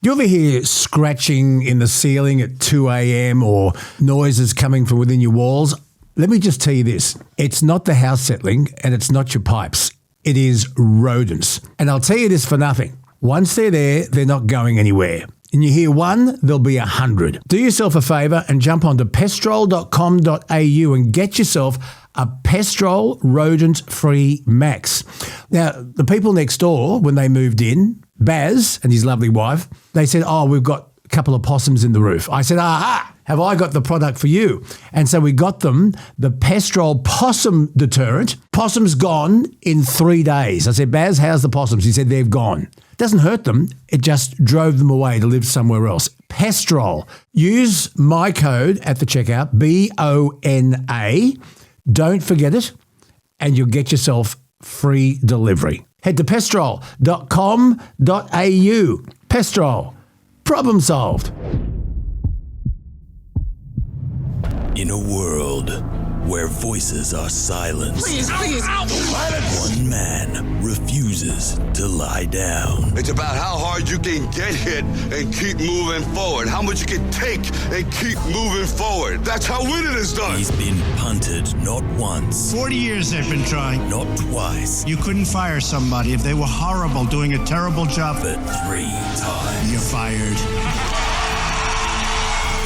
You ever hear scratching in the ceiling at 2 a.m. or noises coming from within your walls? Let me just tell you this. It's not the house settling and it's not your pipes. It is rodents. And I'll tell you this for nothing. Once they're there, they're not going anywhere. And you hear one, there'll be 100. Do yourself a favour and jump onto pestrol.com.au and get yourself a Pestrol rodent-free Max. Now, the people next door, when they moved in, Baz and his lovely wife, they said, we've got a couple of possums in the roof. I said, aha, have I got the product for you? And so we got them the Pestrol possum deterrent. Possums gone in 3 days. I said, Baz, how's the possums? He said, they've gone. Doesn't hurt them. It just drove them away to live somewhere else. Pestrol. Use my code at the checkout, BONA. Don't forget it, and you'll get yourself free delivery. Head to pestrol.com.au. Pestrol. Problem solved. In a world where voices are silenced, please. one man refuses to lie down. It's about how hard you can get hit and keep moving forward. How much you can take and keep moving forward. That's how winning is done. He's been punted not once. 40 years they've been trying. Not twice. You couldn't fire somebody if they were horrible, doing a terrible job. But 3 times. You're fired.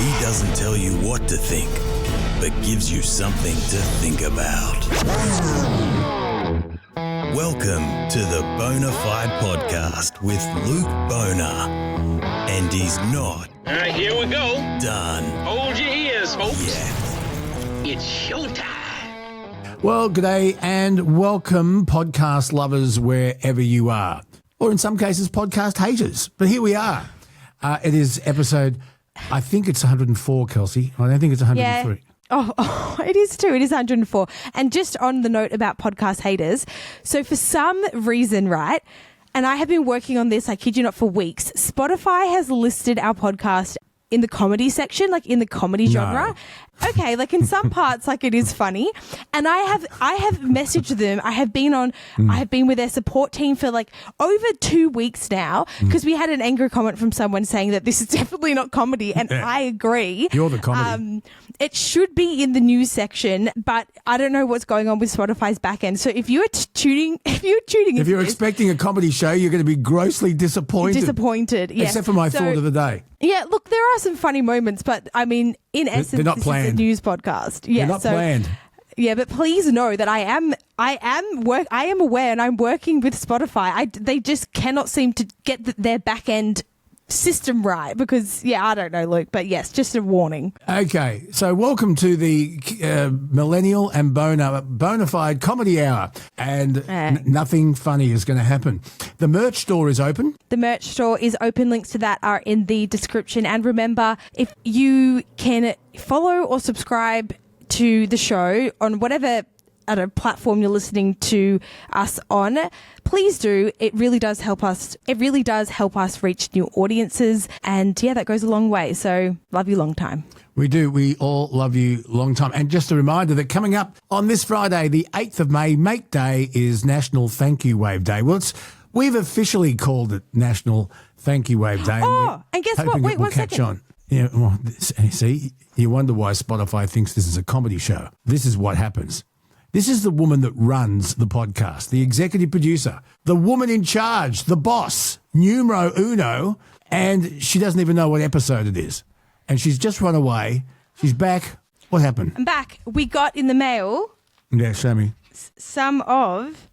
He doesn't tell you what to think, but gives you something to think about. Welcome to the Bonafide Podcast with Luke Boner. And he's not. All right, here we go. Done. Hold your ears, folks. Yet. It's showtime. Well, g'day and welcome, podcast lovers, wherever you are. Or in some cases, podcast haters. But here we are. It is episode, I think it's 104, Kelsey. I don't think it's 103. Yeah. Oh, it is too. It is 104. And just on the note about podcast haters, so for some reason, right, and I have been working on this, I kid you not, for weeks, Spotify has listed our podcast in the comedy section, like in the comedy genre. Okay, like in some parts, like it is funny. And I have messaged them. I have been with their support team for like over 2 weeks now because we had an angry comment from someone saying that this is definitely not comedy. And I agree. You're the comedy. It should be in the news section, but I don't know what's going on with Spotify's back end. So if you're expecting a comedy show, you're going to be grossly disappointed. Yes. Except for my thought of the day. Yeah, look, there are some funny moments, but I mean, in essence, they're not planned. Is a news podcast. Yeah, they're not planned. Yeah, but please know that I am aware, and I'm working with Spotify. They just cannot seem to get their back end system right because, I don't know, Luke, but yes, just a warning. Okay, so welcome to the Millennial and Bonafide Comedy Hour, and nothing funny is going to happen. The merch store is open. The merch store is open. Links to that are in the description. And remember, if you can follow or subscribe to the show on whatever platform you're listening to us on, please do. It really does help us. It really does help us reach new audiences. And that goes a long way. So love you long time. We do. We all love you long time. And just a reminder that coming up on this Friday, the 8th of May, Make Day, is National Thank You Wave Day. Well, we've officially called it National Thank You Wave Day. And guess what? Wait, 1 second. On. Yeah, well, see, you wonder why Spotify thinks this is a comedy show. This is what happens. This is the woman that runs the podcast, the executive producer, the woman in charge, the boss, numero uno, and she doesn't even know what episode it is. And she's just run away. She's back. What happened? I'm back. We got in the mail. Yeah, show me. Some of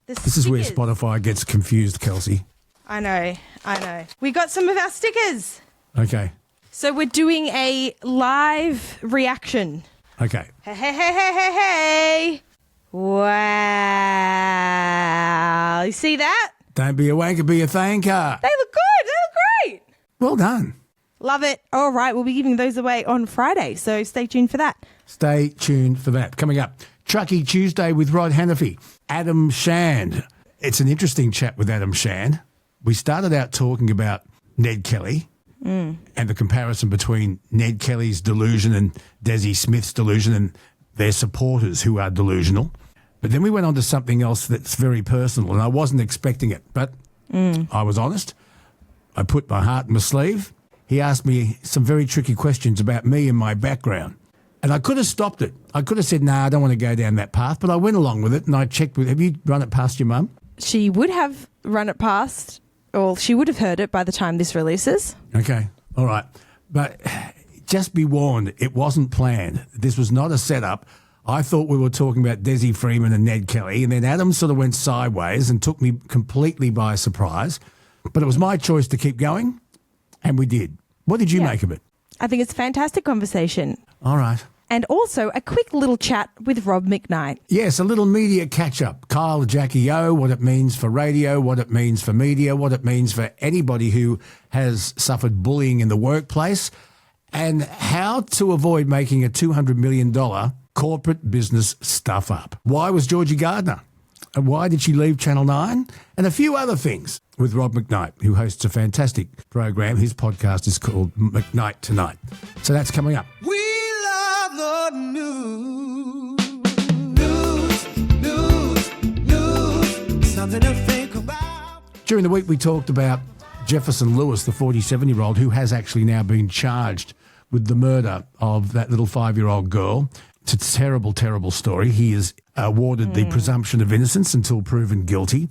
This is where Spotify gets confused, Kelsey. I know. We got some of our stickers. Okay. So we're doing a live reaction. Okay. Hey. Wow. You see that? Don't be a wanker, be a thanker. They look good. They look great. Well done. Love it. All right. We'll be giving those away on Friday. So stay tuned for that. Stay tuned for that. Coming up, Truckee Tuesday with Rod Hannafy. Adam Shand. It's an interesting chat with Adam Shand. We started out talking about Ned Kelly. And the comparison between Ned Kelly's delusion and Desi Smith's delusion and their supporters who are delusional. But then we went on to something else that's very personal, and I wasn't expecting it, but I was honest. I put my heart in my sleeve. He asked me some very tricky questions about me and my background. And I could have stopped it. I could have said, I don't want to go down that path. But I went along with it and I checked with, have you run it past your mum? She would have run it past, or she would have heard it by the time this releases. Okay. All right. But just be warned, it wasn't planned. This was not a setup. I thought we were talking about Desi Freeman and Ned Kelly, and then Adam sort of went sideways and took me completely by surprise. But it was my choice to keep going, and we did. What did you make of it? I think it's a fantastic conversation. All right. And also a quick little chat with Rob McKnight. Yes, a little media catch-up. Kyle, Jackie O, what it means for radio, what it means for media, what it means for anybody who has suffered bullying in the workplace, and how to avoid making a $200 million corporate business stuff up. Why was Georgie Gardner? And why did she leave Channel 9? And a few other things with Rob McKnight, who hosts a fantastic program. His podcast is called McKnight Tonight. So that's coming up. We love the news. News. Something to think about. During the week, we talked about Jefferson Lewis, the 47-year-old, who has actually now been charged with the murder of that little 5-year-old girl. It's a terrible, terrible story. He is awarded the presumption of innocence until proven guilty.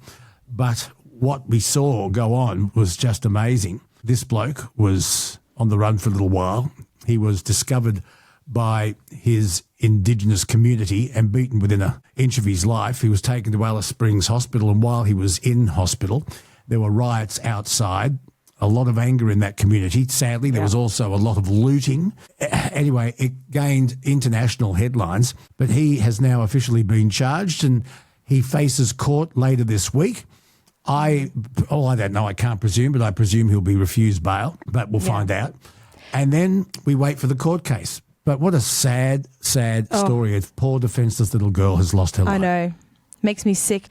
But what we saw go on was just amazing. This bloke was on the run for a little while. He was discovered by his Indigenous community and beaten within an inch of his life. He was taken to Alice Springs Hospital, and while he was in hospital, there were riots outside. A lot of anger in that community. Sadly, there was also a lot of looting. Anyway, it gained international headlines, but he has now officially been charged and he faces court later this week. I don't know. I can't presume, but I presume he'll be refused bail, but we'll find out. And then we wait for the court case. But what a sad, sad story. A poor defenceless little girl has lost her life. I know. Makes me sick.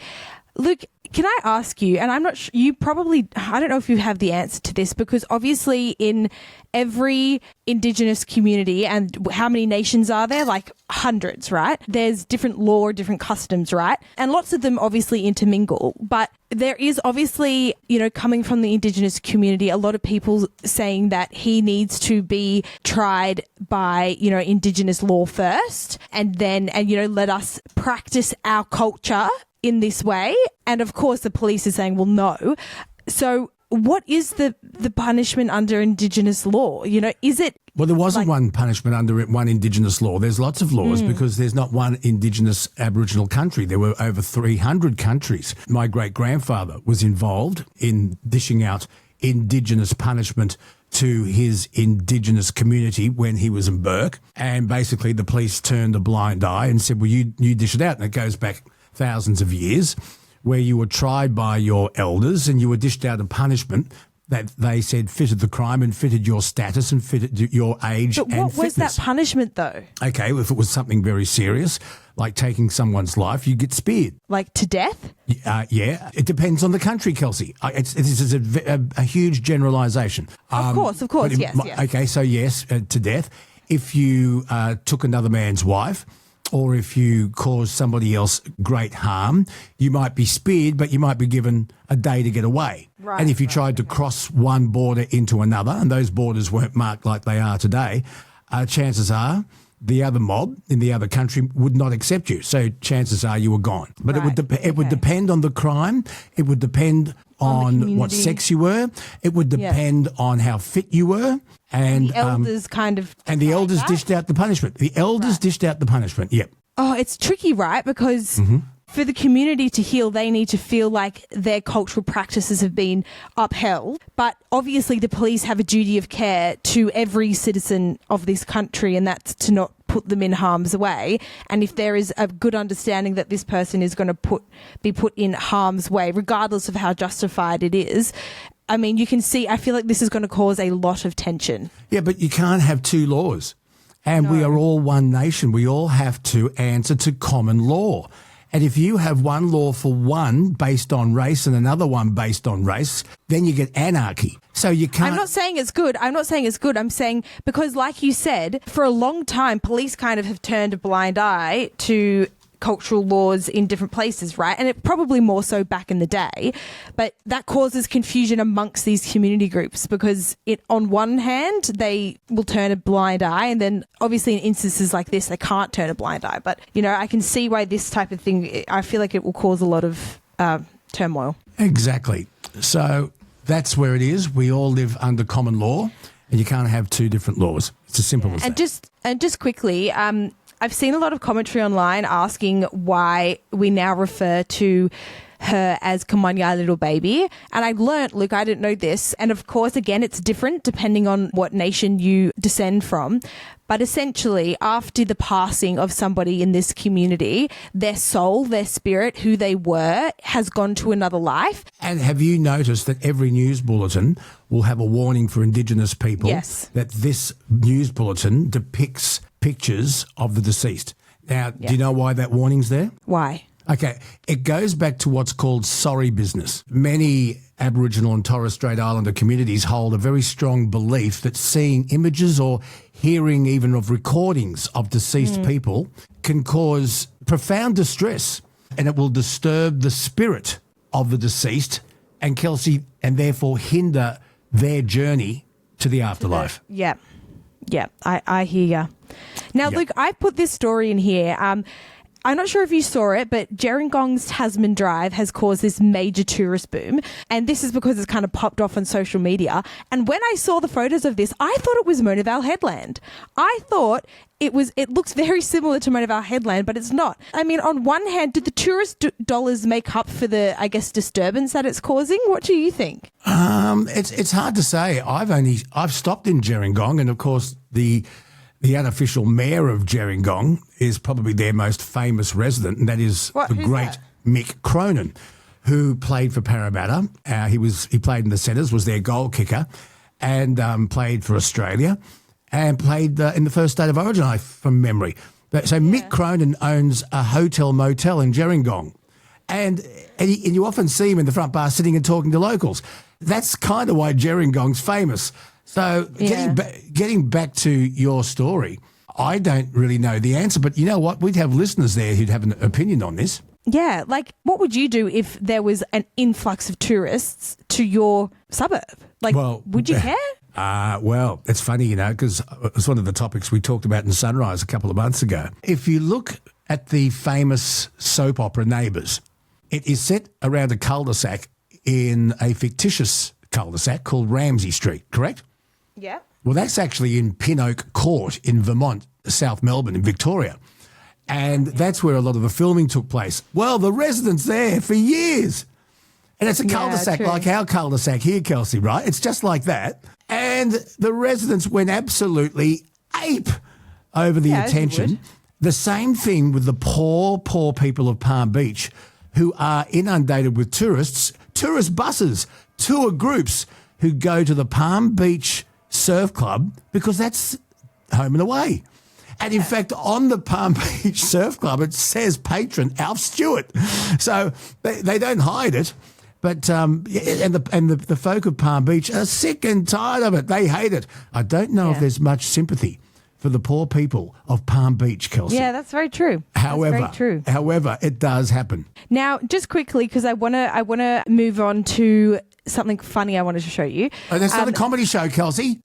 Luke, can I ask you, and I'm not sure, you probably, I don't know if you have the answer to this, because obviously in every Indigenous community, and how many nations are there? Like hundreds, right? There's different law, different customs, right? And lots of them obviously intermingle, but there is obviously, coming from the Indigenous community, a lot of people saying that he needs to be tried by, Indigenous law first, and let us practice our culture in this way. And of course the police are saying, well, no. So what is the punishment under Indigenous law? Is it... Well, there wasn't one punishment under one Indigenous law. There's lots of laws because there's not one Indigenous Aboriginal country. There were over 300 countries. My great-grandfather was involved in dishing out Indigenous punishment to his Indigenous community when he was in Burke. And basically the police turned a blind eye and said, well, you dish it out. And it goes back thousands of years, where you were tried by your elders and you were dished out a punishment that they said fitted the crime and fitted your status and fitted your age and fitness. But what was that punishment, though? Okay, if it was something very serious, like taking someone's life, you get speared. Like to death? Yeah. It depends on the country, Kelsey. This is a huge generalisation. Of course, yes. Okay, so yes, to death. If you took another man's wife, or if you cause somebody else great harm, you might be speared, but you might be given a day to get away. Right, and if you tried to cross one border into another, and those borders weren't marked like they are today, chances are the other mob in the other country would not accept you. So chances are you were gone. But it would depend on the crime. It would depend on what sex you were. It would depend on how fit you were. And the elders the elders dished out the punishment. The elders dished out the punishment, yep. Oh, it's tricky, right? Because for the community to heal, they need to feel like their cultural practices have been upheld. But obviously the police have a duty of care to every citizen of this country, and that's to not put them in harm's way. And if there is a good understanding that this person is going to be put in harm's way, regardless of how justified it is, I mean, you can see, I feel like this is going to cause a lot of tension. Yeah, but you can't have two laws. And we are all one nation. We all have to answer to common law. And if you have one law for one based on race and another one based on race, then you get anarchy. So you can't... I'm not saying it's good. I'm saying because, like you said, for a long time, police kind of have turned a blind eye to cultural laws in different places, right? And it probably more so back in the day, but that causes confusion amongst these community groups because on one hand, they will turn a blind eye, and then obviously in instances like this, they can't turn a blind eye. But, I can see why this type of thing, I feel like it will cause a lot of turmoil. Exactly. So that's where it is. We all live under common law, and you can't have two different laws. It's as simple as that. And just quickly, I've seen a lot of commentary online asking why we now refer to her as Kamanya little baby. And I learnt, Luke, I didn't know this. And of course, again, it's different depending on what nation you descend from. But essentially, after the passing of somebody in this community, their soul, their spirit, who they were, has gone to another life. And have you noticed that every news bulletin will have a warning for Indigenous people? Yes. That this news bulletin depicts pictures of the deceased. Now, do you know why that warning's there? Why? Okay, it goes back to what's called sorry business. Many Aboriginal and Torres Strait Islander communities hold a very strong belief that seeing images or hearing even of recordings of deceased people can cause profound distress, and it will disturb the spirit of the deceased and Kelsey, and therefore hinder their journey to the afterlife. Yeah, I hear you. Now, Luke, I put this story in here. I'm not sure if you saw it, but Gerringong's Tasman Drive has caused this major tourist boom. And this is because it's kind of popped off on social media. And when I saw the photos of this, I thought it was Mona Vale Headland. I thought it looks very similar to Mona Vale Headland, but it's not. I mean, on one hand, did the tourist dollars make up for the, disturbance that it's causing? What do you think? It's hard to say. I've stopped in Gerringong, and of course the unofficial mayor of Gerringong is probably their most famous resident, and that is the great Mick Cronin, who played for Parramatta. He played in the centres, was their goal kicker, and played for Australia, and played in the first state of origin, from memory. So Mick Cronin owns a hotel motel in Gerringong, and you often see him in the front bar sitting and talking to locals. That's kind of why Gerringong's famous. So getting back to your story, I don't really know the answer, but you know what? We'd have listeners there who'd have an opinion on this. Yeah, what would you do if there was an influx of tourists to your suburb? Would you care? Well, it's funny, because it's one of the topics we talked about in Sunrise a couple of months ago. If you look at the famous soap opera Neighbours, it is set around a cul-de-sac in a fictitious cul-de-sac called Ramsay Street, correct? Yeah. Well, that's actually in Pin Oak Court in Vermont, South Melbourne in Victoria. And that's where a lot of the filming took place. Well, the residents there for years. And it's a cul-de-sac like our cul-de-sac here, Kelsey, right? It's just like that. And the residents went absolutely ape over the attention. The same thing with the poor people of Palm Beach who are inundated with tourist buses, tour groups who go to the Palm Beach Surf Club because that's home and away. And in fact, on the Palm Beach Surf Club, it says patron Alf Stewart. So they don't hide it. But the folk of Palm Beach are sick and tired of it. They hate it. I don't know if there's much sympathy for the poor people of Palm Beach, Kelsey. Yeah, that's very true. However, it does happen. Now, just quickly, because I wanna move on to something funny I wanted to show you. Oh, that's not a comedy show, Kelsey.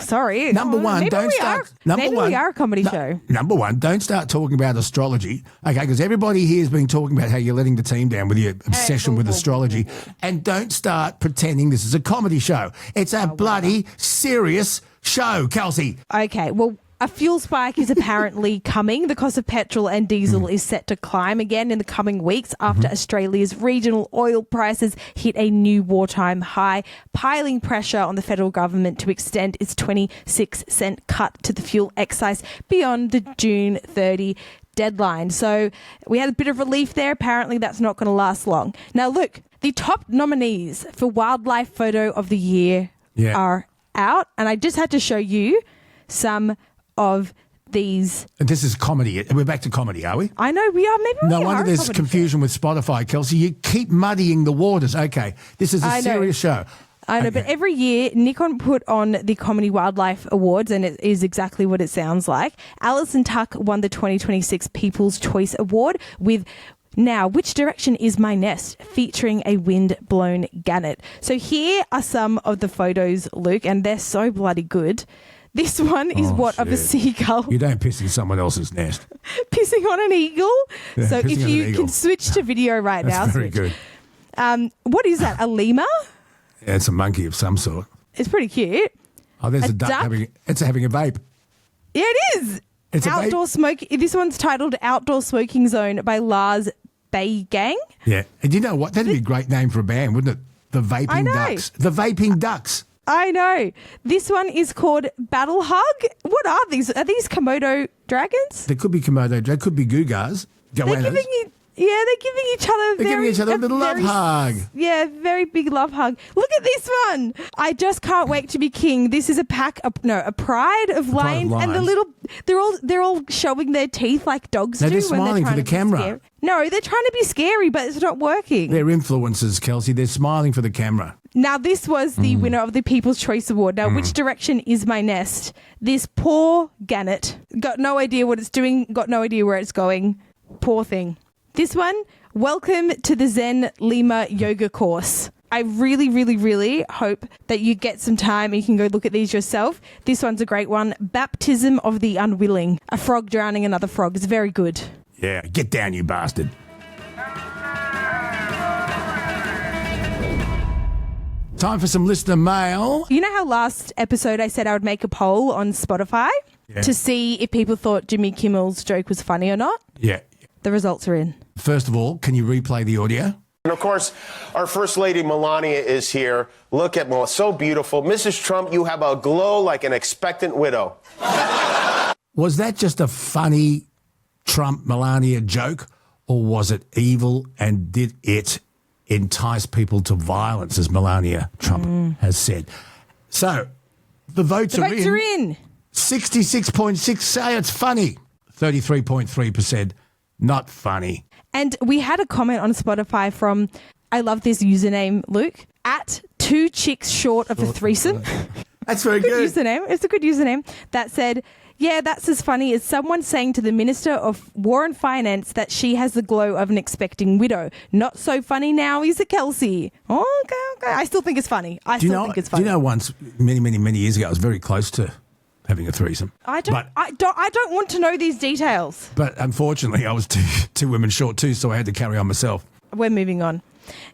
Sorry. Number one, maybe don't start. Maybe we are a comedy show. Number one, don't start talking about astrology, okay? Because everybody here has been talking about how you're letting the team down with your obsession with astrology, and don't start pretending this is a comedy show. It's a bloody serious show, Kelsey. Okay, well, a fuel spike is apparently coming. The cost of petrol and diesel is set to climb again in the coming weeks after Australia's regional oil prices hit a new wartime high, piling pressure on the federal government to extend its 26-cent cut to the fuel excise beyond the June 30 deadline. So we had a bit of relief there. Apparently that's not going to last long. Now, look, the top nominees for Wildlife Photo of the Year are out, and I just had to show you some of these. And this is comedy. We're back to comedy, are we? I know we are. Maybe no we wonder are there's confusion with Spotify, Kelsey. You keep muddying the waters. Okay, this is a serious show. I know, but every year Nikon put on the Comedy Wildlife Awards, and it is exactly what it sounds like. Alison Tuck won the 2026 People's Choice Award with Now Which Direction Is My Nest, featuring a wind-blown gannet. So here are some of the photos, Luke, and they're so bloody good. This one is of a seagull. You don't piss in someone else's nest. Pissing on an eagle. Yeah, so pissing if on you an eagle. can switch to video right now. That's very good. What is that, a lemur? Yeah, it's a monkey of some sort. It's pretty cute. Oh, there's A a duck duck? having a vape. Yeah, it is. It's a Outdoor smoke. This one's titled Outdoor Smoking Zone by Lars Baygang. Yeah. And you know what? That'd be a great name for a band, wouldn't it? The I Vaping know. Ducks. The Vaping Ducks. I know. This one is called Battle Hug. What are these? Are these Komodo dragons? There could be Komodo, there could be Gugas. They're Goannas. giving each other. They're giving each other a little love hug. Yeah, very big love hug. Look at this one. I just can't wait to be king. This is a pride of pride of lions, and the lions. they're all showing their teeth like dogs No, do. they're when smiling for trying the to be camera. scary. No, they're trying to be scary, but it's not working. They're influencers, Kelsey. They're smiling for the camera. Now, this was the winner of the People's Choice Award. Now, which direction is my nest? This poor gannet got no idea what it's doing, got no idea where it's going. Poor thing. This one, welcome to the Zen Lemur yoga course. I really, really, really hope that you get some time and you can go look at these yourself. This one's a great one. Baptism of the Unwilling. A frog drowning another frog. It's very good. Yeah, get down, you bastard. Time for some listener mail. You know how last episode I said I would make a poll on Spotify to see if people thought Jimmy Kimmel's joke was funny or not? Yeah. The results are in. First of all, can you replay the audio? And of course, our First Lady Melania is here. Look at Melania, so beautiful. Mrs. Trump, you have a glow like an expectant widow. Was that just a funny Trump-Melania joke, or was it evil, and did it entice people to violence, as Melania Trump has said? So, the votes are in. 66.6 say it's funny. 33.3% not funny. And we had a comment on Spotify from, I love this username, Luke, at 2 chicks short of a threesome. That's very good. Username. It's a good username. That said, yeah, that's as funny as someone saying to the Minister of War and Finance that she has the glow of an expecting widow. Not so funny now, is it, Kelsey? Oh, okay. I still think it's funny. I still think it's funny. Do you know once, many years ago, I was very close to having a threesome. I don't want to know these details. But unfortunately, I was two women short too, so I had to carry on myself. We're moving on.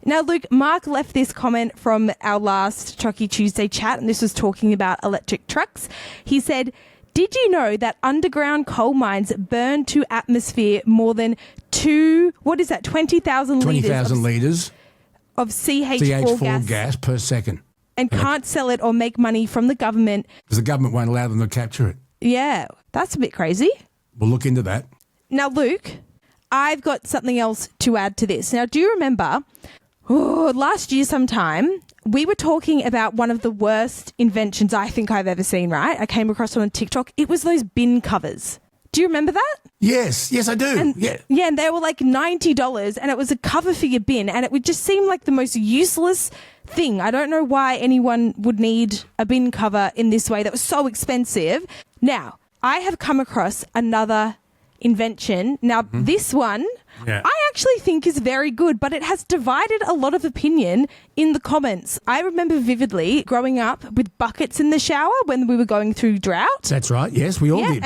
Now, Luke, Mark left this comment from our last Chucky Tuesday chat, and this was talking about electric trucks. He said, did you know that underground coal mines burn to atmosphere more than 20,000 litres of CH4 CH4 gas per second. And can't sell it or make money from the government? Because the government won't allow them to capture it. Yeah, that's a bit crazy. We'll look into that. Now, Luke, I've got something else to add to this. Now, do you remember last year sometime we were talking about one of the worst inventions I think I've ever seen, right? I came across it on TikTok. It was those bin covers. Do you remember that? Yes, I do. And, yeah, and they were like $90 and it was a cover for your bin and it would just seem like the most useless thing. I don't know why anyone would need a bin cover in this way that was so expensive. Now, I have come across another invention. Now, this one I actually think is very good, but it has divided a lot of opinion in the comments. I remember vividly growing up with buckets in the shower when we were going through drought. That's right. Yes, we all did.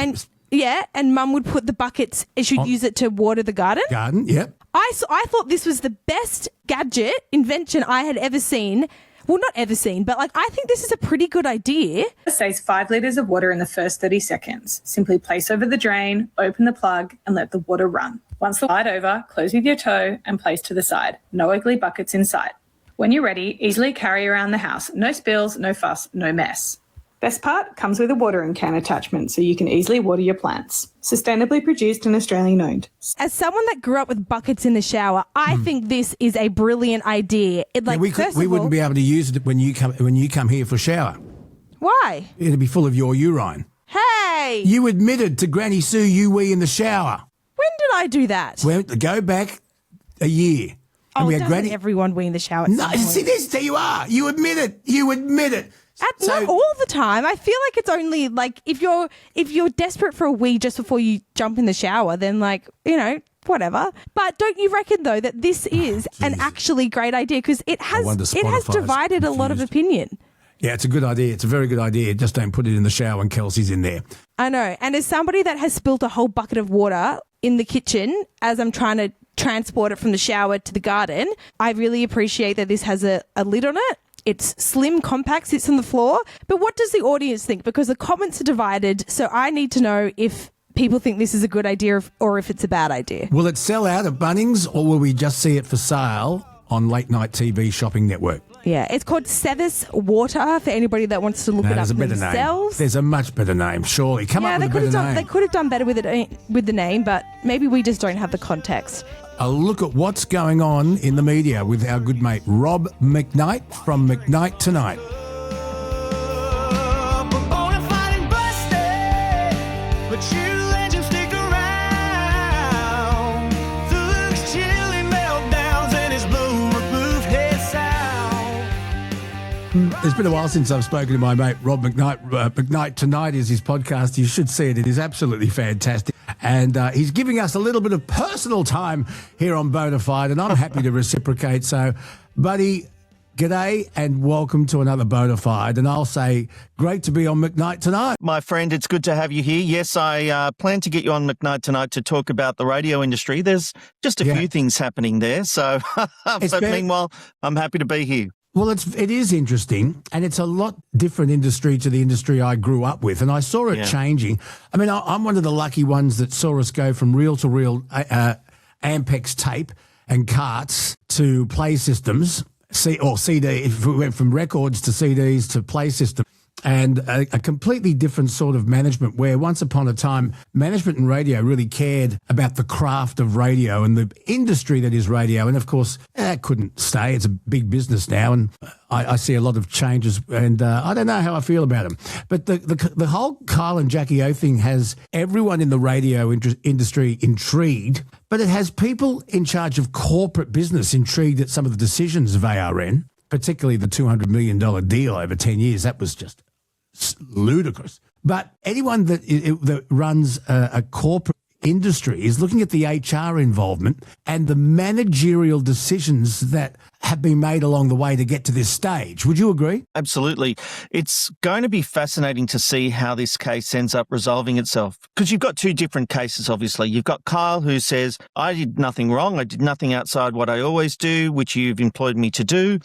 And Mum would put the buckets, she'd use it to water the garden. Yep. I thought this was the best gadget invention I had ever seen. Well, not ever seen, but I think this is a pretty good idea. It saves 5 litres of water in the first 30 seconds. Simply place over the drain, open the plug, and let the water run. Once the light over, close with your toe and place to the side. No ugly buckets in sight. When you're ready, easily carry around the house. No spills, no fuss, no mess. Best part, comes with a watering can attachment so you can easily water your plants. Sustainably produced and Australian owned. As someone that grew up with buckets in the shower, I think this is a brilliant idea. We wouldn't be able to use it when you come here for a shower. Why? It'd be full of your urine. Hey! You admitted to Granny Sue you wee in the shower. When did I do that? Well, go back a year. And we had doesn't Granny. everyone wee in the shower? At No, some point? see, there you are. You admit it. Not all the time. I feel like it's only like if you're desperate for a wee just before you jump in the shower, then whatever. But don't you reckon though that this is an actually great idea because it has divided a lot of opinion. Yeah, it's a good idea. It's a very good idea. Just don't put it in the shower when Kelsey's in there. I know. And as somebody that has spilt a whole bucket of water in the kitchen as I'm trying to transport it from the shower to the garden, I really appreciate that this has a lid on it. It's slim, compact, sits on the floor. But what does the audience think? Because the comments are divided. So I need to know if people think this is a good idea or if it's a bad idea. Will it sell out at Bunnings or will we just see it for sale on Late Night TV Shopping Network? Yeah, it's called Cevis Water for anybody that wants to look it up themselves. Name. There's a much better name, surely. Come up with a better name. They could have done better with the name, but maybe we just don't have the context. A look at what's going on in the media with our good mate Rob McKnight from McKnight Tonight. It's been a while since I've spoken to my mate Rob McKnight. McKnight Tonight is his podcast. You should see it. It is absolutely fantastic. And he's giving us a little bit of personal time here on Bonafide, and I'm happy to reciprocate. So, buddy, g'day and welcome to another Bonafide. And I'll say, great to be on McKnight Tonight. My friend, it's good to have you here. Yes, I plan to get you on McKnight Tonight to talk about the radio industry. There's just a few things happening there. So, but meanwhile, I'm happy to be here. Well, it is interesting, and it's a lot different industry to the industry I grew up with, and I saw it changing. I mean, I'm one of the lucky ones that saw us go from reel-to-reel Ampex tape and carts to play systems, or CD. If we went from records to CDs to play systems. And a completely different sort of management where once upon a time, management in radio really cared about the craft of radio and the industry that is radio. And, of course, that couldn't stay. It's a big business now, and I see a lot of changes, and I don't know how I feel about them. But the whole Kyle and Jackie O thing has everyone in the radio industry intrigued, but it has people in charge of corporate business intrigued at some of the decisions of ARN, particularly the $200 million deal over 10 years. That was just ludicrous. But anyone that runs a corporate industry is looking at the HR involvement and the managerial decisions that have been made along the way to get to this stage. Would you agree? Absolutely. It's going to be fascinating to see how this case ends up resolving itself, because you've got two different cases, obviously. You've got Kyle, who says, I did nothing wrong. I did nothing outside what I always do, which you've employed me to do.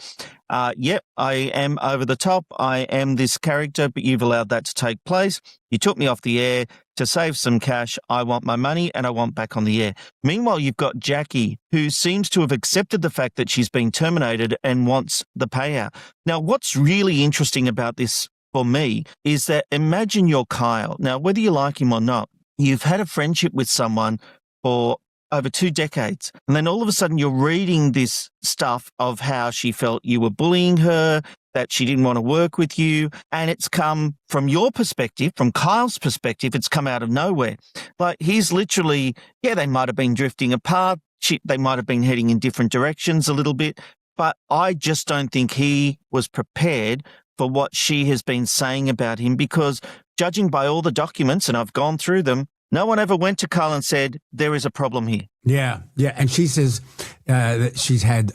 Yep, I am over the top. I am this character, but you've allowed that to take place. You took me off the air to save some cash. I want my money and I want back on the air. Meanwhile, you've got Jackie, who seems to have accepted the fact that she's been terminated and wants the payout. Now, what's really interesting about this for me is that imagine you're Kyle. Now, whether you like him or not, you've had a friendship with someone for over 2 decades. And then all of a sudden you're reading this stuff of how she felt you were bullying her, that she didn't want to work with you. And it's come from your perspective, from Kyle's perspective, it's come out of nowhere. Like he's literally, they might have been drifting apart. They might have been heading in different directions a little bit. But I just don't think he was prepared for what she has been saying about him, because judging by all the documents, and I've gone through them, no one ever went to Kyle and said, there is a problem here. Yeah. And she says that she's had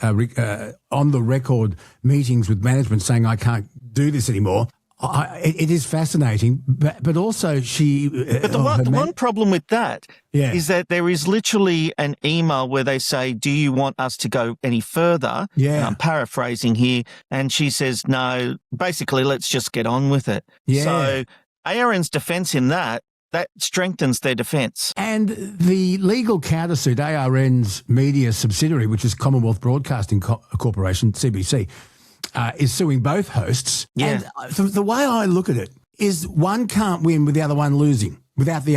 on-the-record meetings with management saying, I can't do this anymore. It is fascinating, but also she... But the one problem with that is that there is literally an email where they say, do you want us to go any further? Yeah. And I'm paraphrasing here. And she says, no, basically, let's just get on with it. Yeah. So ARN's defence in that strengthens their defence. And the legal countersuit, ARN's media subsidiary, which is Commonwealth Broadcasting Corporation, CBC, is suing both hosts. Yeah. And the way I look at it is one can't win without the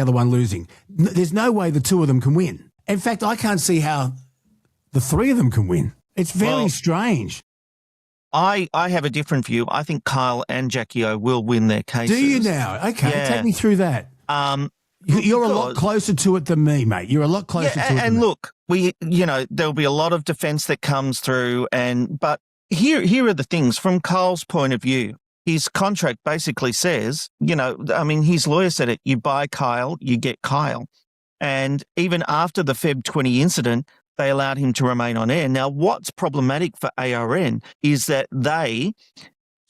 other one losing. There's no way the two of them can win. In fact, I can't see how the three of them can win. It's very strange. I have a different view. I think Kyle and Jackie O will win their cases. Do you now? Okay, take me through that. You're a lot closer to it than me, mate. You're a lot closer to it. And look, there'll be a lot of defence that comes through, but here are the things from Kyle's point of view. His contract basically says, his lawyer said it, you buy Kyle, you get Kyle. And even after the Feb 20 incident, they allowed him to remain on air. Now, what's problematic for ARN is that they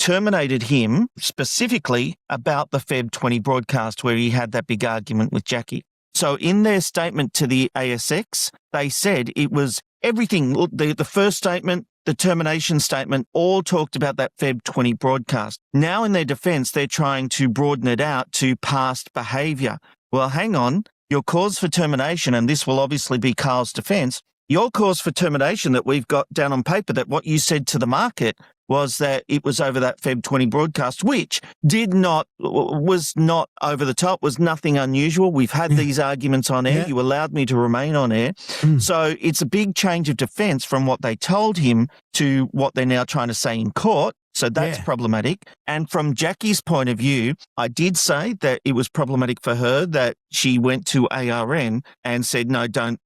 terminated him specifically about the Feb 20 broadcast where he had that big argument with Jackie. So in their statement to the ASX, they said it was everything. The first statement, the termination statement, all talked about that Feb 20 broadcast. Now in their defence, they're trying to broaden it out to past behaviour. Well, hang on. Your cause for termination, and this will obviously be Carl's defence, your cause for termination that we've got down on paper, that what you said to the market was that it was over that Feb 20 broadcast, which was not over the top, was nothing unusual. We've had these arguments on air. Yeah. You allowed me to remain on air. So it's a big change of defence from what they told him to what they're now trying to say in court. So that's problematic. And from Jackie's point of view, I did say that it was problematic for her that she went to ARN and said, no, don't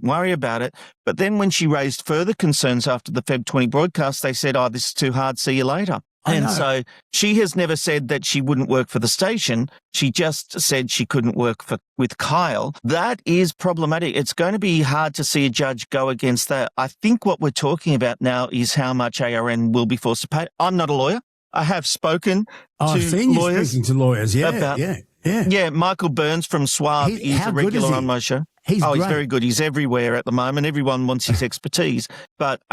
worry about it. But then when she raised further concerns after the Feb 20 broadcast, they said, oh, this is too hard, see you later. And so she has never said that she wouldn't work for the station. She just said she couldn't work with Kyle. That is problematic. It's going to be hard to see a judge go against that. I think what we're talking about now is how much ARN will be forced to pay. I'm not a lawyer. I have spoken I've seen you speaking to lawyers. Yeah, Michael Burns from Swab is a regular on my show. He's very good. He's everywhere at the moment. Everyone wants his expertise. But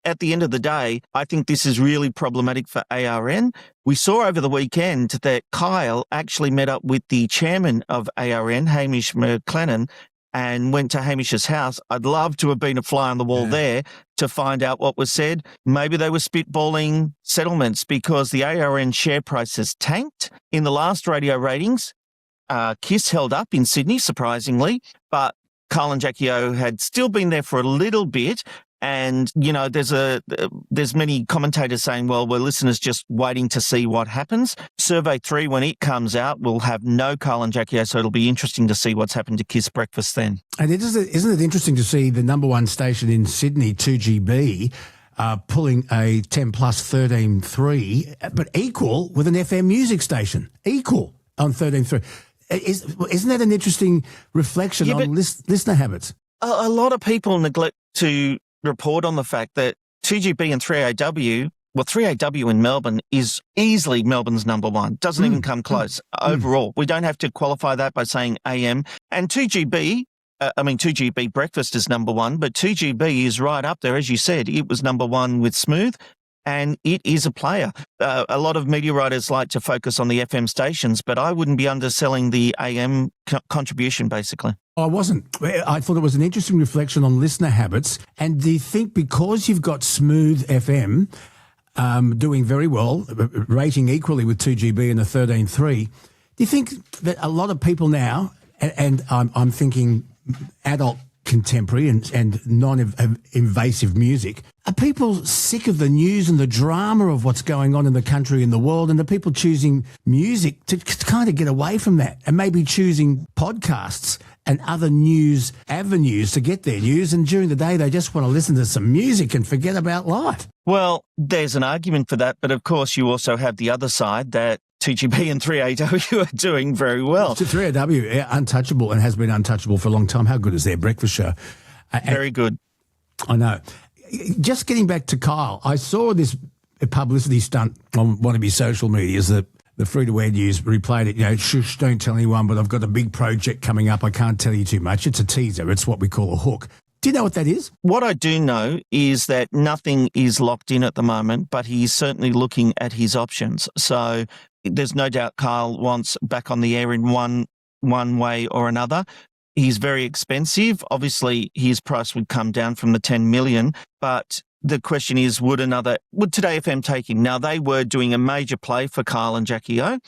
at the end of the day, I think this is really problematic for ARN. We saw over the weekend that Kyle actually met up with the chairman of ARN, Hamish McLennan, and went to Hamish's house. I'd love to have been a fly on the wall there to find out what was said. Maybe they were spitballing settlements because the ARN share price has tanked. In the last radio ratings, KISS held up in Sydney, surprisingly, but Kyle and Jackie O had still been there for a little bit. And, there's many commentators saying, well, we're listeners just waiting to see what happens. Survey 3, when it comes out, will have no Kyle and Jackie O, so it'll be interesting to see what's happened to Kiss Breakfast then. And isn't it interesting to see the number one station in Sydney, 2GB, pulling a 10 plus 13.3, but equal with an FM music station, equal on 13.3. Isn't that an interesting reflection on listener habits? A lot of people neglect to report on the fact that 2GB and 3AW, 3AW in Melbourne is easily Melbourne's number one. Doesn't even come close overall. We don't have to qualify that by saying AM. And 2GB, 2GB Breakfast is number one, but 2GB is right up there. As you said, it was number one with Smooth, and it is a player. A lot of media writers like to focus on the FM stations, but I wouldn't be underselling the AM contribution, basically. I wasn't. I thought it was an interesting reflection on listener habits. And do you think because you've got Smooth FM doing very well, rating equally with 2GB and a 13.3, do you think that a lot of people now, and I'm thinking adult contemporary and non-invasive music, are people sick of the news and the drama of what's going on in the country and the world, and are people choosing music to kind of get away from that and maybe choosing podcasts and other news avenues to get their news, and during the day they just want to listen to some music and forget about life? Well, there's an argument for that, but of course you also have the other side that 2GB and 3AW are doing very well. 3AW, untouchable, and has been untouchable for a long time. How good is their breakfast show? Very good. I know. Just getting back to Kyle, I saw this publicity stunt on one of his social medias, the free-to-air news replayed it, shush, don't tell anyone, but I've got a big project coming up. I can't tell you too much. It's a teaser. It's what we call a hook. Do you know what that is? What I do know is that nothing is locked in at the moment, but he's certainly looking at his options. So there's no doubt Kyle wants back on the air in one way or another. He's very expensive. Obviously, his price would come down from the 10 million, but the question is, would Today FM take him? Now, they were doing a major play for Kyle and Jackie O.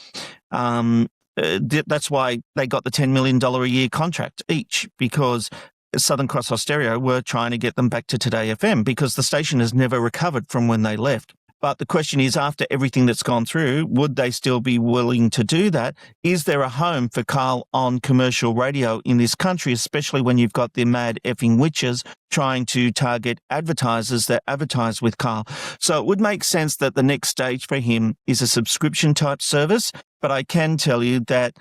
That's why they got the $10 million a year contract each, because Southern Cross Austereo were trying to get them back to Today FM because the station has never recovered from when they left. But the question is, after everything that's gone through, would they still be willing to do that? Is there a home for Carl on commercial radio in this country, especially when you've got the mad effing witches trying to target advertisers that advertise with Carl? So it would make sense that the next stage for him is a subscription type service. But I can tell you that,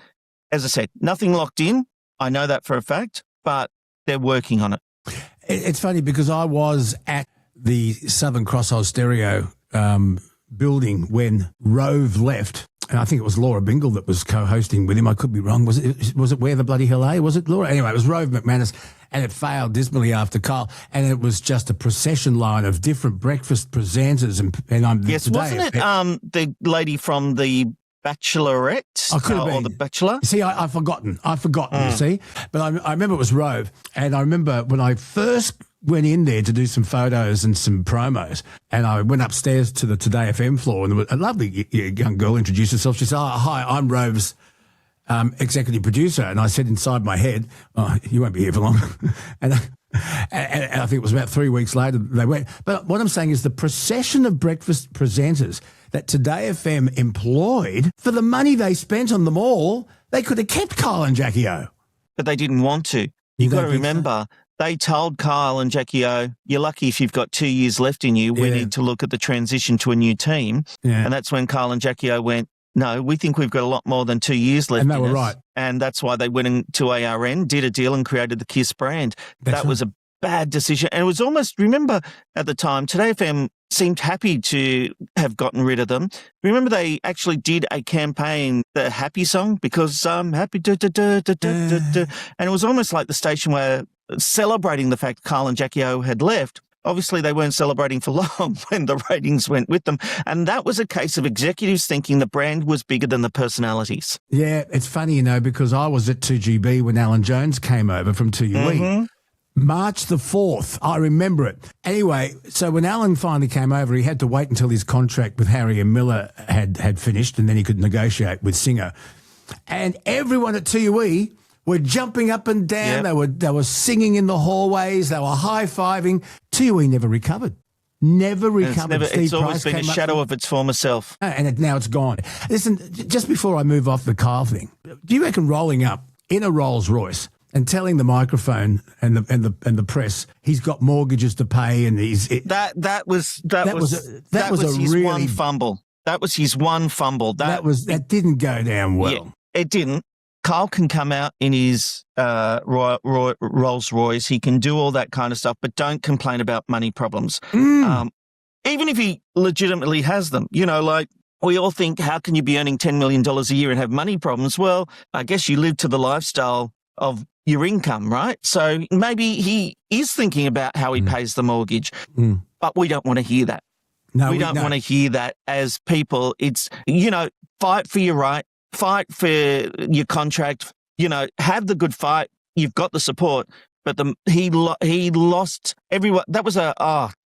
as I said, nothing locked in. I know that for a fact, but they're working on it. It's funny because I was at the Southern Cross Oz Stereo building when Rove left, and I think it was Laura Bingle that was co-hosting with him. I could be wrong. Was it Where the Bloody Hell Was it Laura? Anyway, it was Rove McManus, and it failed dismally after Carl, and it was just a procession line of different breakfast presenters. And I'm yes, today, wasn't it the lady from the Bachelorette I could have been. or the Bachelor? See, I've forgotten, you see. But I remember it was Rove, and I remember when I first went in there to do some photos and some promos, and I went upstairs to the Today FM floor, and there was a lovely young girl introduced herself. She said, "Oh, hi, I'm Rove's executive producer." And I said inside my head, "Oh, you won't be here for long." and I think it was about 3 weeks later they went. But what I'm saying is the procession of breakfast presenters that Today FM employed, for the money they spent on them all, they could have kept Kyle and Jackie O. But they didn't want to. You've got to remember, they told Kyle and Jackie O, you're lucky if you've got 2 years left in you. We need to look at the transition to a new team. Yeah. And that's when Kyle and Jackie O went, no, we think we've got a lot more than 2 years left. And they in were us. right. And that's why they went into ARN, did a deal and created the KISS brand. That was a bad decision. And it was almost, remember at the time, Today FM seemed happy to have gotten rid of them. Remember they actually did a campaign, the Happy song, because happy and it was almost like the station were celebrating the fact Carl and Jackie O had left. Obviously, they weren't celebrating for long when the ratings went with them. And that was a case of executives thinking the brand was bigger than the personalities. Yeah, it's funny, because I was at 2GB when Alan Jones came over from 2UE. Mm-hmm. March the 4th, I remember it. Anyway, so when Alan finally came over, he had to wait until his contract with Harry and Miller had finished, and then he could negotiate with Singer. And everyone at 2UE were jumping up and down. Yep. They were singing in the hallways. They were high-fiving. 2UE never recovered. Never recovered. It's always been a shadow of its former self. And now it's gone. Listen, just before I move off the Kyle thing, do you reckon rolling up in a Rolls Royce and telling the microphone and the press he's got mortgages to pay and that was his really one fumble. That was his one fumble. That didn't go down well. Yeah, it didn't. Kyle can come out in his Rolls Royce. He can do all that kind of stuff, but don't complain about money problems. Even if he legitimately has them, like we all think, how can you be earning $10 million a year and have money problems? Well, I guess you live to the lifestyle of your income, right? So maybe he is thinking about how he pays the mortgage, but we don't want to hear that. No, we don't want to hear that as people. It's, fight for your right, fight for your contract, have the good fight. You've got the support, but he lost everyone. That was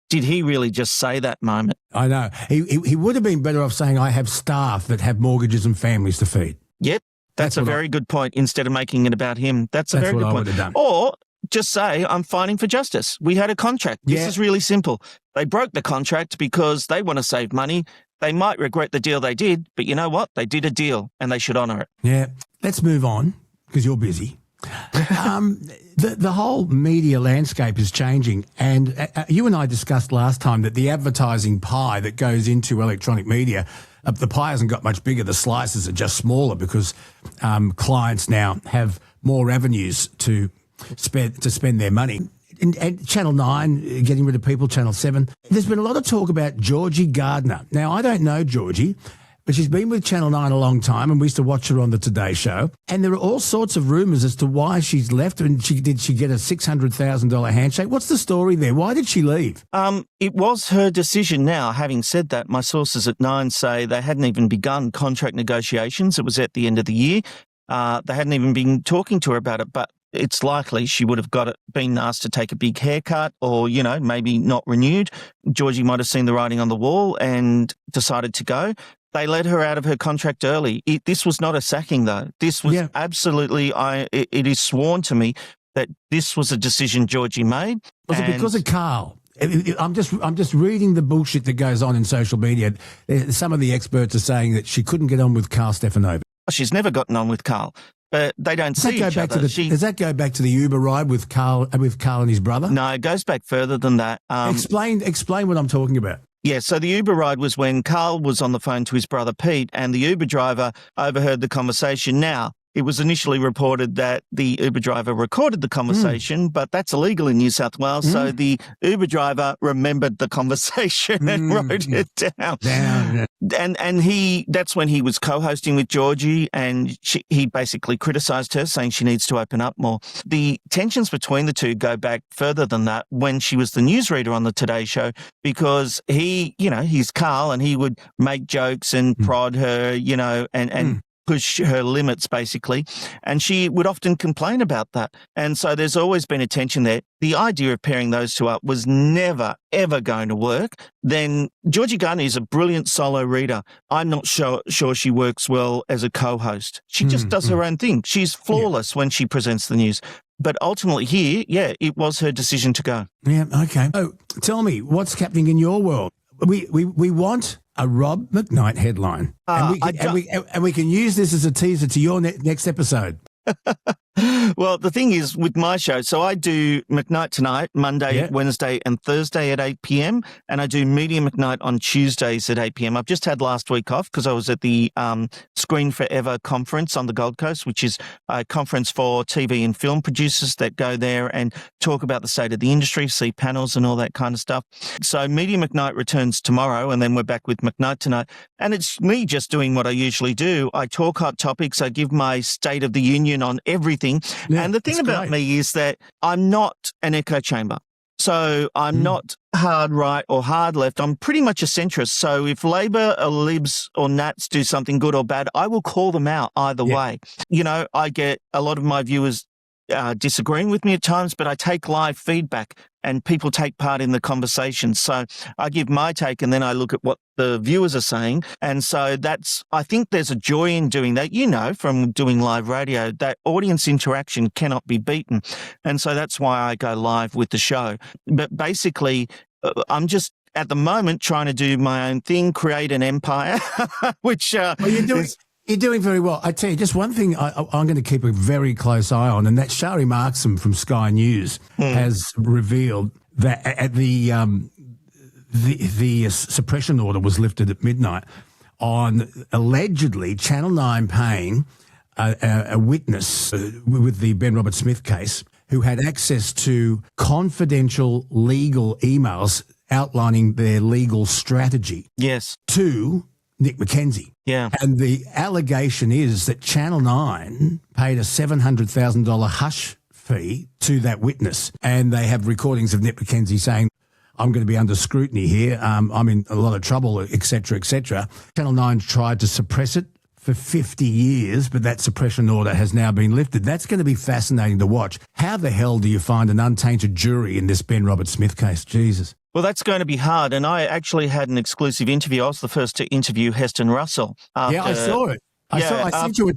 did he really just say that moment? I know. He would have been better off saying, I have staff that have mortgages and families to feed. Yep. That's a very good point. Instead of making it about him, that's a very good point. Or just say, I'm fighting for justice. We had a contract. This is really simple. They broke the contract because they want to save money. They might regret the deal they did, but you know what? They did a deal and they should honour it. Yeah. Let's move on because you're busy. The whole media landscape is changing, and you and I discussed last time that the advertising pie that goes into electronic media, the pie hasn't got much bigger. The slices are just smaller because clients now have more avenues to spend their money. And Channel 9 getting rid of people, Channel 7. There's been a lot of talk about Georgie Gardner. Now, I don't know Georgie, but she's been with Channel 9 a long time, and we used to watch her on the Today Show. And there are all sorts of rumours as to why she's left. And did she get a $600,000 handshake? What's the story there? Why did she leave? It was her decision. Now, having said that, my sources at 9 say they hadn't even begun contract negotiations. It was at the end of the year. They hadn't even been talking to her about it, but it's likely she would have been asked to take a big haircut or, maybe not renewed. Georgie might have seen the writing on the wall and decided to go. They let her out of her contract early. This was not a sacking, though. This was absolutely, it is sworn to me that this was a decision Georgie made. Was it because of Carl? I'm just reading the bullshit that goes on in social media. Some of the experts are saying that she couldn't get on with Carl Stefanovic. She's never gotten on with Carl. But they don't see each other. Does that go back to the Uber ride with Carl and his brother? No, it goes back further than that. Explain what I'm talking about. Yeah, so the Uber ride was when Carl was on the phone to his brother Pete and the Uber driver overheard the conversation. Now, it was initially reported that the Uber driver recorded the conversation, but that's illegal in New South Wales. So the Uber driver remembered the conversation and wrote it down. And that's when he was co-hosting with Georgie, and he basically criticised her, saying she needs to open up more. The tensions between the two go back further than that when she was the newsreader on the Today Show, because he's Carl and he would make jokes and prod her, and push her limits, basically. And she would often complain about that. And so there's always been a tension there. The idea of pairing those two up was never, ever going to work. Then Georgie Gardner is a brilliant solo reader. I'm not sure she works well as a co-host. She just does her own thing. She's flawless when she presents the news. But ultimately here, it was her decision to go. Yeah, okay. Oh, tell me, what's happening in your world? We want a Rob McKnight headline, and we can use this as a teaser to your next episode. Well, the thing is with my show, so I do McKnight Tonight, Monday, Wednesday and Thursday at 8 p.m. and I do Media McKnight on Tuesdays at 8 p.m. I've just had last week off because I was at the Screen Forever conference on the Gold Coast, which is a conference for TV and film producers that go there and talk about the state of the industry, see panels and all that kind of stuff. So Media McKnight returns tomorrow, and then we're back with McKnight Tonight. And it's me just doing what I usually do. I talk hot topics. I give my State of the Union on everything. Yeah, and the thing about me is that I'm not an echo chamber. So I'm not hard right or hard left. I'm pretty much a centrist. So if Labor or Libs or Nats do something good or bad, I will call them out either way. I get a lot of my viewers disagreeing with me at times, but I take live feedback and people take part in the conversation. So I give my take and then I look at what the viewers are saying. And so I think there's a joy in doing that, from doing live radio, that audience interaction cannot be beaten. And so that's why I go live with the show. But basically, I'm just at the moment trying to do my own thing, create an empire, which You're doing very well. I tell you, just one thing I'm going to keep a very close eye on, and that Shari Markson from Sky News has revealed that at the suppression order was lifted at midnight on allegedly Channel 9 paying a witness with the Ben Roberts-Smith case who had access to confidential legal emails outlining their legal strategy. Yes. To Nick McKenzie. Yeah. And the allegation is that Channel 9 paid a $700,000 hush fee to that witness. And they have recordings of Nick McKenzie saying, I'm going to be under scrutiny here. I'm in a lot of trouble, et cetera, et cetera. Channel 9 tried to suppress it for 50 years, but that suppression order has now been lifted. That's going to be fascinating to watch. How the hell do you find an untainted jury in this Ben Roberts-Smith case? Jesus. Well, that's going to be hard. And I actually had an exclusive interview. I was the first to interview Heston Russell. I saw it. I sent you a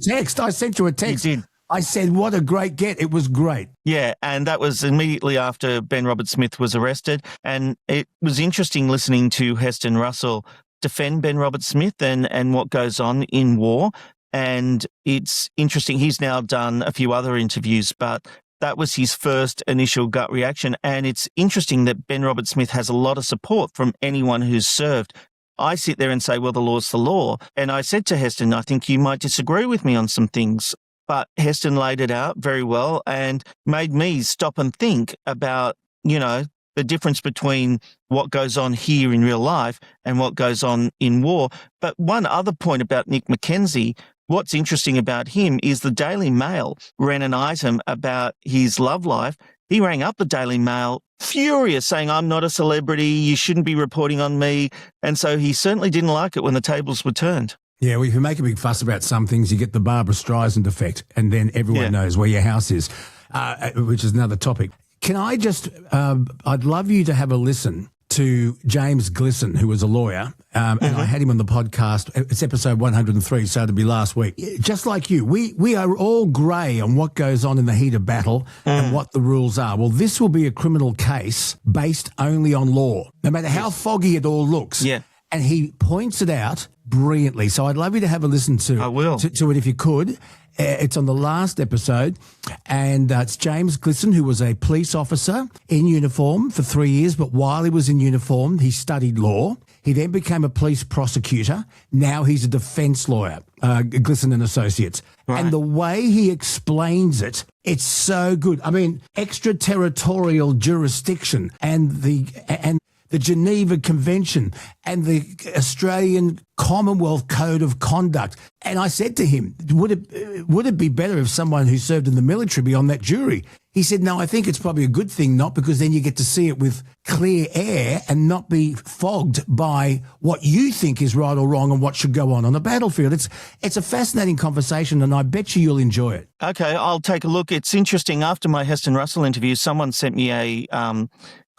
text. You did. I said, what a great get. It was great. Yeah, and that was immediately after Ben Roberts-Smith was arrested. And it was interesting listening to Heston Russell defend Ben Roberts-Smith and what goes on in war. And it's interesting. He's now done a few other interviews, but that was his first initial gut reaction. And it's interesting that Ben Roberts-Smith has a lot of support from anyone who's served. I sit there and say, well, the law's the law. And I said to Heston, I think you might disagree with me on some things. But Heston laid it out very well and made me stop and think about, the difference between what goes on here in real life and what goes on in war. But one other point about Nick McKenzie, what's interesting about him is the Daily Mail ran an item about his love life. He rang up the Daily Mail furious, saying, I'm not a celebrity, you shouldn't be reporting on me. And so he certainly didn't like it when the tables were turned. Yeah, well, if you make a big fuss about some things, you get the Barbara Streisand effect, and then everyone knows where your house is, which is another topic. Can I just, I'd love you to have a listen to James Glisson, who was a lawyer, and I had him on the podcast. It's episode 103, so it'll be last week. Just like you, we are all grey on what goes on in the heat of battle and what the rules are. Well, this will be a criminal case based only on law, no matter how foggy it all looks. Yeah. And he points it out brilliantly. So I'd love you to have a listen to, to it if you could. It's on the last episode, and it's James Glisson, who was a police officer in uniform for 3 years, but while he was in uniform, he studied law. He then became a police prosecutor. Now he's a defence lawyer, Glisson and Associates. Right. And the way he explains it, it's so good. I mean, extraterritorial jurisdiction and the Geneva Convention and the Australian Commonwealth Code of Conduct. And I said to him, would it be better if someone who served in the military be on that jury? He said, no, I think it's probably a good thing not, because then you get to see it with clear air and not be fogged by what you think is right or wrong and what should go on the battlefield. It's a fascinating conversation, and I bet you'll enjoy it. Okay, I'll take a look. It's interesting. After my Heston Russell interview, someone sent me a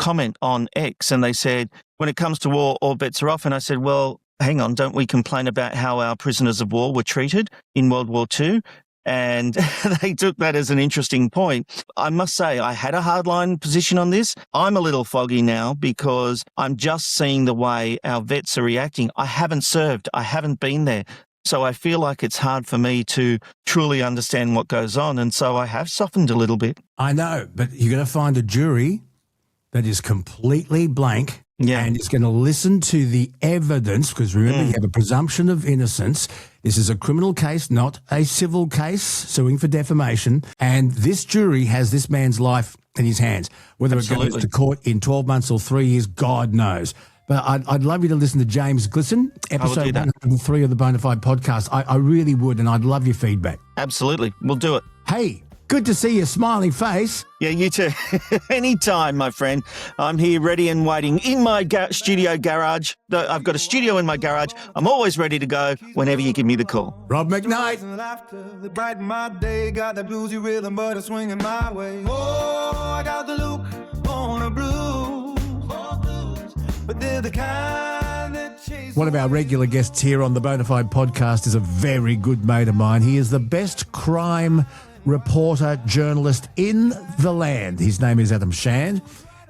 comment on X, and they said, when it comes to war, all bets are off. And I said, well, hang on, don't we complain about how our prisoners of war were treated in World War II? And they took that as an interesting point. I must say, I had a hardline position on this. I'm a little foggy now because I'm just seeing the way our vets are reacting. I haven't served. I haven't been there. So I feel like it's hard for me to truly understand what goes on. And so I have softened a little bit. I know, but you're going to find a jury that is completely blank, and it's going to listen to the evidence, because remember, you have a presumption of innocence. This is a criminal case, not a civil case, suing for defamation, and this jury has this man's life in his hands. Whether it goes to court in 12 months or 3 years, God knows. But I'd love you to listen to James Glisson, episode 103 of the Bonafide podcast. I really would, and I'd love your feedback. Absolutely. We'll do it. Hey, good to see your smiling face. Yeah, you too. Anytime, my friend. I'm here ready and waiting in my studio garage. I've got a studio in my garage. I'm always ready to go whenever you give me the call. Rob McKnight. They brighten my day. Got that bluesy rhythm, but it's swinging my way. Oh, I got the look on a blues. But they're the kind that chase. One of our regular guests here on the Bonafide podcast is a very good mate of mine. He is the best crime reporter, journalist in the land. His name is Adam Shand,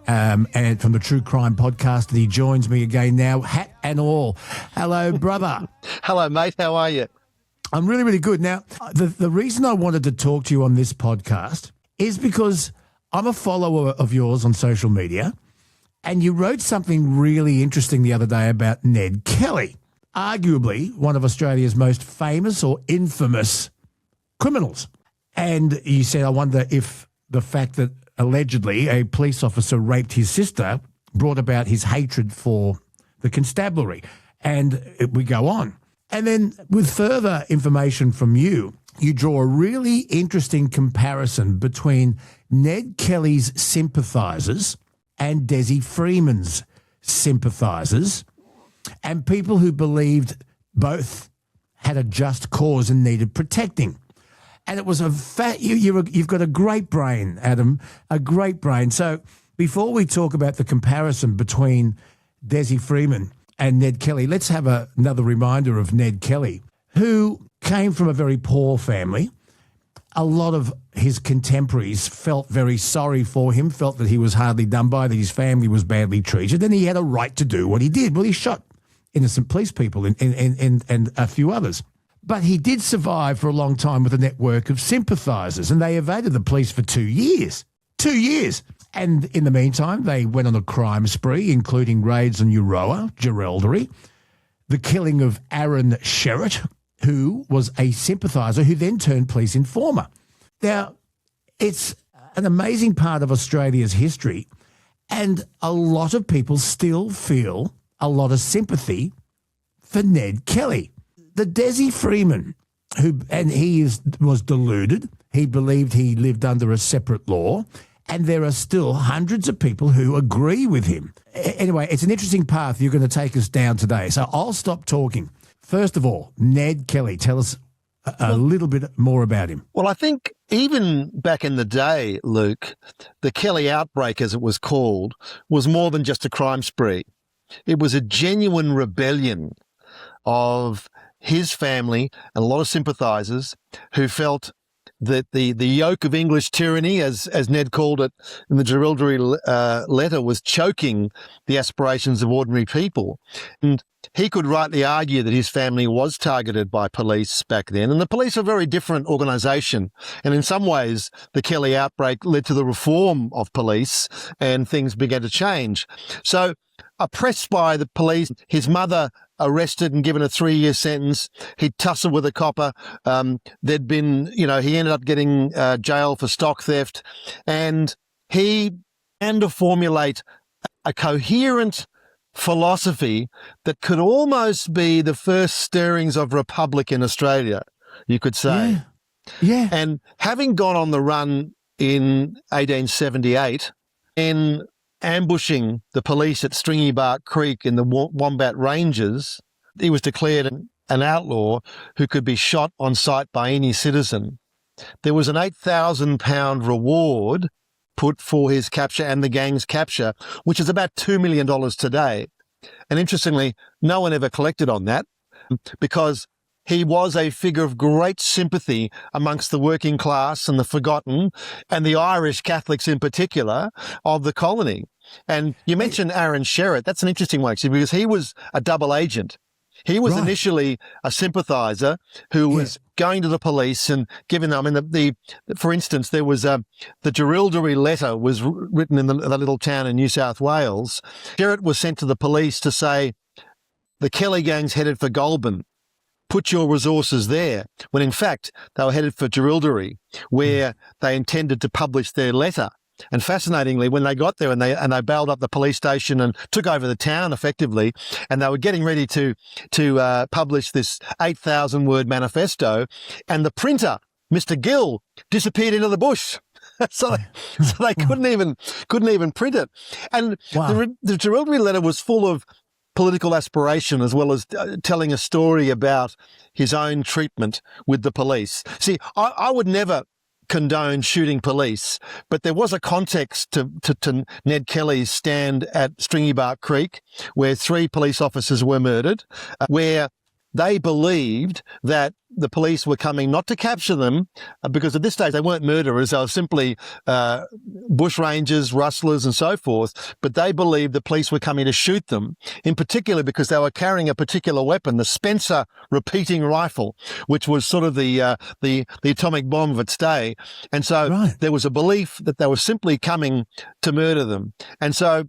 and from the True Crime Podcast, and he joins me again now, hat and all. Hello, brother. Hello, mate. How are you? I'm really, really good. Now, the reason I wanted to talk to you on this podcast is because I'm a follower of yours on social media, and you wrote something really interesting the other day about Ned Kelly, arguably one of Australia's most famous or infamous criminals. And you said, I wonder if the fact that allegedly a police officer raped his sister brought about his hatred for the constabulary. And we go on. And then with further information from you, you draw a really interesting comparison between Ned Kelly's sympathisers and Desi Freeman's sympathisers, and people who believed both had a just cause and needed protecting. And it was you've got a great brain, Adam, a great brain. So before we talk about the comparison between Desi Freeman and Ned Kelly, let's have another reminder of Ned Kelly, who came from a very poor family. A lot of his contemporaries felt very sorry for him, felt that he was hardly done by, that his family was badly treated, and he had a right to do what he did. Well, he shot innocent police people and a few others. But he did survive for a long time with a network of sympathisers, and they evaded the police for 2 years. 2 years. And in the meantime, they went on a crime spree, including raids on Euroa, Geraldry, the killing of Aaron Sherritt, who was a sympathiser who then turned police informer. Now, it's an amazing part of Australia's history, and a lot of people still feel a lot of sympathy for Ned Kelly. The Desi Freeman, was deluded. He believed he lived under a separate law, and there are still hundreds of people who agree with him. Anyway, it's an interesting path you're going to take us down today, so I'll stop talking. First of all, Ned Kelly, tell us a little bit more about him. Well, I think even back in the day, Luke, the Kelly outbreak, as it was called, was more than just a crime spree. It was a genuine rebellion of his family and a lot of sympathisers who felt that the yoke of English tyranny, as Ned called it in the Wiradjuri letter, was choking the aspirations of ordinary people. And he could rightly argue that his family was targeted by police back then. And the police are a very different organisation. And in some ways, the Kelly outbreak led to the reform of police and things began to change. So, oppressed by the police, his mother arrested and given a 3-year sentence. He tussled with a copper. There'd been, he ended up getting jail for stock theft. And he began to formulate a coherent philosophy that could almost be the first stirrings of republic in Australia, you could say. Yeah. And having gone on the run in 1878, in ambushing the police at Stringy Bark Creek in the Wombat Ranges, he was declared an outlaw who could be shot on sight by any citizen. There was an £8,000 reward put for his capture and the gang's capture, which is about $2 million today. And interestingly, no one ever collected on that because he was a figure of great sympathy amongst the working class and the forgotten, and the Irish Catholics in particular, of the colony. And you mentioned Aaron Sherritt. That's an interesting one, actually, because he was a double agent. He was initially a sympathiser who was going to the police and giving them, for instance, there was the Wiradjuri letter was written in the little town in New South Wales. Sherritt was sent to the police to say, the Kelly gang's headed for Goulburn. Put your resources there, when in fact they were headed for Wiradjuri, where they intended to publish their letter. And fascinatingly, when they got there and they bailed up the police station and took over the town effectively, and they were getting ready to publish this 8,000-word manifesto, and the printer, Mr. Gill, disappeared into the bush. so they couldn't even print it. And the Wiradjuri letter was full of political aspiration as well as telling a story about his own treatment with the police. See, I would never condone shooting police, but there was a context to Ned Kelly's stand at Stringy Bark Creek, where 3 police officers were murdered, where they believed that the police were coming not to capture them, because at this stage they weren't murderers, they were simply bushrangers, rustlers and so forth, but they believed the police were coming to shoot them, in particular because they were carrying a particular weapon, the Spencer repeating rifle, which was sort of the atomic bomb of its day. And so there was a belief that they were simply coming to murder them. And so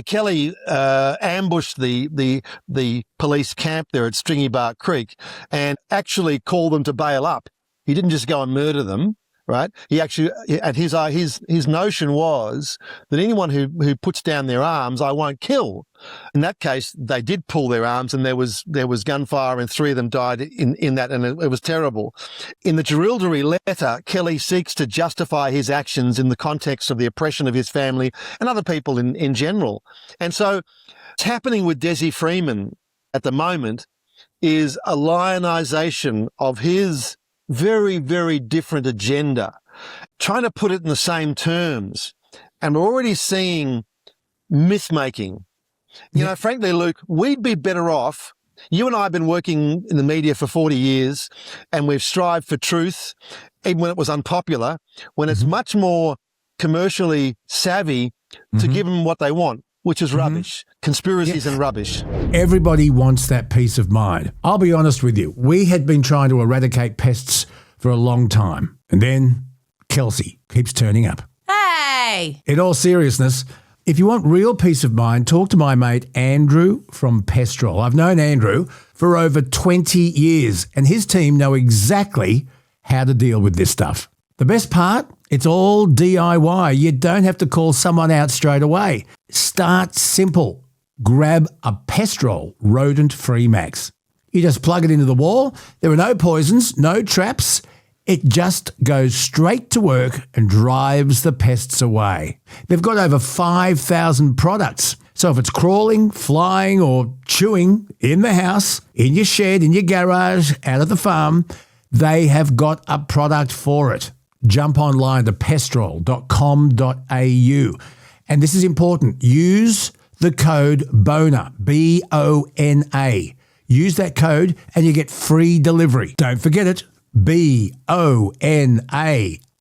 Kelly ambushed the police camp there at Stringy Bark Creek and actually called them to bail up. He didn't just go and murder them, right? He actually, at his notion was that anyone who puts down their arms, I won't kill. In that case, they did pull their arms, and there was gunfire, and 3 of them died in that, and it was terrible. In the Wiradjuri letter, Kelly seeks to justify his actions in the context of the oppression of his family and other people in general. And so, what's happening with Desi Freeman at the moment is a lionisation of his very, very different agenda, trying to put it in the same terms. And we're already seeing myth-making. You know, frankly, Luke, we'd be better off. You and I have been working in the media for 40 years, and we've strived for truth, even when it was unpopular, when it's much more commercially savvy to give them what they want, which is rubbish, conspiracies and rubbish. Everybody wants that peace of mind. I'll be honest with you. We had been trying to eradicate pests for a long time. And then Kelsey keeps turning up. Hey! In all seriousness, if you want real peace of mind, talk to my mate Andrew from Pestrol. I've known Andrew for over 20 years, and his team know exactly how to deal with this stuff. The best part? It's all DIY. You don't have to call someone out straight away. Start simple. Grab a Pestrol rodent-free max. You just plug it into the wall. There are no poisons, no traps. It just goes straight to work and drives the pests away. They've got over 5,000 products. So if it's crawling, flying or chewing in the house, in your shed, in your garage, out of the farm, they have got a product for it. jump online to pestrol.com.au. And this is important. Use the code BONA, B-O-N-A. Use that code and you get free delivery. Don't forget it, B-O-N-A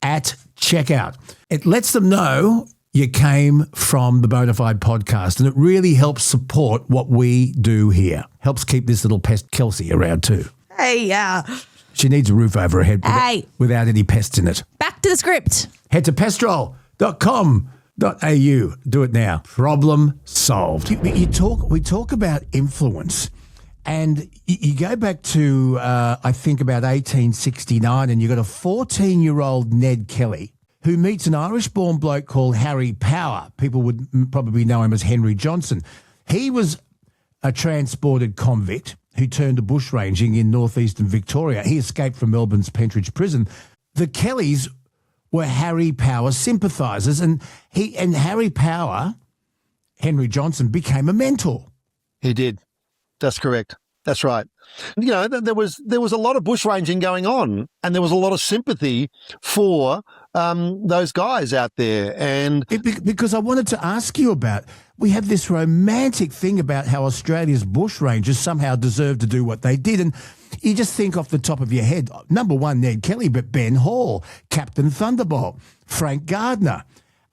at checkout. It lets them know you came from the Bonafide podcast, and it really helps support what we do here. Helps keep this little pest Kelsey around too. Hey, yeah. She needs a roof over her head without any pests in it. Back to the script. Head to pestrol.com.au. Do it now. Problem solved. We talk about influence, and you go back to, I think, about 1869, and you got a 14-year-old Ned Kelly who meets an Irish-born bloke called Harry Power. People would probably know him as Henry Johnson. He was a transported convict who turned to bushranging in northeastern Victoria. He escaped from Melbourne's Pentridge prison. The Kellys were Harry Power sympathisers, and Harry Power, Henry Johnson, became a mentor. He did. That's correct. That's right. You know, there was a lot of bushranging going on, and there was a lot of sympathy for those guys out there. And because I wanted to ask you about, we have this romantic thing about how Australia's bushrangers somehow deserve to do what they did. And you just think off the top of your head, number one, Ned Kelly, but Ben Hall, Captain Thunderbolt, Frank Gardner,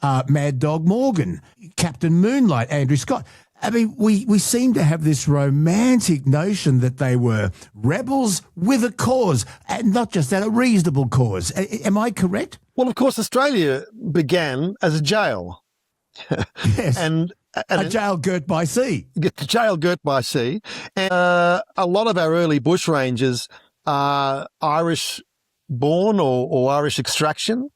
Mad Dog Morgan, Captain Moonlight, Andrew Scott. I mean, we seem to have this romantic notion that they were rebels with a cause, and not just that, a reasonable cause. Am I correct? Well, of course, Australia began as a jail. Yes, and a jail girt by sea. A jail girt by sea. And a lot of our early bushrangers are Irish-born or Irish extraction.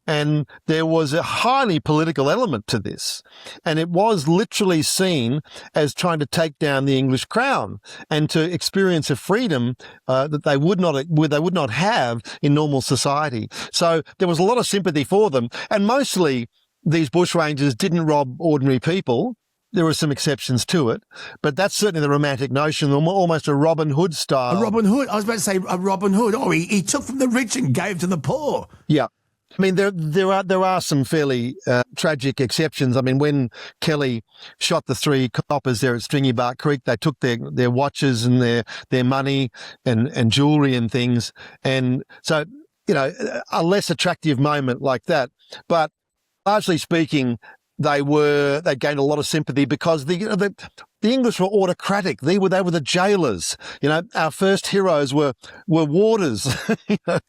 And there was a highly political element to this. And it was literally seen as trying to take down the English crown and to experience a freedom that they would not have in normal society. So there was a lot of sympathy for them. And mostly these bushrangers didn't rob ordinary people. There were some exceptions to it, but that's certainly the romantic notion, almost a Robin Hood style. A Robin Hood? I was about to say a Robin Hood. Oh, he took from the rich and gave to the poor. Yeah. I mean, there are some fairly tragic exceptions. I mean, when Kelly shot the three coppers there at Stringy Bark Creek, they took their watches and their money and jewellery and things. And so, you know, a less attractive moment like that. But largely speaking, they gained a lot of sympathy because the English were autocratic. They were the jailers. You know, our first heroes were warders. You know,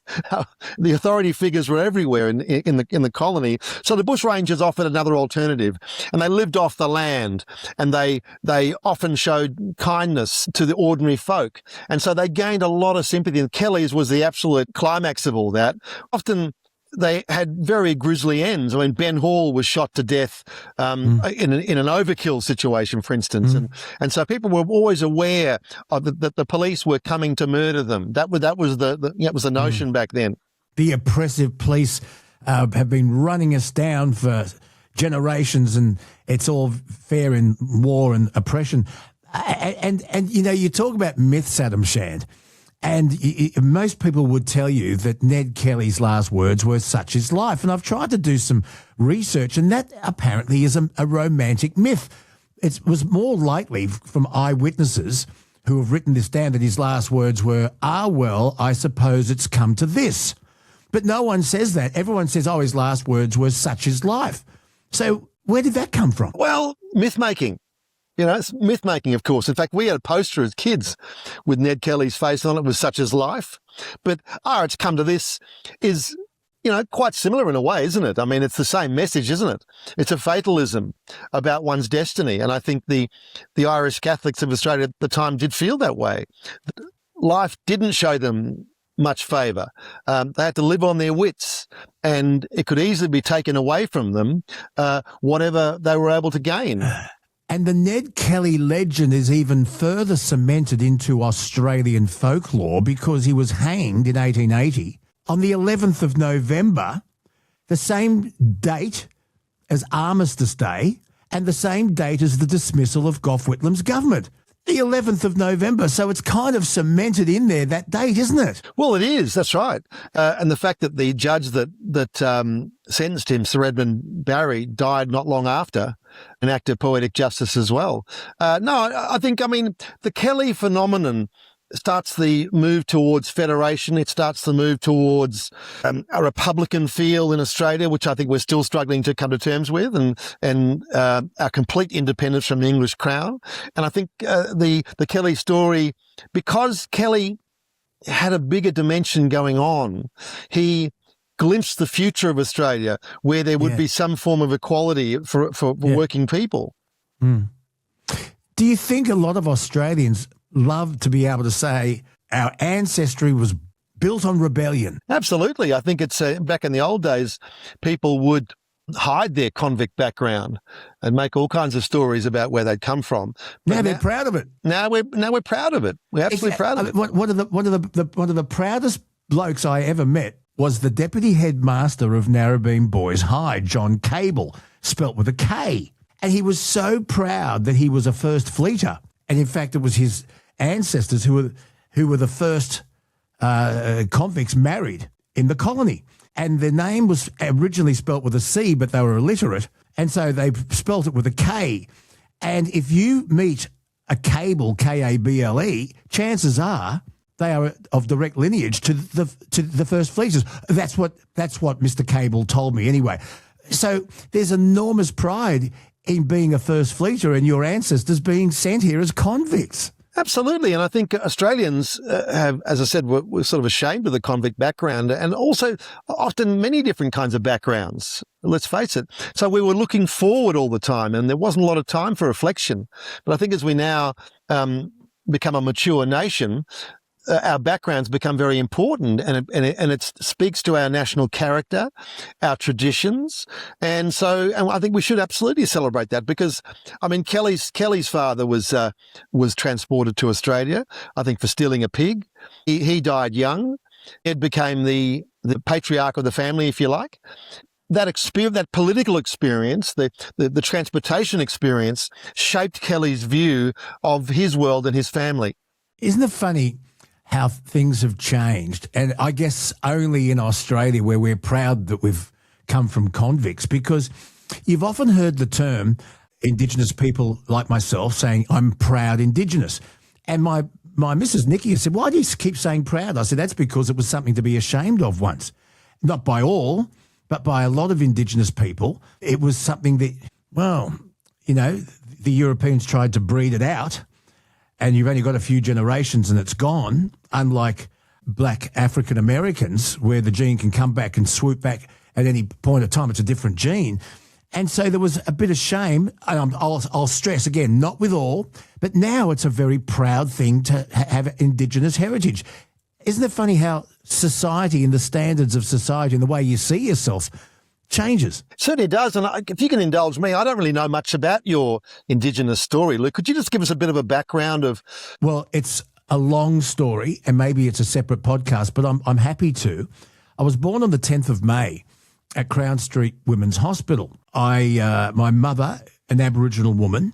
the authority figures were everywhere in the colony. So the bushrangers offered another alternative, and they lived off the land, and they often showed kindness to the ordinary folk, and so they gained a lot of sympathy. And Kelly's was the absolute climax of all that. Often they had very grisly ends. I mean, Ben Hall was shot to death in an overkill situation, for instance, and so people were always aware of that the police were coming to murder them. That was the notion back then. The oppressive police have been running us down for generations, and it's all fair in war and oppression. And you know, you talk about myths, Adam Shand. And most people would tell you that Ned Kelly's last words were "such is life." And I've tried to do some research, and that apparently is a romantic myth. It was more likely from eyewitnesses who have written this down that his last words were, well, I suppose it's come to this. But no one says that. Everyone says, his last words were "such is life." So where did that come from? Well, myth-making. You know, it's myth-making, of course. In fact, we had a poster as kids with Ned Kelly's face on it, was "such as life." But, it's come to this is, you know, quite similar in a way, isn't it? I mean, it's the same message, isn't it? It's a fatalism about one's destiny. And I think the Irish Catholics of Australia at the time did feel that way. Life didn't show them much favour. They had to live on their wits, and it could easily be taken away from them, whatever they were able to gain. And the Ned Kelly legend is even further cemented into Australian folklore because he was hanged in 1880 on the 11th of November, the same date as Armistice Day and the same date as the dismissal of Gough Whitlam's government. the 11th of November. So it's kind of cemented in there, that date, isn't it? Well, it is. That's right. And the fact that the judge that sentenced him, Sir Edmund Barry, died not long after, an act of poetic justice as well. I think the Kelly phenomenon starts the move towards federation. It starts the move towards a Republican feel in Australia, which I think we're still struggling to come to terms with, and our complete independence from the English crown. And I think the Kelly story, because Kelly had a bigger dimension going on, he glimpsed the future of Australia where there would be some form of equality for working people. Mm. Do you think a lot of Australians love to be able to say our ancestry was built on rebellion? Absolutely. I think it's back in the old days, people would hide their convict background and make all kinds of stories about where they'd come from. But now they're proud of it. Now we're proud of it. We're absolutely proud of it. One of the proudest blokes I ever met was the deputy headmaster of Narrabeen Boys High, John Cable, spelt with a K. And he was so proud that he was a first fleeter. And in fact, it was his ancestors who were the first convicts married in the colony. And their name was originally spelt with a C, but they were illiterate. And so they spelt it with a K. And if you meet a Cable, K-A-B-L-E, chances are they are of direct lineage to the first fleeters. That's what Mr. Cable told me anyway. So there's enormous pride in being a first fleeter and your ancestors being sent here as convicts. Absolutely. And I think Australians have, as I said, we're sort of ashamed of the convict background and also often many different kinds of backgrounds. Let's face it. So we were looking forward all the time and there wasn't a lot of time for reflection. But I think as we now become a mature nation, our backgrounds become very important and it speaks to our national character, our traditions. And I think we should absolutely celebrate that because, Kelly's father was transported to Australia, I think, for stealing a pig. He died young. Ed became the patriarch of the family, if you like. That experience, that political experience, the transportation experience shaped Kelly's view of his world and his family. Isn't it funny how things have changed? And I guess only in Australia where we're proud that we've come from convicts, because you've often heard the term Indigenous people like myself saying, I'm proud Indigenous. And my Mrs. Nikki said, why do you keep saying proud? I said, that's because it was something to be ashamed of once. Not by all, but by a lot of Indigenous people. It was something that, the Europeans tried to breed it out, and you've only got a few generations and it's gone, unlike black African Americans where the gene can come back and swoop back at any point of time. It's a different gene. And so there was a bit of shame. I'll stress again, not with all, but now it's a very proud thing to have Indigenous heritage. Isn't it funny how society and the standards of society and the way you see yourself changes? It certainly does. And if you can indulge me, I don't really know much about your Indigenous story, Luke. Could you just give us a bit of a background of... Well, it's a long story and maybe it's a separate podcast, but I'm happy to. I was born on the 10th of May at Crown Street Women's Hospital. My mother, an Aboriginal woman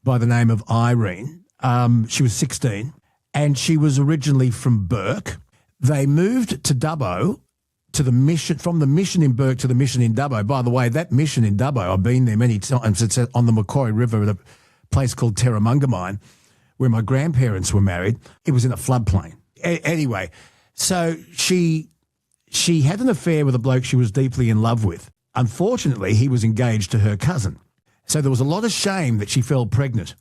by the name of Irene, she was 16 and she was originally from Bourke. They moved to Dubbo, to the mission, from the mission in Bourke to the mission in Dubbo. By the way, that mission in Dubbo, I've been there many times. It's on the Macquarie River at a place called Terramungamine, where my grandparents were married. It was in a floodplain. Anyway, so she had an affair with a bloke she was deeply in love with. Unfortunately, he was engaged to her cousin. So there was a lot of shame that she fell pregnant.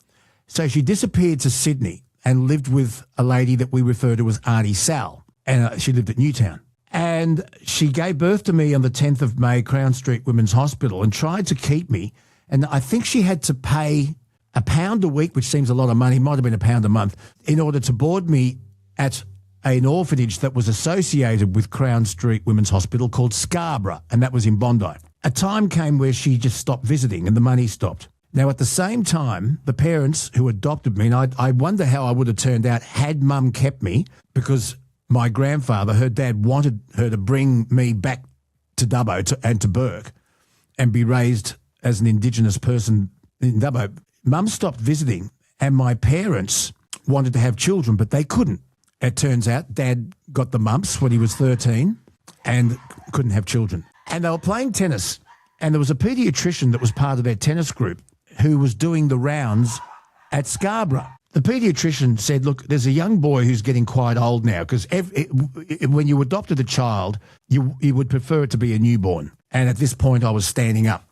So she disappeared to Sydney and lived with a lady that we refer to as Auntie Sal. And she lived at Newtown. And she gave birth to me on the 10th of May, Crown Street Women's Hospital, and tried to keep me. And I think she had to pay £1 a week, which seems a lot of money, might have been £1 a month, in order to board me at an orphanage that was associated with Crown Street Women's Hospital called Scarborough, and that was in Bondi. A time came where she just stopped visiting and the money stopped. Now, at the same time, the parents who adopted me, and I wonder how I would have turned out had Mum kept me, because my grandfather, her dad, wanted her to bring me back to Dubbo and to Bourke and be raised as an Indigenous person in Dubbo. Mum stopped visiting And my parents wanted to have children, but they couldn't. It turns out Dad got the mumps when he was 13 and couldn't have children. And they were playing tennis, and there was a paediatrician that was part of their tennis group who was doing the rounds at Scarborough. The paediatrician said, look, there's a young boy who's getting quite old now because when you adopted a child, you would prefer it to be a newborn. And at this point, I was standing up,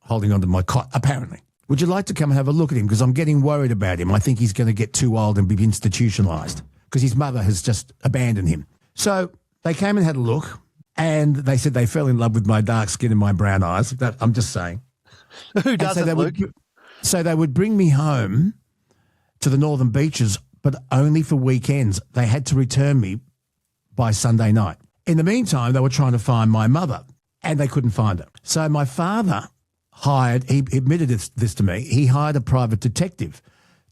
holding onto my cot, apparently. Would you like to come and have a look at him? Because I'm getting worried about him. I think he's going to get too old and be institutionalised because his mother has just abandoned him. So they came and had a look, and they said they fell in love with my dark skin and my brown eyes. I'm just saying. Who doesn't, Luke? So they would bring me home to the Northern Beaches, but only for weekends. They had to return me by Sunday night. In the meantime, they were trying to find my mother, and they couldn't find her. So my father he admitted this to me, he hired a private detective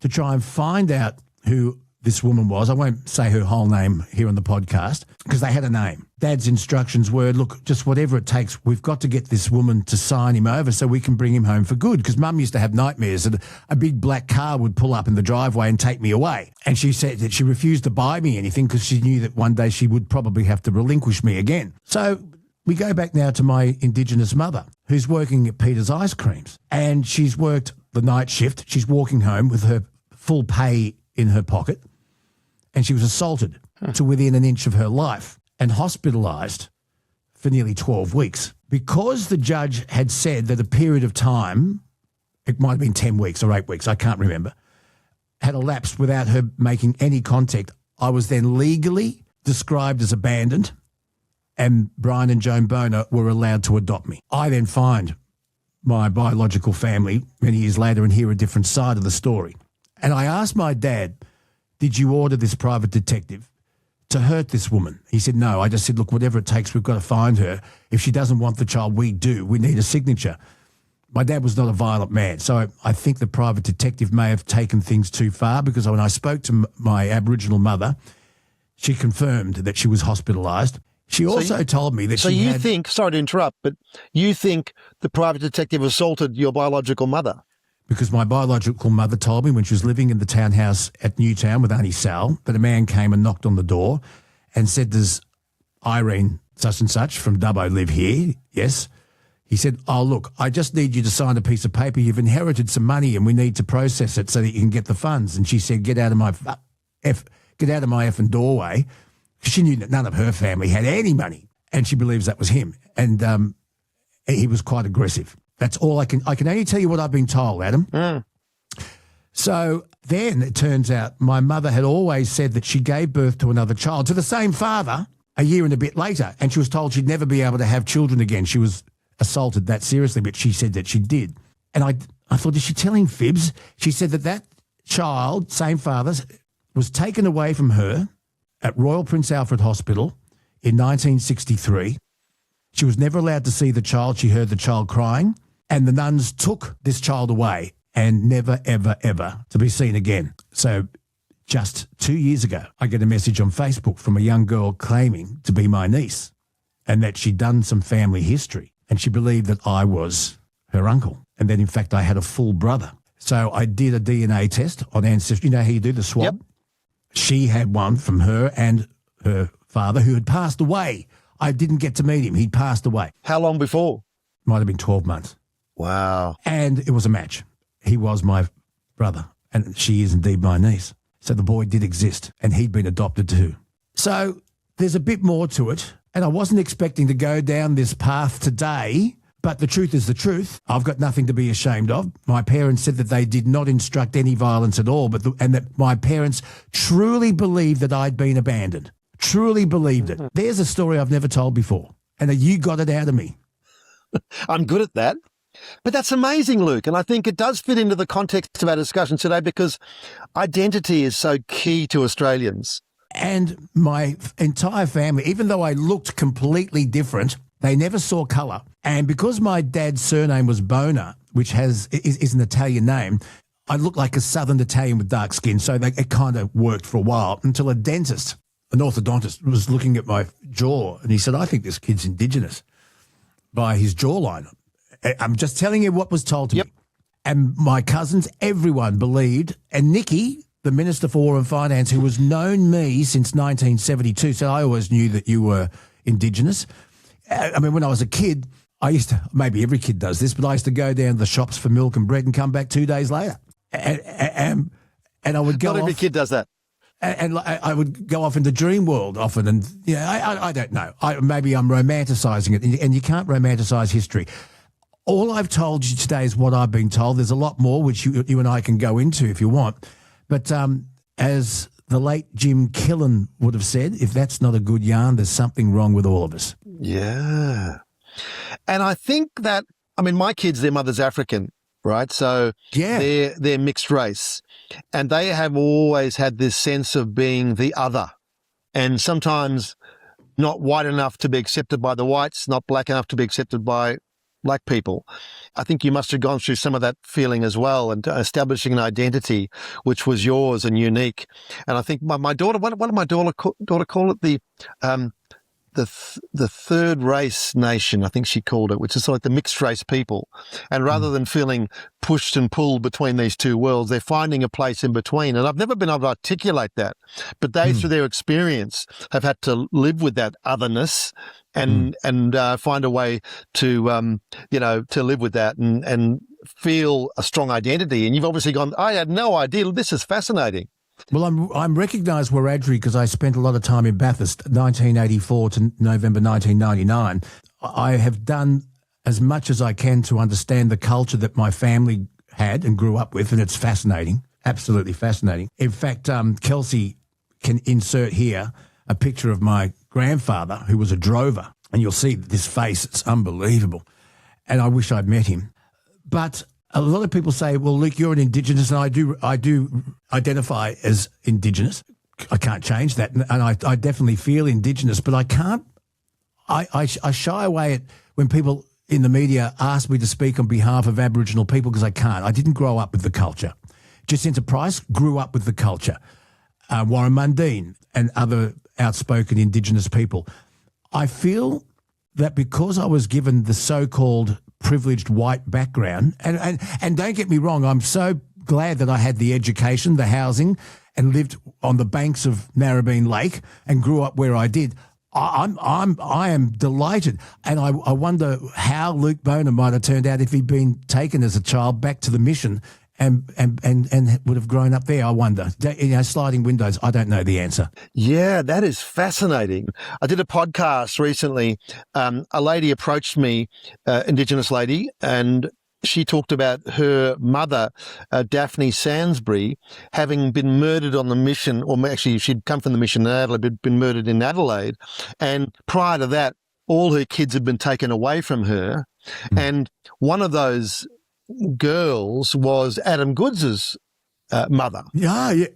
to try and find out who this woman was. I won't say her whole name here on the podcast because they had a name. Dad's instructions were, look, just whatever it takes, we've got to get this woman to sign him over so we can bring him home for good, because Mum used to have nightmares that a big black car would pull up in the driveway and take me away. And she said that she refused to buy me anything because she knew that one day she would probably have to relinquish me again. So we go back now to my Indigenous mother, who's working at Peter's Ice Creams, and she's worked the night shift. She's walking home with her full pay in her pocket, and she was assaulted to within an inch of her life and hospitalised for nearly 12 weeks. Because the judge had said that a period of time, it might have been 10 weeks or 8 weeks, I can't remember, had elapsed without her making any contact, I was then legally described as abandoned, and Brian and Joan Boner were allowed to adopt me. I then find my biological family many years later and hear a different side of the story. And I asked my dad, did you order this private detective to hurt this woman? He said, no. I just said, look, whatever it takes, we've got to find her. If she doesn't want the child, we do. We need a signature. My dad was not a violent man, so I think the private detective may have taken things too far, because when I spoke to my Aboriginal mother, she confirmed that she was hospitalised. She also told me that she had... think, sorry to interrupt, but you think the private detective assaulted your biological mother? Because my biological mother told me when she was living in the townhouse at Newtown with Auntie Sal that a man came and knocked on the door and said, does Irene such and such from Dubbo live here? Yes. He said, oh, look, I just need you to sign a piece of paper. You've inherited some money and we need to process it so that you can get the funds. And she said, get out of my effing doorway. She knew that none of her family had any money, and she believes that was him. And he was quite aggressive. That's all I can only tell you what I've been told, Adam. So then it turns out my mother had always said that she gave birth to another child, to the same father, a year and a bit later, and she was told she'd never be able to have children again. She was assaulted that seriously, but she said that she did. And I thought, is she telling fibs? She said that child, same father's, was taken away from her at Royal Prince Alfred Hospital in 1963. She was never allowed to see the child. She heard the child crying, and the nuns took this child away and never, ever, ever to be seen again. So just 2 years ago, I get a message on Facebook from a young girl claiming to be my niece and that she'd done some family history, and she believed that I was her uncle, and that, in fact, I had a full brother. So I did a DNA test on ancestry. You know how you do the swab? Yep. She had one from her and her father, who had passed away. I didn't get to meet him. He'd passed away. How long before? Might have been 12 months. Wow. And it was a match. He was my brother, and she is indeed my niece. So the boy did exist, and he'd been adopted too. So there's a bit more to it, and I wasn't expecting to go down this path today, but the truth is the truth. I've got nothing to be ashamed of. My parents said that they did not instruct any violence at all, and that my parents truly believed that I'd been abandoned. Truly believed it. There's a story I've never told before, and you got it out of me. I'm good at that. But that's amazing, Luke, and I think it does fit into the context of our discussion today, because identity is so key to Australians. And my entire family, even though I looked completely different, they never saw colour. And because my dad's surname was Boner, which is an Italian name, I looked like a southern Italian with dark skin, so it kind of worked for a while until an orthodontist, was looking at my jaw, and he said, I think this kid's Indigenous by his jawline. I'm just telling you what was told to me. And my cousins, everyone believed, and Nikki, the Minister for War and Finance, who has known me since 1972, so I always knew that you were Indigenous. I mean, when I was a kid, I used to, maybe every kid does this, but I used to go down to the shops for milk and bread and come back 2 days later. And I would go Not every off, kid does that. and I would go off into dream world often. And, I don't know. Maybe I'm romanticising it, and you can't romanticise history. All I've told you today is what I've been told. There's a lot more, which you and I can go into if you want. But as the late Jim Killen would have said, if that's not a good yarn, there's something wrong with all of us. Yeah. And I think that, I mean, my kids, their mother's African, right? So they're mixed race. And they have always had this sense of being the other. And sometimes not white enough to be accepted by the whites, not black enough to be accepted by black people. I think you must have gone through some of that feeling as well, and establishing an identity which was yours and unique. And I think my daughter, what did my daughter call it? The third race nation, I think she called it, which is like the mixed race people. And rather than feeling pushed and pulled between these two worlds, they're finding a place in between. And I've never been able to articulate that, but they, through their experience, have had to live with that otherness and find a way to, to live with that and feel a strong identity. And you've obviously gone, I had no idea. This is fascinating. Well, I'm recognised Wiradjuri because I spent a lot of time in Bathurst, 1984 to November 1999. I have done as much as I can to understand the culture that my family had and grew up with, and it's fascinating, absolutely fascinating. In fact, Kelsey can insert here a picture of my grandfather, who was a drover, and you'll see this face, it's unbelievable. And I wish I'd met him. But a lot of people say, well, Luke, you're an Indigenous, and I do identify as Indigenous. I can't change that, and I definitely feel Indigenous, but I can't. I shy away when people in the media ask me to speak on behalf of Aboriginal people because I can't. I didn't grow up with the culture. Jacinta Price grew up with the culture. Warren Mundine and other outspoken Indigenous people. I feel that because I was given the so-called privileged white background, and don't get me wrong, I'm so glad that I had the education, the housing, and lived on the banks of Narrabeen Lake and grew up where I did. I am delighted, and I wonder how Luke Boner might have turned out if he'd been taken as a child back to the mission and would have grown up there. I wonder. Sliding windows. I don't know the answer. Yeah, that is fascinating. I did a podcast recently. A lady approached me, Indigenous lady, and she talked about her mother, Daphne Sansbury, having been murdered on the mission, or actually she'd come from the mission in Adelaide, been murdered in Adelaide. And prior to that, all her kids had been taken away from her. And one of those girls was Adam Goods's mother. Yeah.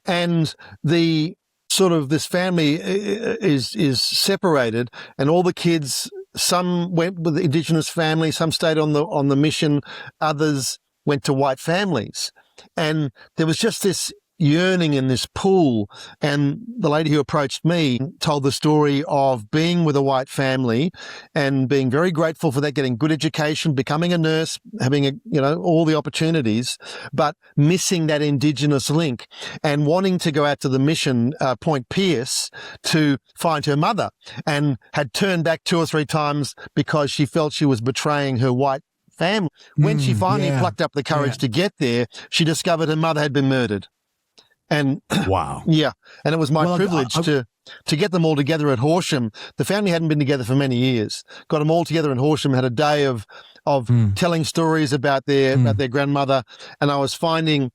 And the sort of this family is separated, and all the kids, some went with the Indigenous family, some stayed on the mission, others went to white families. And there was just this yearning in this pool. And the lady who approached me told the story of being with a white family and being very grateful for that, getting good education, becoming a nurse, having all the opportunities, but missing that Indigenous link and wanting to go out to the mission, Point Pierce, to find her mother, and had turned back 2 or 3 times because she felt she was betraying her white family. When she finally plucked up the courage to get there, she discovered her mother had been murdered. And wow. Yeah. And it was my privilege to get them all together at Horsham. The family hadn't been together for many years. Got them all together in Horsham, had a day of telling stories about their grandmother. And I was finding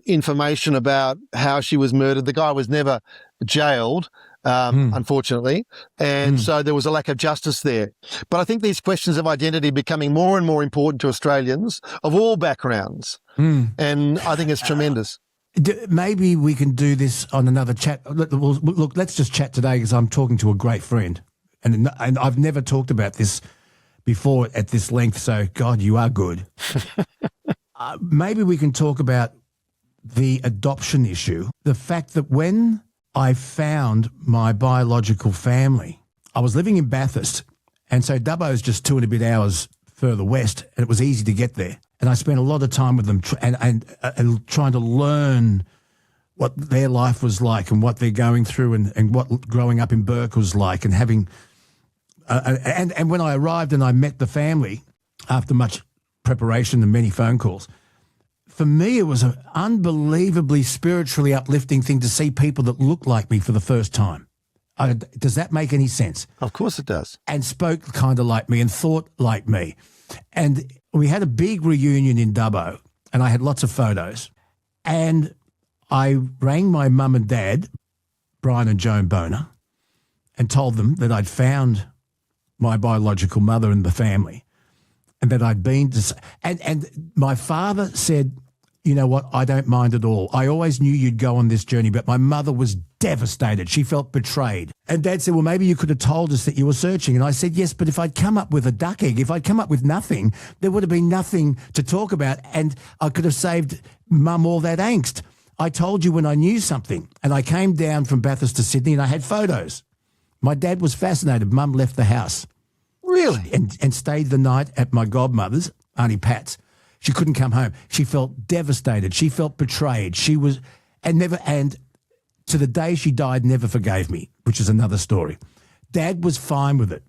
information about how she was murdered. The guy was never jailed, unfortunately. And so there was a lack of justice there. But I think these questions of identity are becoming more and more important to Australians of all backgrounds. And I think it's tremendous. Maybe we can do this on another chat. Look, let's just chat today because I'm talking to a great friend. And I've never talked about this before at this length, so, God, you are good. Maybe we can talk about the adoption issue, the fact that when I found my biological family, I was living in Bathurst, and so Dubbo's just 2 and a bit hours further west, and it was easy to get there. And I spent a lot of time with them and trying to learn what their life was like and what they're going through and what growing up in Burke was like, and having and when I arrived and I met the family after much preparation and many phone calls, for me it was an unbelievably spiritually uplifting thing to see people that looked like me for the first time. Does that make any sense? Of course it does. And spoke kind of like me and thought like me. And we had a big reunion in Dubbo, and I had lots of photos. And I rang my mum and dad, Brian and Joan Boner, and told them that I'd found my biological mother in the family, and that I'd been to... And my father said, you know what, I don't mind at all. I always knew you'd go on this journey, but my mother was devastated. She felt betrayed. And Dad said, well, maybe you could have told us that you were searching. And I said, yes, but if I'd come up with a duck egg, if I'd come up with nothing, there would have been nothing to talk about, and I could have saved Mum all that angst. I told you when I knew something. And I came down from Bathurst to Sydney and I had photos. My dad was fascinated. Mum left the house. Really? And stayed the night at my godmother's, Auntie Pat's. She couldn't come home. She felt devastated. She felt betrayed. She was, and to the day she died, never forgave me, which is another story. Dad was fine with it,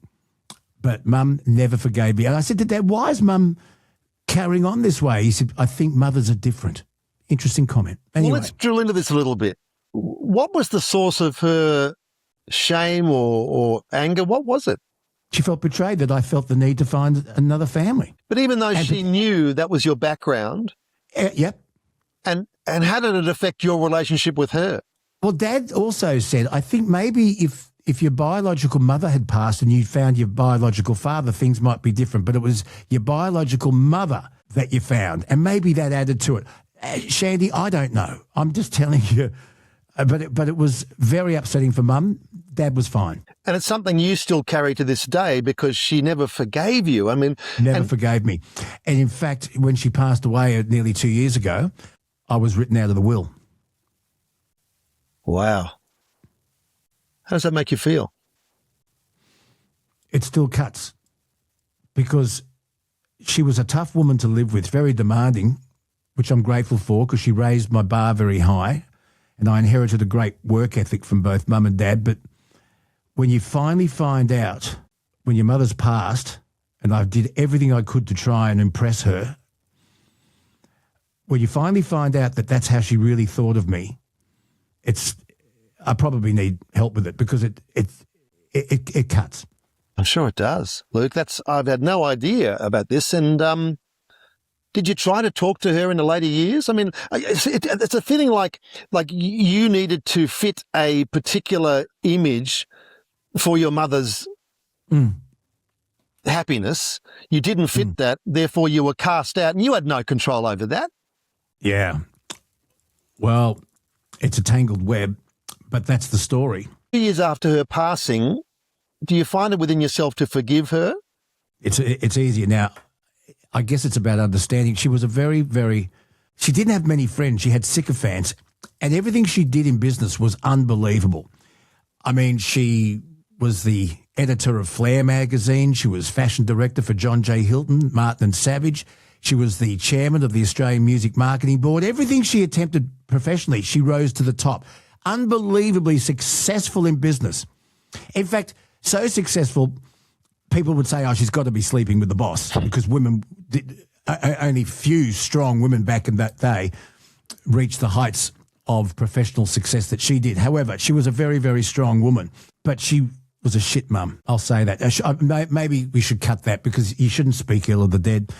but Mum never forgave me. And I said to Dad, why is Mum carrying on this way? He said, I think mothers are different. Interesting comment. Anyway. Well, let's drill into this a little bit. What was the source of her shame or anger? What was it? She felt betrayed, that I felt the need to find another family. But even though she knew that was your background. Yep. And how did it affect your relationship with her? Well, Dad also said, I think maybe if your biological mother had passed and you found your biological father, things might be different. But it was your biological mother that you found, and maybe that added to it. Shandy, I don't know. I'm just telling you. But it was very upsetting for Mum. Dad was fine. And it's something you still carry to this day because she never forgave you. I mean... Never forgave me. And in fact, when she passed away nearly 2 years ago, I was written out of the will. Wow. How does that make you feel? It still cuts, because she was a tough woman to live with, very demanding, which I'm grateful for because she raised my bar very high, and I inherited a great work ethic from both Mum and Dad. But when you finally find out, when your mother's passed, and I did everything I could to try and impress her, when you finally find out that that's how she really thought of me, I probably need help with it, because it cuts. I'm sure it does, Luke. I've had no idea about this. And did you try to talk to her in the later years? I mean, it's a feeling like you needed to fit a particular image for your mother's happiness. You didn't fit that, therefore you were cast out, and you had no control over that. Yeah. Well, it's a tangled web, but that's the story. 2 years after her passing, do you find it within yourself to forgive her? It's easier now. I guess it's about understanding. She was she didn't have many friends. She had sycophants, and everything she did in business was unbelievable. I mean, she was the editor of Flair magazine. She was fashion director for John J. Hilton, Martin and Savage. She was the chairman of the Australian Music Marketing Board. Everything she attempted professionally, she rose to the top. Unbelievably successful in business. In fact, so successful, people would say, oh, she's got to be sleeping with the boss, because only few strong women back in that day reached the heights of professional success that she did. However, she was a very, very strong woman, but she was a shit mum. I'll say that. Maybe we should cut that, because you shouldn't speak ill of the dead.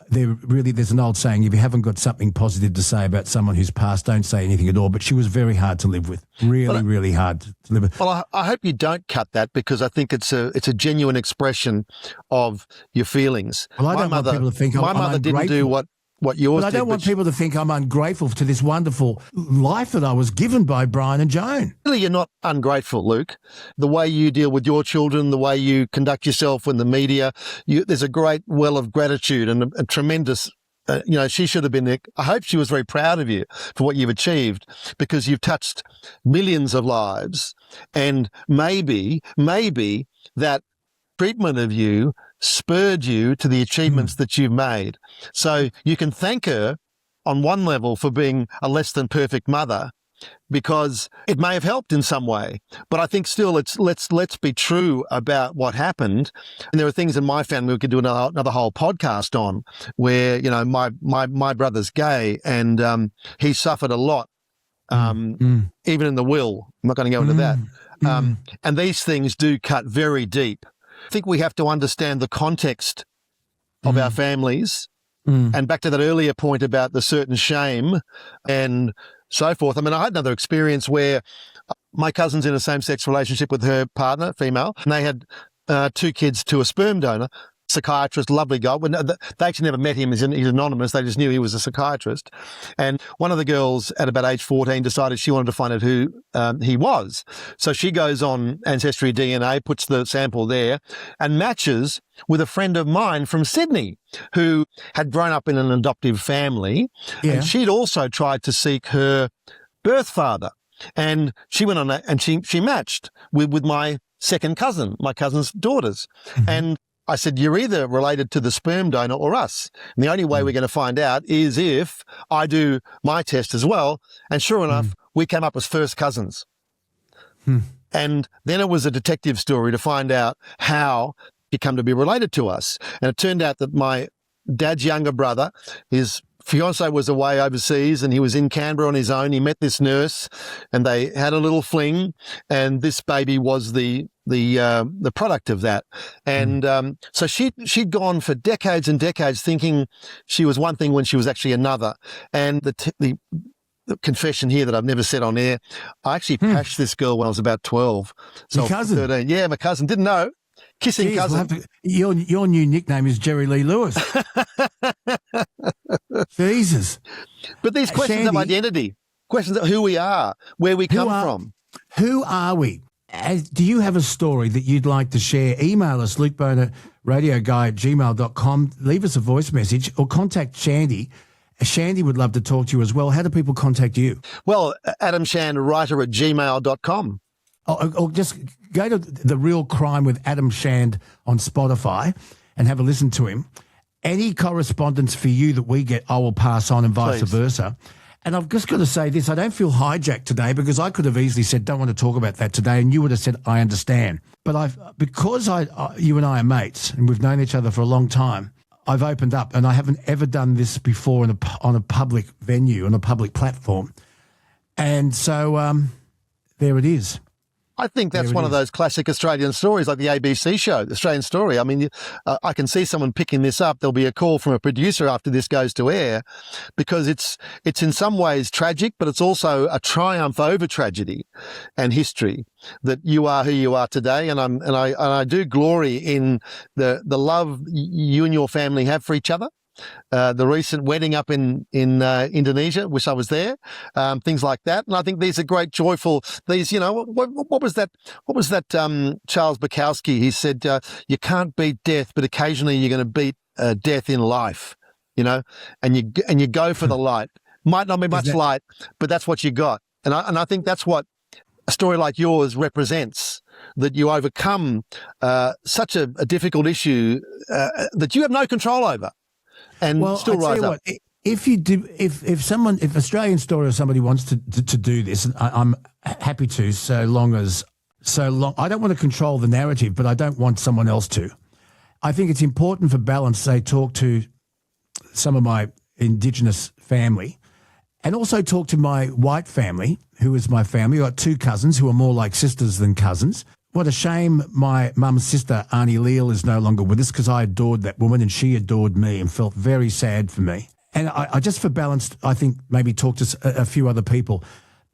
There's an old saying, if you haven't got something positive to say about someone who's passed, don't say anything at all. But she was very hard to live with, really hard to live with. Well, I hope you don't cut that, because I think it's a genuine expression of your feelings. Well, I don't want people to think my mother didn't do what yours did. But I don't want people to think I'm ungrateful to this wonderful life that I was given by Brian and Joan. Really, you're not ungrateful, Luke. The way you deal with your children, the way you conduct yourself in the media, there's a great well of gratitude and a tremendous, she should have been, I hope she was very proud of you for what you've achieved, because you've touched millions of lives. And maybe that treatment of you spurred you to the achievements that you've made. So you can thank her on one level for being a less than perfect mother, because it may have helped in some way. But I think still let's be true about what happened. And there are things in my family we could do another whole podcast on, where, you know, my brother's gay, and he suffered a lot, even in the will. I'm not going to go into that. And these things do cut very deep. I think we have to understand the context of our families. And back to that earlier point about the certain shame and so forth. I mean, I had another experience where my cousin's in a same-sex relationship with her partner, female, and they had 2 kids to a sperm donor, psychiatrist, lovely guy. They actually never met him. He's anonymous. They just knew he was a psychiatrist. And one of the girls at about age 14 decided she wanted to find out who he was. So she goes on Ancestry DNA, puts the sample there, and matches with a friend of mine from Sydney who had grown up in an adoptive family. Yeah. And she'd also tried to seek her birth father. And she went on that, and she matched with my second cousin, my cousin's daughters. And I said, you're either related to the sperm donor or us. And the only way we're going to find out is if I do my test as well. And sure enough, we came up as first cousins. And then it was a detective story to find out how he come to be related to us. And it turned out that my dad's younger brother, his fiance was away overseas, and he was in Canberra on his own. He met this nurse, and they had a little fling, and this baby was the product of that. And so she'd gone for decades and decades thinking she was one thing when she was actually another. And the confession here that I've never said on air, I actually pashed this girl when I was about 12. So your cousin? 13. Yeah, my cousin. Didn't know. Kissing Jeez, cousin. Your new nickname is Jerry Lee Lewis. Jesus. But these questions of identity, questions of who we are, where we come from. Who are we? Do you have a story that you'd like to share? Email us, lukebonerradioguy@gmail.com. Leave us a voice message or contact Shandy. Shandy would love to talk to you as well. How do people contact you? Well, adamshandwriter@gmail.com. Or just go to The Real Crime with Adam Shand on Spotify and have a listen to him. Any correspondence for you that we get, I will pass on, and vice versa. And I've just got to say this, I don't feel hijacked today, because I could have easily said, don't want to talk about that today, and you would have said, I understand. But because you and I are mates, and we've known each other for a long time, I've opened up, and I haven't ever done this before on a public venue, on a public platform. And so there it is. I think that's one of those classic Australian stories, like the ABC show, the Australian Story. I mean, I can see someone picking this up. There'll be a call from a producer after this goes to air, because it's in some ways tragic, but it's also a triumph over tragedy and history, that you are who you are today. And I do glory in the love you and your family have for each other. The recent wedding up in Indonesia, wish I was there, things like that. And I think these are great, joyful, what was that Charles Bukowski, he said, you can't beat death, but occasionally you're going to beat death in life, and you go for the light. Might not be much light, but that's what you got. And I think that's what a story like yours represents, that you overcome such a difficult issue that you have no control over. And still rise up. If Australian Story or somebody wants to do this, I'm happy to, so long I don't want to control the narrative, but I don't want someone else to. I think it's important for balance, say, talk to some of my Indigenous family, and also talk to my white family, who is my family. I've got 2 cousins who are more like sisters than cousins. What a shame my mum's sister, Arnie Leal, is no longer with us, because I adored that woman and she adored me, and felt very sad for me. And I just, for balance, I think maybe talk to a few other people.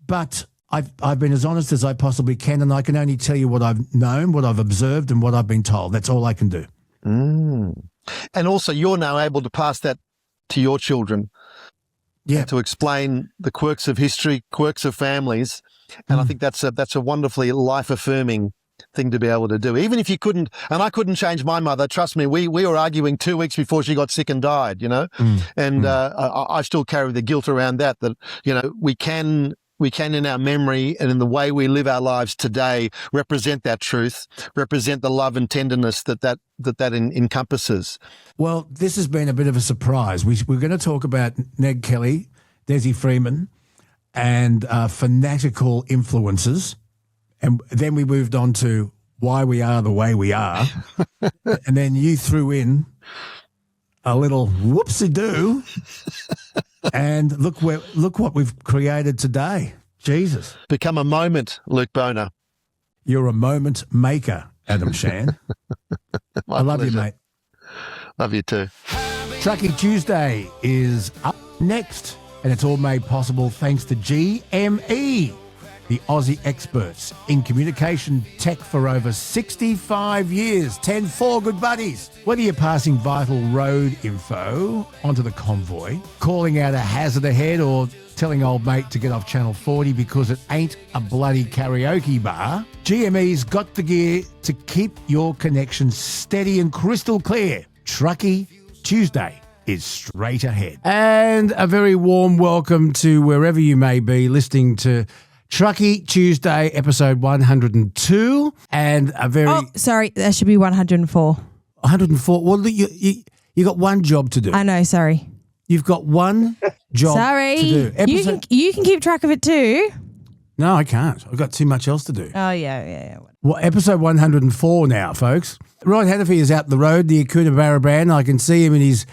But I've been as honest as I possibly can, and I can only tell you what I've known, what I've observed, and what I've been told. That's all I can do. And also, you're now able to pass that to your children. Yeah. To explain the quirks of history, quirks of families. And I think that's a wonderfully life-affirming thing to be able to do. Even if you couldn't, and I couldn't change my mother, trust me, we were arguing 2 weeks before she got sick and died, And I still carry the guilt around that we can we can in our memory and in the way we live our lives today represent that truth, represent the love and tenderness that encompasses. Well, this has been a bit of a surprise. We're going to talk about Ned Kelly, Desi Freeman, and fanatical influences. And then we moved on to why we are the way we are. And then you threw in a little whoopsie-doo. And look what we've created today. Jesus. Become a moment, Luke Boner. You're a moment maker, Adam Shan. I love you, mate. Love you too. Trucking Tuesday is up next, and it's all made possible thanks to GME, the Aussie experts in communication tech for over 65 years. 10-4, good buddies. Whether you're passing vital road info onto the convoy, calling out a hazard ahead, or telling old mate to get off Channel 40 because it ain't a bloody karaoke bar, GME's got the gear to keep your connection steady and crystal clear. Truckee Tuesday is straight ahead. And a very warm welcome to wherever you may be listening to Truckee Tuesday, episode 102, and a very... Oh, sorry, that should be 104. 104? Well, you got one job to do. I know, sorry. You've got one job to do. You can keep track of it too. No, I can't. I've got too much else to do. Oh, yeah. Well, episode 104 now, folks. Rod Hannafy is out the road, the Coonabarra brand. I can see him in his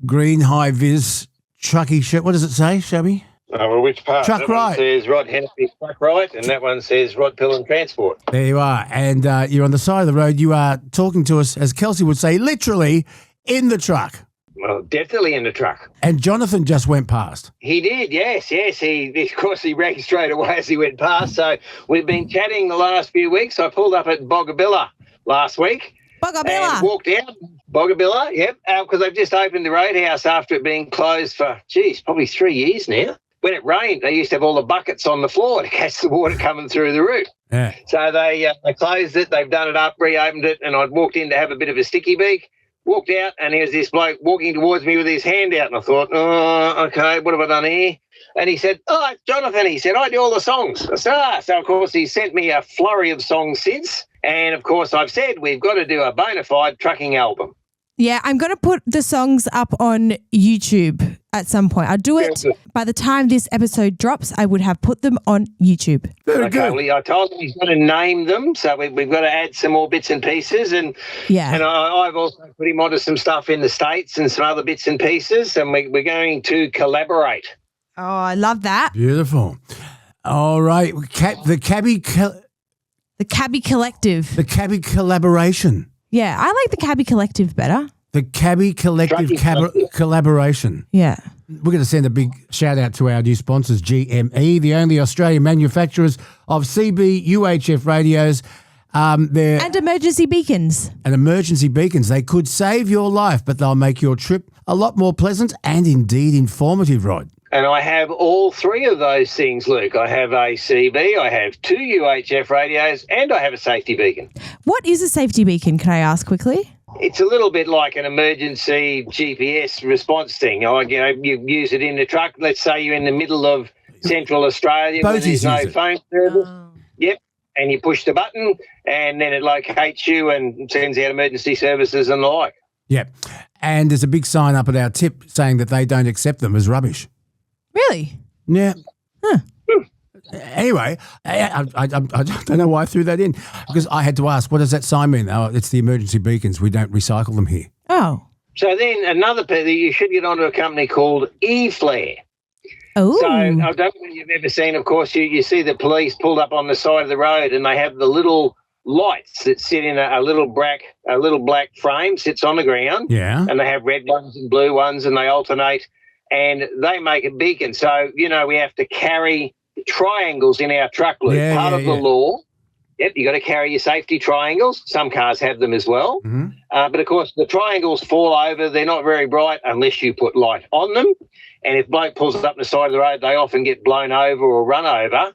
green high-vis truckie shirt. What does it say, Shabby? Oh, well, which part? Truck that right. One says Rod Hennessy Truck Right, and that one says Rod Pill and Transport. There you are. And you're on the side of the road. You are talking to us, as Kelsey would say, literally in the truck. Well, definitely in the truck. And Jonathan just went past. He did, yes. Of course, he rang straight away as he went past. So we've been chatting the last few weeks. I pulled up at Boggabilla last week. Boggabilla. And walked out. Boggabilla, yep. Because they've just opened the roadhouse after it being closed for, probably 3 years now. When it rained, they used to have all the buckets on the floor to catch the water coming through the roof. Yeah. So they closed it, they've done it up, reopened it, and I'd walked in to have a bit of a sticky beak, walked out, and here's this bloke walking towards me with his hand out, and I thought, oh, okay, what have I done here? And he said, oh, it's Jonathan. He said, I do all the songs. I said, So, of course, he sent me a flurry of songs since, and, of course, I've said we've got to do a bona fide trucking album. Yeah, I'm going to put the songs up on YouTube at some point. I'll do it by the time this episode drops. I would have put them on YouTube. Very good. Well, I told him he's got to name them, so we've got to add some more bits and pieces. And I've also put him onto some stuff in the States and some other bits and pieces, and we're going to collaborate. Oh, I love that. Beautiful. All right, the Cabbie Collective. The Cabbie collaboration. Yeah, I like the Cabbie Collective better. The Cabbie Collective collaboration. Yeah. We're going to send a big shout out to our new sponsors, GME, the only Australian manufacturers of CB UHF radios. And emergency beacons. And emergency beacons. They could save your life, but they'll make your trip a lot more pleasant and indeed informative, Rod. And I have all three of those things, Luke. I have a CB, I have 2 UHF radios, and I have a safety beacon. What is a safety beacon, can I ask quickly? It's a little bit like an emergency GPS response thing. You use it in the truck. Let's say you're in the middle of central Australia where there's no phone service. Yep. And you push the button and then it locates you and sends out emergency services and the like. Yep. And there's a big sign up at our tip saying that they don't accept them as rubbish. Really? Yeah. Huh. Anyway, I don't know why I threw that in because I had to ask, what does that sign mean? Oh, it's the emergency beacons. We don't recycle them here. Oh. So then another you should get onto a company called E-Flare. Oh. So I don't know if you've ever seen, of course, you see the police pulled up on the side of the road and they have the little lights that sit in a little black frame, sits on the ground. Yeah. And they have red ones and blue ones and they alternate. And they make a beacon. So, we have to carry triangles in our truck loop. Part of the law. Yep, you got to carry your safety triangles. Some cars have them as well. Mm-hmm. But, of course, the triangles fall over. They're not very bright unless you put light on them. And if bloke pulls up the side of the road, they often get blown over or run over.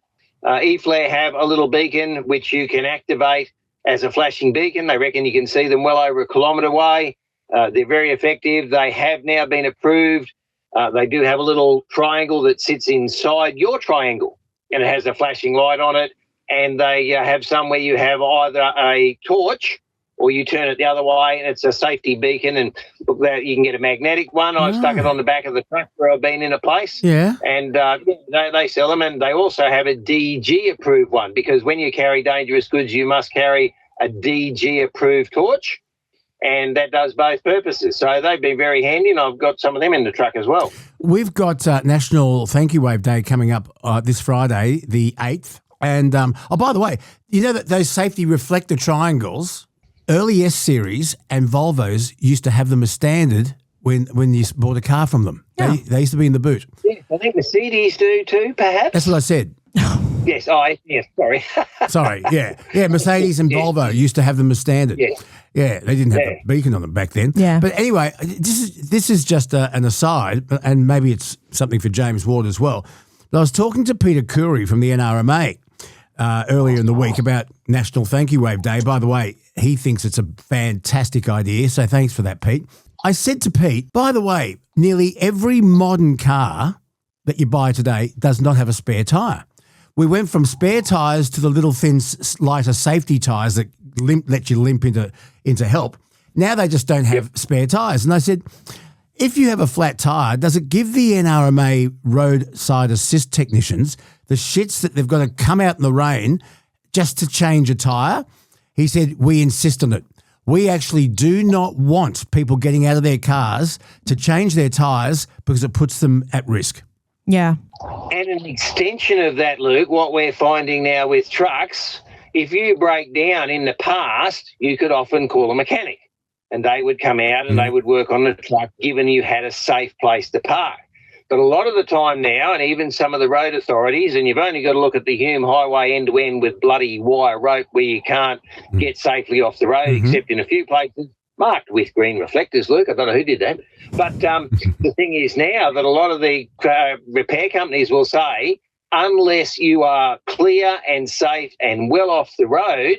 E-Flare have a little beacon which you can activate as a flashing beacon. They reckon you can see them well over a kilometre away. They're very effective. They have now been approved. They do have a little triangle that sits inside your triangle. and it has a flashing light on it. And they have some where you have either a torch or you turn it the other way and it's a safety beacon. And look, you can get a magnetic one. I've stuck it on the back of the truck where I've been in a place. Yeah. And they sell them, and they also have a DG-approved one, because when you carry dangerous goods, you must carry a DG-approved torch, and that does both purposes. So they've been very handy, and I've got some of them in the truck as well. We've got National Thank You Wave Day coming up this Friday, the 8th. And, by the way, you know that those safety reflector triangles, early S-Series and Volvos used to have them as standard when you bought a car from them. Yeah. They used to be in the boot. Yes, I think the CDs do too, perhaps. That's what I said. Yes, sorry. Sorry, yeah. Yeah, Mercedes and Volvo used to have them as standard. Yes. Yeah, they didn't have the beacon on them back then. Yeah. But anyway, this is just an aside, and maybe it's something for James Ward as well. But I was talking to Peter Curry from the NRMA earlier in the week about National Thank You Wave Day. By the way, he thinks it's a fantastic idea, so thanks for that, Pete. I said to Pete, by the way, nearly every modern car that you buy today does not have a spare tyre. We went from spare tyres to the little thin, lighter safety tyres that let you limp into help. Now they just don't have spare tyres. And I said, if you have a flat tyre, does it give the NRMA roadside assist technicians the shits that they've got to come out in the rain just to change a tyre? He said, we insist on it. We actually do not want people getting out of their cars to change their tyres because it puts them at risk. Yeah. And an extension of that, Luke, what we're finding now with trucks, if you break down in the past, you could often call a mechanic and they would come out and they would work on the truck, given you had a safe place to park. But a lot of the time now, and even some of the road authorities, and you've only got to look at the Hume Highway end to end with bloody wire rope where you can't get safely off the road, except in a few places marked with green reflectors, Luke. I don't know who did that. But the thing is now that a lot of the repair companies will say, unless you are clear and safe and well off the road,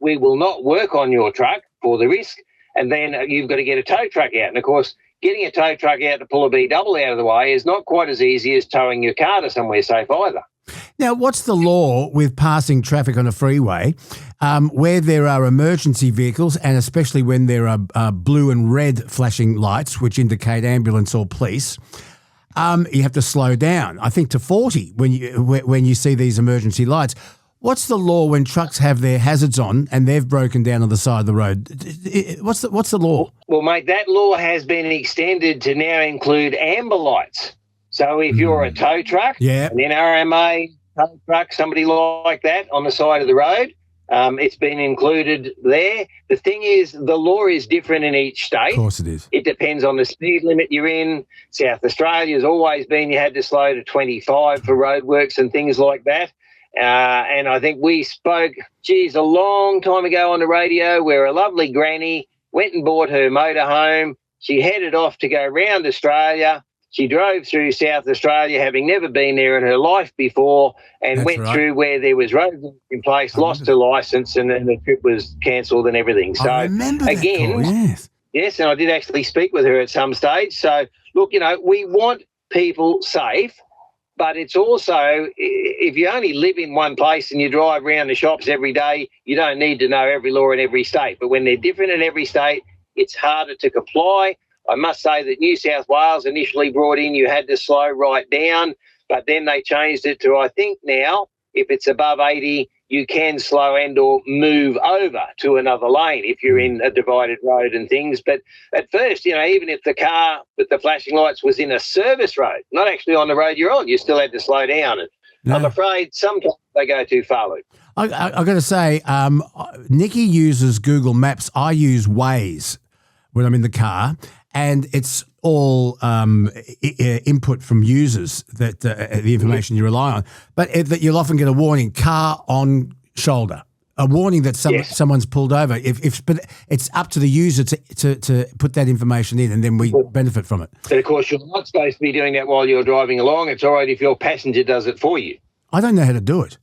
we will not work on your truck for the risk. And then you've got to get a tow truck out. And, of course, getting a tow truck out to pull a B-double out of the way is not quite as easy as towing your car to somewhere safe either. Now, what's the law with passing traffic on a freeway where there are emergency vehicles, and especially when there are blue and red flashing lights which indicate ambulance or police? You have to slow down, I think, to 40 when you see these emergency lights. What's the law when trucks have their hazards on and they've broken down on the side of the road? What's the law? Well, mate, that law has been extended to now include amber lights. So if you're a tow truck, an NRMA tow truck, somebody like that on the side of the road, it's been included there. The thing is, the law is different in each state. Of course it is. It depends on the speed limit you're in. South Australia's always been you had to slow to 25 for roadworks and things like that. And I think we spoke, a long time ago on the radio where a lovely granny went and bought her motorhome. She headed off to go round Australia. She drove through South Australia, having never been there in her life before, and went through where there was roads in place, lost her licence, and then the trip was cancelled and everything. So, I remember that call, yes, and I did actually speak with her at some stage. So, look, we want people safe, but it's also, if you only live in one place and you drive around the shops every day, you don't need to know every law in every state. But when they're different in every state, it's harder to comply. I must say that New South Wales initially brought in you had to slow right down, but then they changed it to, I think now, if it's above 80, you can slow and or move over to another lane if you're in a divided road and things. But at first, even if the car with the flashing lights was in a service road, not actually on the road you're on, you still had to slow down. And I'm afraid sometimes they go too far, Luke. I got to say, Nikki uses Google Maps. I use Waze when I'm in the car. And it's all input from users that the information you rely on. But that you'll often get a warning, car on shoulder, a warning that someone's pulled over. But it's up to the user to put that information in, and then we benefit from it. But, of course, you're not supposed to be doing that while you're driving along. It's all right if your passenger does it for you. I don't know how to do it.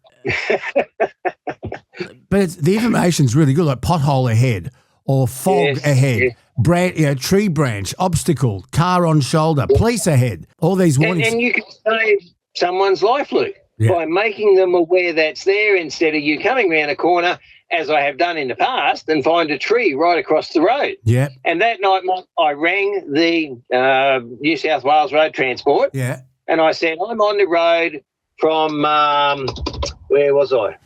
But the information's really good, like pothole ahead or fog ahead. Tree branch, obstacle, car on shoulder, police ahead, all these warnings. And you can save someone's life, Luke. by making them aware that's there instead of you coming around a corner, as I have done in the past, and find a tree right across the road. Yeah. And that night I rang the New South Wales Road Transport. Yeah. And I said, I'm on the road from, where was I?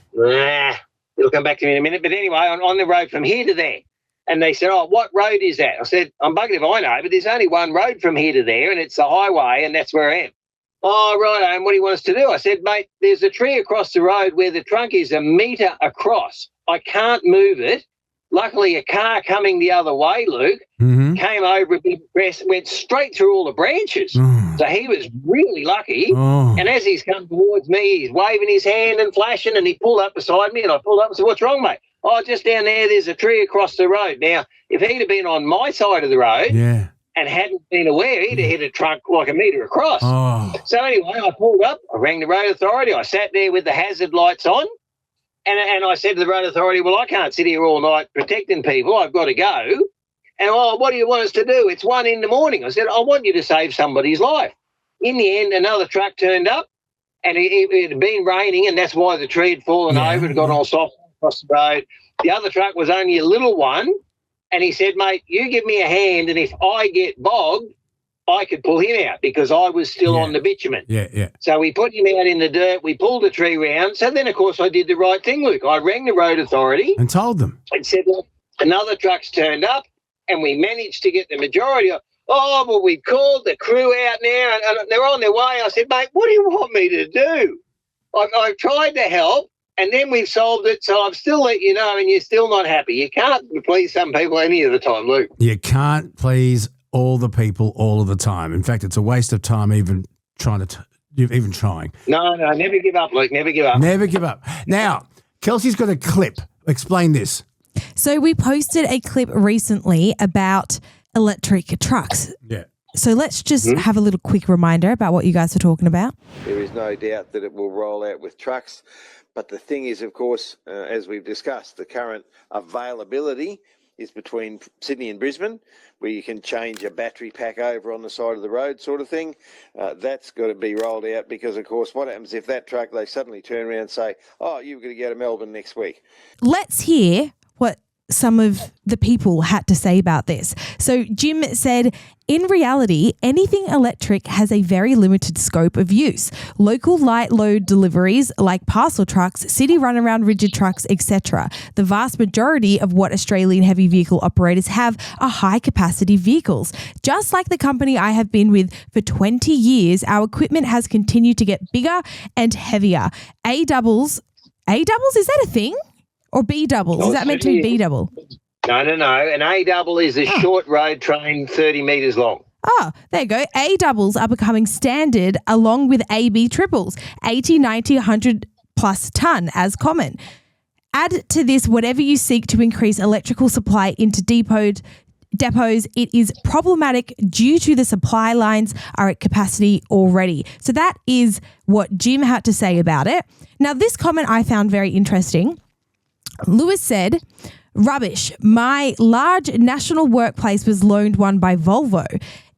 It'll come back to me in a minute. But anyway, I'm on the road from here to there. And they said, oh, what road is that? I said, I'm buggered if I know, but there's only one road from here to there, and it's the highway, and that's where I am. Oh, right, and what do you want us to do? I said, mate, there's a tree across the road where the trunk is a metre across. I can't move it. Luckily, a car coming the other way, Luke, came over a bit of press, went straight through all the branches. So he was really lucky. And as he's come towards me, he's waving his hand and flashing, and he pulled up beside me, and I pulled up and said, what's wrong, mate? Oh, just down there, there's a tree across the road. Now, if he'd have been on my side of the road and hadn't been aware, he'd have hit a trunk like a metre across. So anyway, I pulled up, I rang the road authority, I sat there with the hazard lights on, and I said to the road authority, well, I can't sit here all night protecting people, I've got to go. And, oh, what do you want us to do? It's 1 a.m. I said, I want you to save somebody's life. In the end, another truck turned up, and it had been raining, and that's why the tree had fallen over and got all soft across the road. The other truck was only a little one, and he said, mate, you give me a hand, and if I get bogged, I could pull him out because I was still on the bitumen. So we put him out in the dirt, we pulled the tree round. So then, of course, I did the right thing, Luke. I rang the road authority. And told them. And said, look, another truck's turned up, and we managed to get the majority of, oh, well, we've called the crew out now, and they're on their way. I said, mate, what do you want me to do? I've tried to help, and then we've solved it, so I've still let you know, and you're still not happy. You can't please some people any of the time, Luke. You can't please all the people all of the time. In fact, it's a waste of time even trying. No, never give up, Luke. Never give up. Never give up. Now, Kelsey's got a clip. Explain this. So we posted a clip recently about electric trucks. Yeah. So let's just have a little quick reminder about what you guys were talking about. There is no doubt that it will roll out with trucks. But the thing is, of course, as we've discussed, the current availability is between Sydney and Brisbane, where you can change a battery pack over on the side of the road sort of thing. That's got to be rolled out because, of course, what happens if that truck, they suddenly turn around and say, oh, you've got to go to Melbourne next week. Let's hear what some of the people had to say about this. So Jim said, in reality, anything electric has a very limited scope of use. Local light load deliveries like parcel trucks, city runaround rigid trucks, etc. The vast majority of what Australian heavy vehicle operators have are high capacity vehicles. Just like the company I have been with for 20 years, our equipment has continued to get bigger and heavier. A-doubles, is that a thing? Or B-double? Is that meant to be B-double? No. An A-double is a short road train 30 metres long. Oh, there you go. A-doubles are becoming standard along with AB triples, 80, 90, 100 plus tonne as common. Add to this whatever you seek to increase electrical supply into depots. It is problematic due to the supply lines are at capacity already. So that is what Jim had to say about it. Now, this comment I found very interesting. Lewis said, rubbish. My large national workplace was loaned one by Volvo.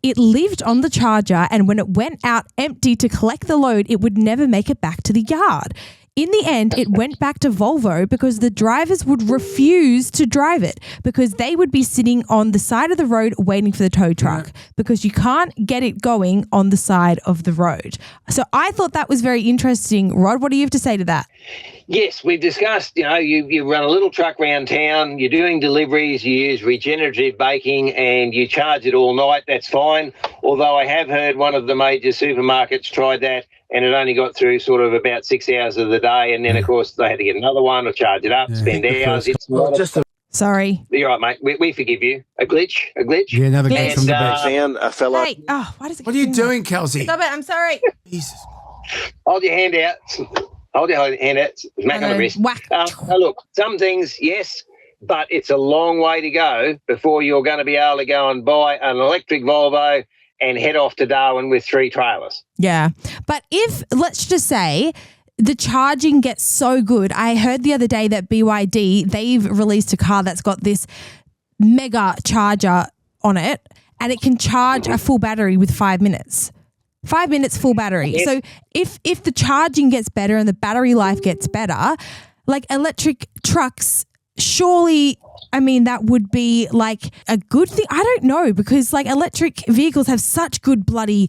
It lived on the charger, and when it went out empty to collect the load, it would never make it back to the yard. In the end, it went back to Volvo because the drivers would refuse to drive it because they would be sitting on the side of the road waiting for the tow truck because you can't get it going on the side of the road. So I thought that was very interesting. Rod, what do you have to say to that? Yes, we've discussed, you run a little truck around town, you're doing deliveries, you use regenerative baking and you charge it all night, that's fine. Although I have heard one of the major supermarkets tried that and it only got through sort of about 6 hours of the day and then, of course, they had to get another one or charge it up, spend hours. It's not Sorry. You're right, mate. We forgive you. A glitch. Yeah, another glitch from the back. A fellow. Hey, why does it What are you doing, Kelsey? Stop it, I'm sorry. Jesus. Hold your hand out. Hold your hand out. Smack on the wrist. Whack. Now look, some things, yes, but it's a long way to go before you're going to be able to go and buy an electric Volvo and head off to Darwin with 3 trailers. Yeah. But if, let's just say, the charging gets so good. I heard the other day that BYD, they've released a car that's got this mega charger on it and it can charge a full battery with 5 minutes. 5 minutes full battery. Yes. So if the charging gets better and the battery life gets better, like electric trucks, surely, I mean, that would be like a good thing. I don't know, because like electric vehicles have such good bloody,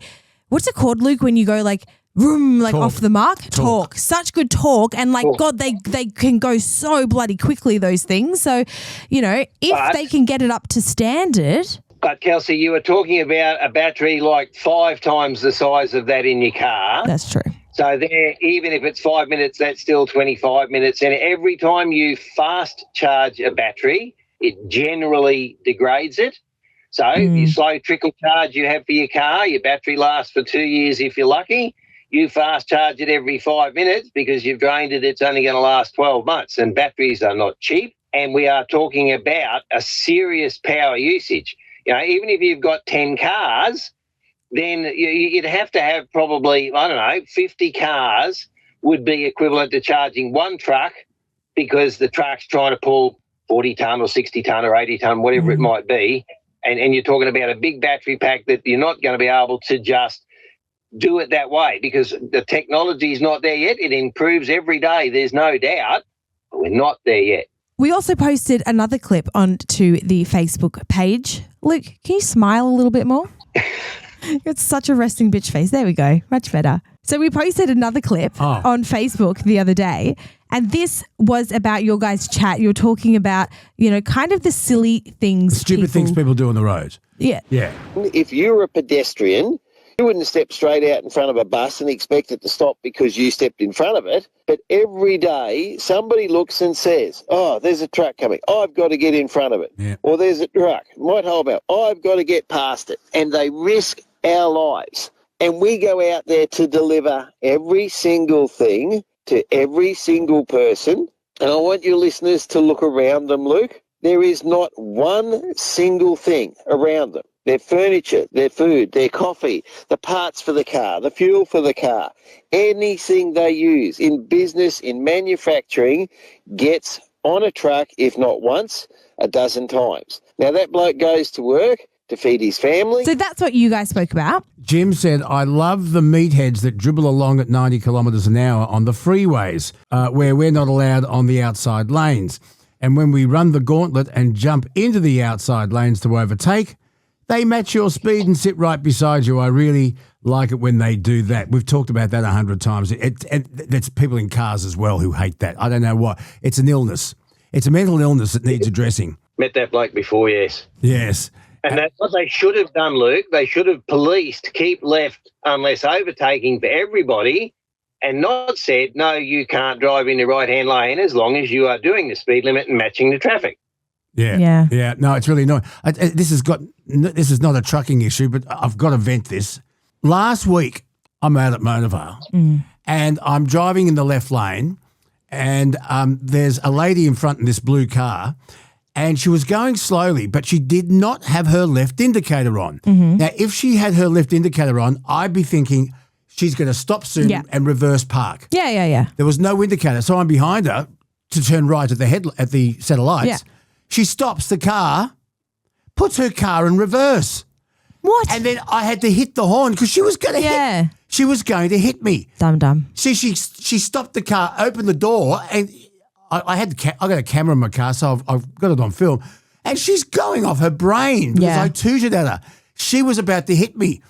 what's it called, Luke, when you go like vroom, like Torque. off the mark? Torque. Such good torque. And like, God, they can go so bloody quickly, those things. So, you know, if they can get it up to standard. But Kelsey, you were talking about a battery like 5 times the size of that in your car. That's true. So there, even if it's 5 minutes, that's still 25 minutes. And every time you fast charge a battery, it generally degrades it. So your slow trickle charge you have for your car, your battery lasts for 2 years if you're lucky. You fast charge it every 5 minutes because you've drained it, it's only going to last 12 months. And batteries are not cheap. And we are talking about a serious power usage. You know, even if you've got 10 cars, then you'd have to have probably, 50 cars would be equivalent to charging one truck, because the truck's trying to pull 40 tonne or 60 tonne or 80 tonne, whatever it might be. And you're talking about a big battery pack that you're not going to be able to just do it that way, because the technology is not there yet. It improves every day, there's no doubt, but we're not there yet. We also posted another clip onto the Facebook page. Luke, can you smile a little bit more? It's such a resting bitch face. There we go. Much better. So we posted another clip on Facebook the other day, and this was about your guys' chat. You're talking about, you know, kind of the silly things. Stupid things people do on the road. Yeah. Yeah. If you're a pedestrian, you wouldn't step straight out in front of a bus and expect it to stop because you stepped in front of it. But every day somebody looks and says, oh, there's a truck coming. I've got to get in front of it. Yeah. Or there's a truck. Might hold out. I've got to get past it. And they risk our lives. And we go out there to deliver every single thing to every single person. And I want your listeners to look around them, Luke. There is not one single thing around them. Their furniture, their food, their coffee, the parts for the car, the fuel for the car, anything they use in business, in manufacturing, gets on a truck, if not once, a dozen times. Now, that bloke goes to work to feed his family. So that's what you guys spoke about. Jim said, I love the meatheads that dribble along at 90 kilometres an hour on the freeways where we're not allowed on the outside lanes. And when we run the gauntlet and jump into the outside lanes to overtake, they match your speed and sit right beside you. I really like it when they do that. We've talked about that 100 times. There's people in cars as well who hate that. I don't know what. It's an illness. It's a mental illness that needs addressing. Met that bloke before, yes. Yes. And that's what they should have done, Luke. They should have policed keep left unless overtaking for everybody, and not said, no, you can't drive in the right-hand lane as long as you are doing the speed limit and matching the traffic. Yeah. No, it's really annoying. This is not a trucking issue, but I've got to vent this. Last week, I'm out at Mona Vale and I'm driving in the left lane, and there's a lady in front in this blue car, and she was going slowly, but she did not have her left indicator on. Now, if she had her left indicator on, I'd be thinking she's going to stop soon and reverse park. Yeah. There was no indicator, so I'm behind her to turn right at the set of lights. Yeah. She stops the car, puts her car in reverse. What? And then I had to hit the horn because she was going to hit. She was going to hit me. Dumb. See, she stopped the car, opened the door, and I got a camera in my car, so I've got it on film. And she's going off her brain because I tooted at her. She was about to hit me.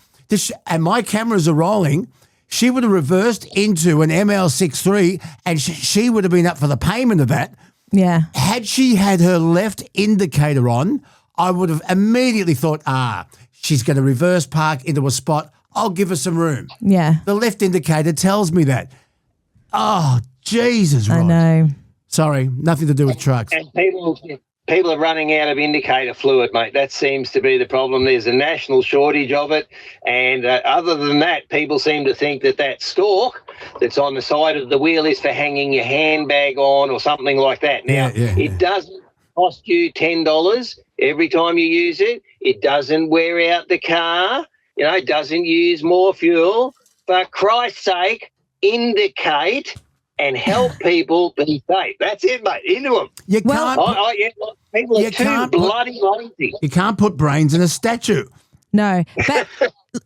And my cameras are rolling. She would have reversed into an ML63, and she would have been up for the payment of that. Yeah. Had she had her left indicator on, I would have immediately thought, she's going to reverse park into a spot. I'll give her some room. Yeah. The left indicator tells me that. Oh, Jesus, Rod. I know. Sorry, nothing to do with trucks. And people are running out of indicator fluid, mate. That seems to be the problem. There's a national shortage of it. And other than that, people seem to think that stalk that's on the side of the wheel is for hanging your handbag on or something like that. Now, it doesn't cost you $10 every time you use it. It doesn't wear out the car. You know, it doesn't use more fuel. For Christ's sake, indicate and help people be safe. That's it, mate. Into them. You can't. People are too bloody lazy. You can't put brains in a statue. No,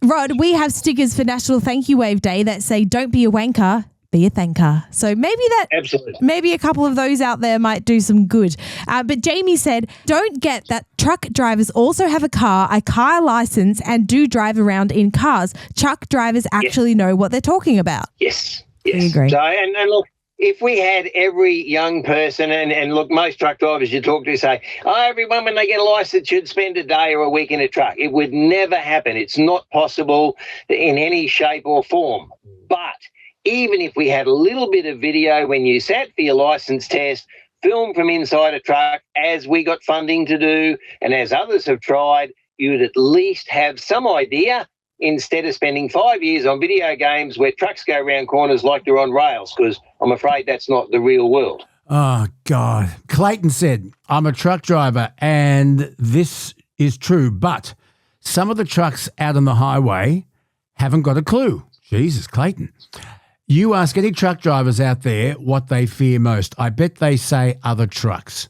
Rod, we have stickers for National Thank You Wave Day that say, "Don't be a wanker, be a thanker." So maybe a couple of those out there might do some good. But Jamie said, don't get that truck drivers also have a car license, and do drive around in cars. Truck drivers actually know what they're talking about. Yes. I agree. So, and look, if we had every young person, and look, most truck drivers you talk to say, everyone when they get a license should spend a day or a week in a truck. It would never happen. It's not possible in any shape or form. But even if we had a little bit of video when you sat for your license test, film from inside a truck, as we got funding to do and as others have tried, you'd at least have some idea, instead of spending 5 years on video games where trucks go around corners like they're on rails, because I'm afraid that's not the real world. Oh, God. Clayton said, I'm a truck driver and this is true, but some of the trucks out on the highway haven't got a clue. Jesus, Clayton. You ask any truck drivers out there what they fear most. I bet they say other trucks.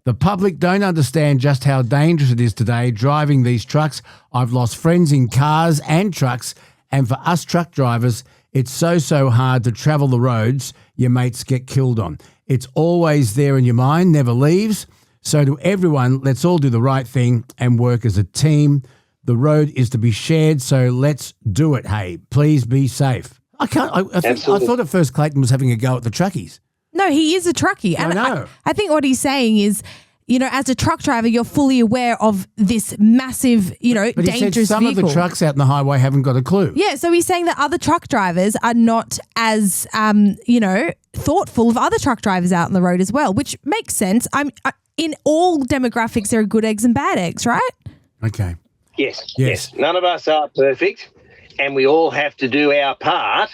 The public don't understand just how dangerous it is today driving these trucks. I've lost friends in cars and trucks, and for us truck drivers, it's so hard to travel the roads your mates get killed on. It's always there in your mind, never leaves. So to everyone, let's all do the right thing and work as a team. The road is to be shared, so let's do it. Hey, please be safe. I thought at first Clayton was having a go at the truckies. No, he is a truckie. And I know. I think what he's saying is, as a truck driver, you're fully aware of this massive, but dangerous he said some vehicle. of the trucks out in the highway haven't got a clue. Yeah, so he's saying that other truck drivers are not as, thoughtful of other truck drivers out on the road as well, which makes sense. In all demographics, there are good eggs and bad eggs, right? Okay. Yes. None of us are perfect, and we all have to do our part.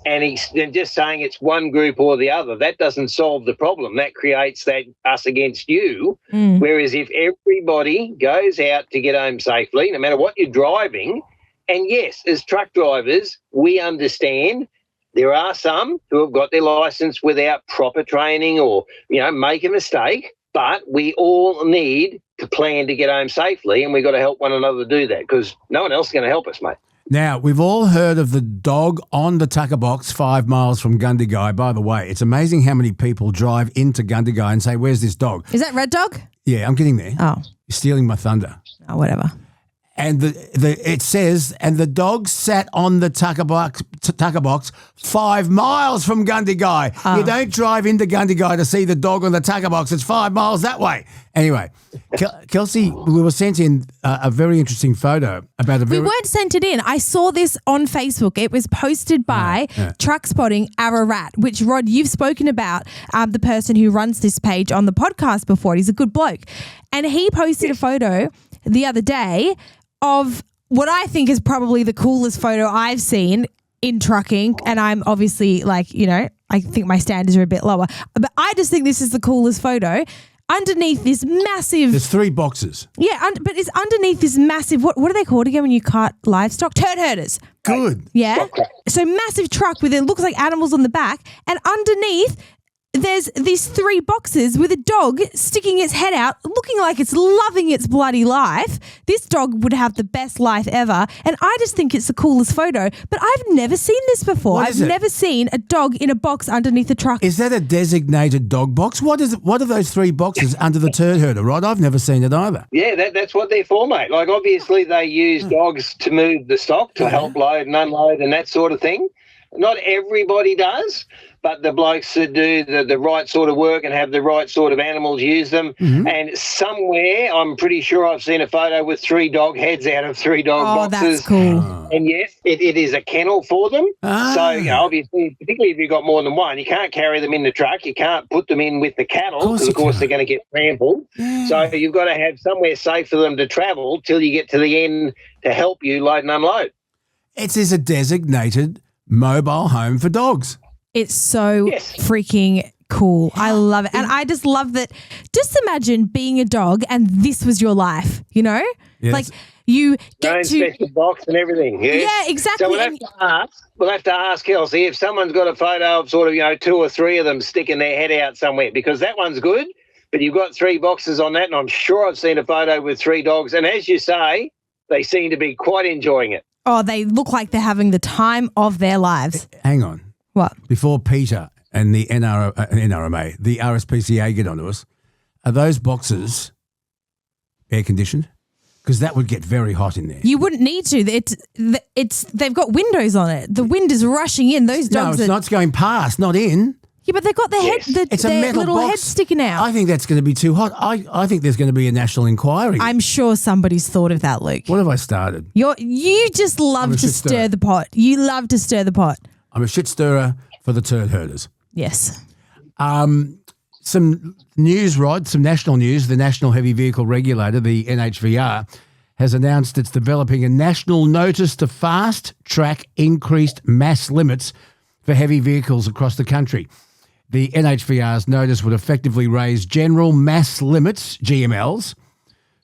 And he's just saying it's one group or the other. That doesn't solve the problem. That creates that us against you. Whereas if everybody goes out to get home safely, no matter what you're driving, and yes, as truck drivers, we understand there are some who have got their licence without proper training or, make a mistake, but we all need to plan to get home safely, and we've got to help one another do that, because no one else is going to help us, mate. Now, we've all heard of the dog on the tucker box 5 miles from Gundagai. By the way, it's amazing how many people drive into Gundagai and say, where's this dog? Is that Red Dog? Yeah, I'm getting there. Oh. You're stealing my thunder. Oh, whatever. And it says, and the dog sat on the tucker box 5 miles from Gundagai. Oh. You don't drive into Gundagai to see the dog on the tucker box. It's 5 miles that way. Anyway, Kelsey, we were sent in a very interesting photo about We weren't sent it in. I saw this on Facebook. It was posted by Truck Spotting Ararat, which, Rod, you've spoken about the person who runs this page on the podcast before. He's a good bloke. And he posted a photo the other day of what I think is probably the coolest photo I've seen in trucking. And I'm obviously I think my standards are a bit lower. But I just think this is the coolest photo. Underneath this massive... There's 3 boxes. Yeah, but it's underneath this massive... What are they called again when you cart livestock? Turd herders. Good. Yeah? So massive truck with it looks like animals on the back. And underneath... there's these 3 boxes with a dog sticking its head out, looking like it's loving its bloody life. This dog would have the best life ever. And I just think it's the coolest photo. But I've never seen this before. I've never seen a dog in a box underneath a truck. Is that a designated dog box? What are those 3 boxes under the turd herder, Rod? I've never seen it either. Yeah, that's what they're for, mate. Like, obviously they use dogs to move the stock, to help load and unload and that sort of thing. Not everybody does, but the blokes that do the right sort of work and have the right sort of animals use them. And somewhere, I'm pretty sure I've seen a photo with 3 dog heads out of 3 dog boxes. Oh, that's cool. And yes, it is a kennel for them. So, obviously, particularly if you've got more than one, you can't carry them in the truck. You can't put them in with the cattle because, of course, they're going to get trampled. So you've got to have somewhere safe for them to travel till you get to the end to help you load and unload. It is a designated mobile home for dogs. It's so freaking cool. I love it. And I just love that. Just imagine being a dog and this was your life, Yes. Like you get to... special box and everything. Yeah, exactly. So we'll have to ask Kelsey if someone's got a photo of sort of, 2 or 3 of them sticking their head out somewhere, because that one's good, but you've got 3 boxes on that, and I'm sure I've seen a photo with 3 dogs. And as you say, they seem to be quite enjoying it. Oh, they look like they're having the time of their lives. Hang on. What? Before Peter and the NRMA, the RSPCA get onto us, are those boxes air conditioned? Because that would get very hot in there. You wouldn't need to. They've got windows on it. The wind is rushing in. Those dogs. No, it's not. It's going past, not in. Yeah, but they've got their head. It's a their metal little box. head sticking out. I think that's going to be too hot. I think there's going to be a national inquiry. I'm sure somebody's thought of that, Luke. What have I started? You just love to stir the pot. You love to stir the pot. I'm a shit stirrer for the turd herders. Yes. Some news, Rod, some national news. The National Heavy Vehicle Regulator, the NHVR, has announced it's developing a national notice to fast-track increased mass limits for heavy vehicles across the country. The NHVR's notice would effectively raise general mass limits, GMLs,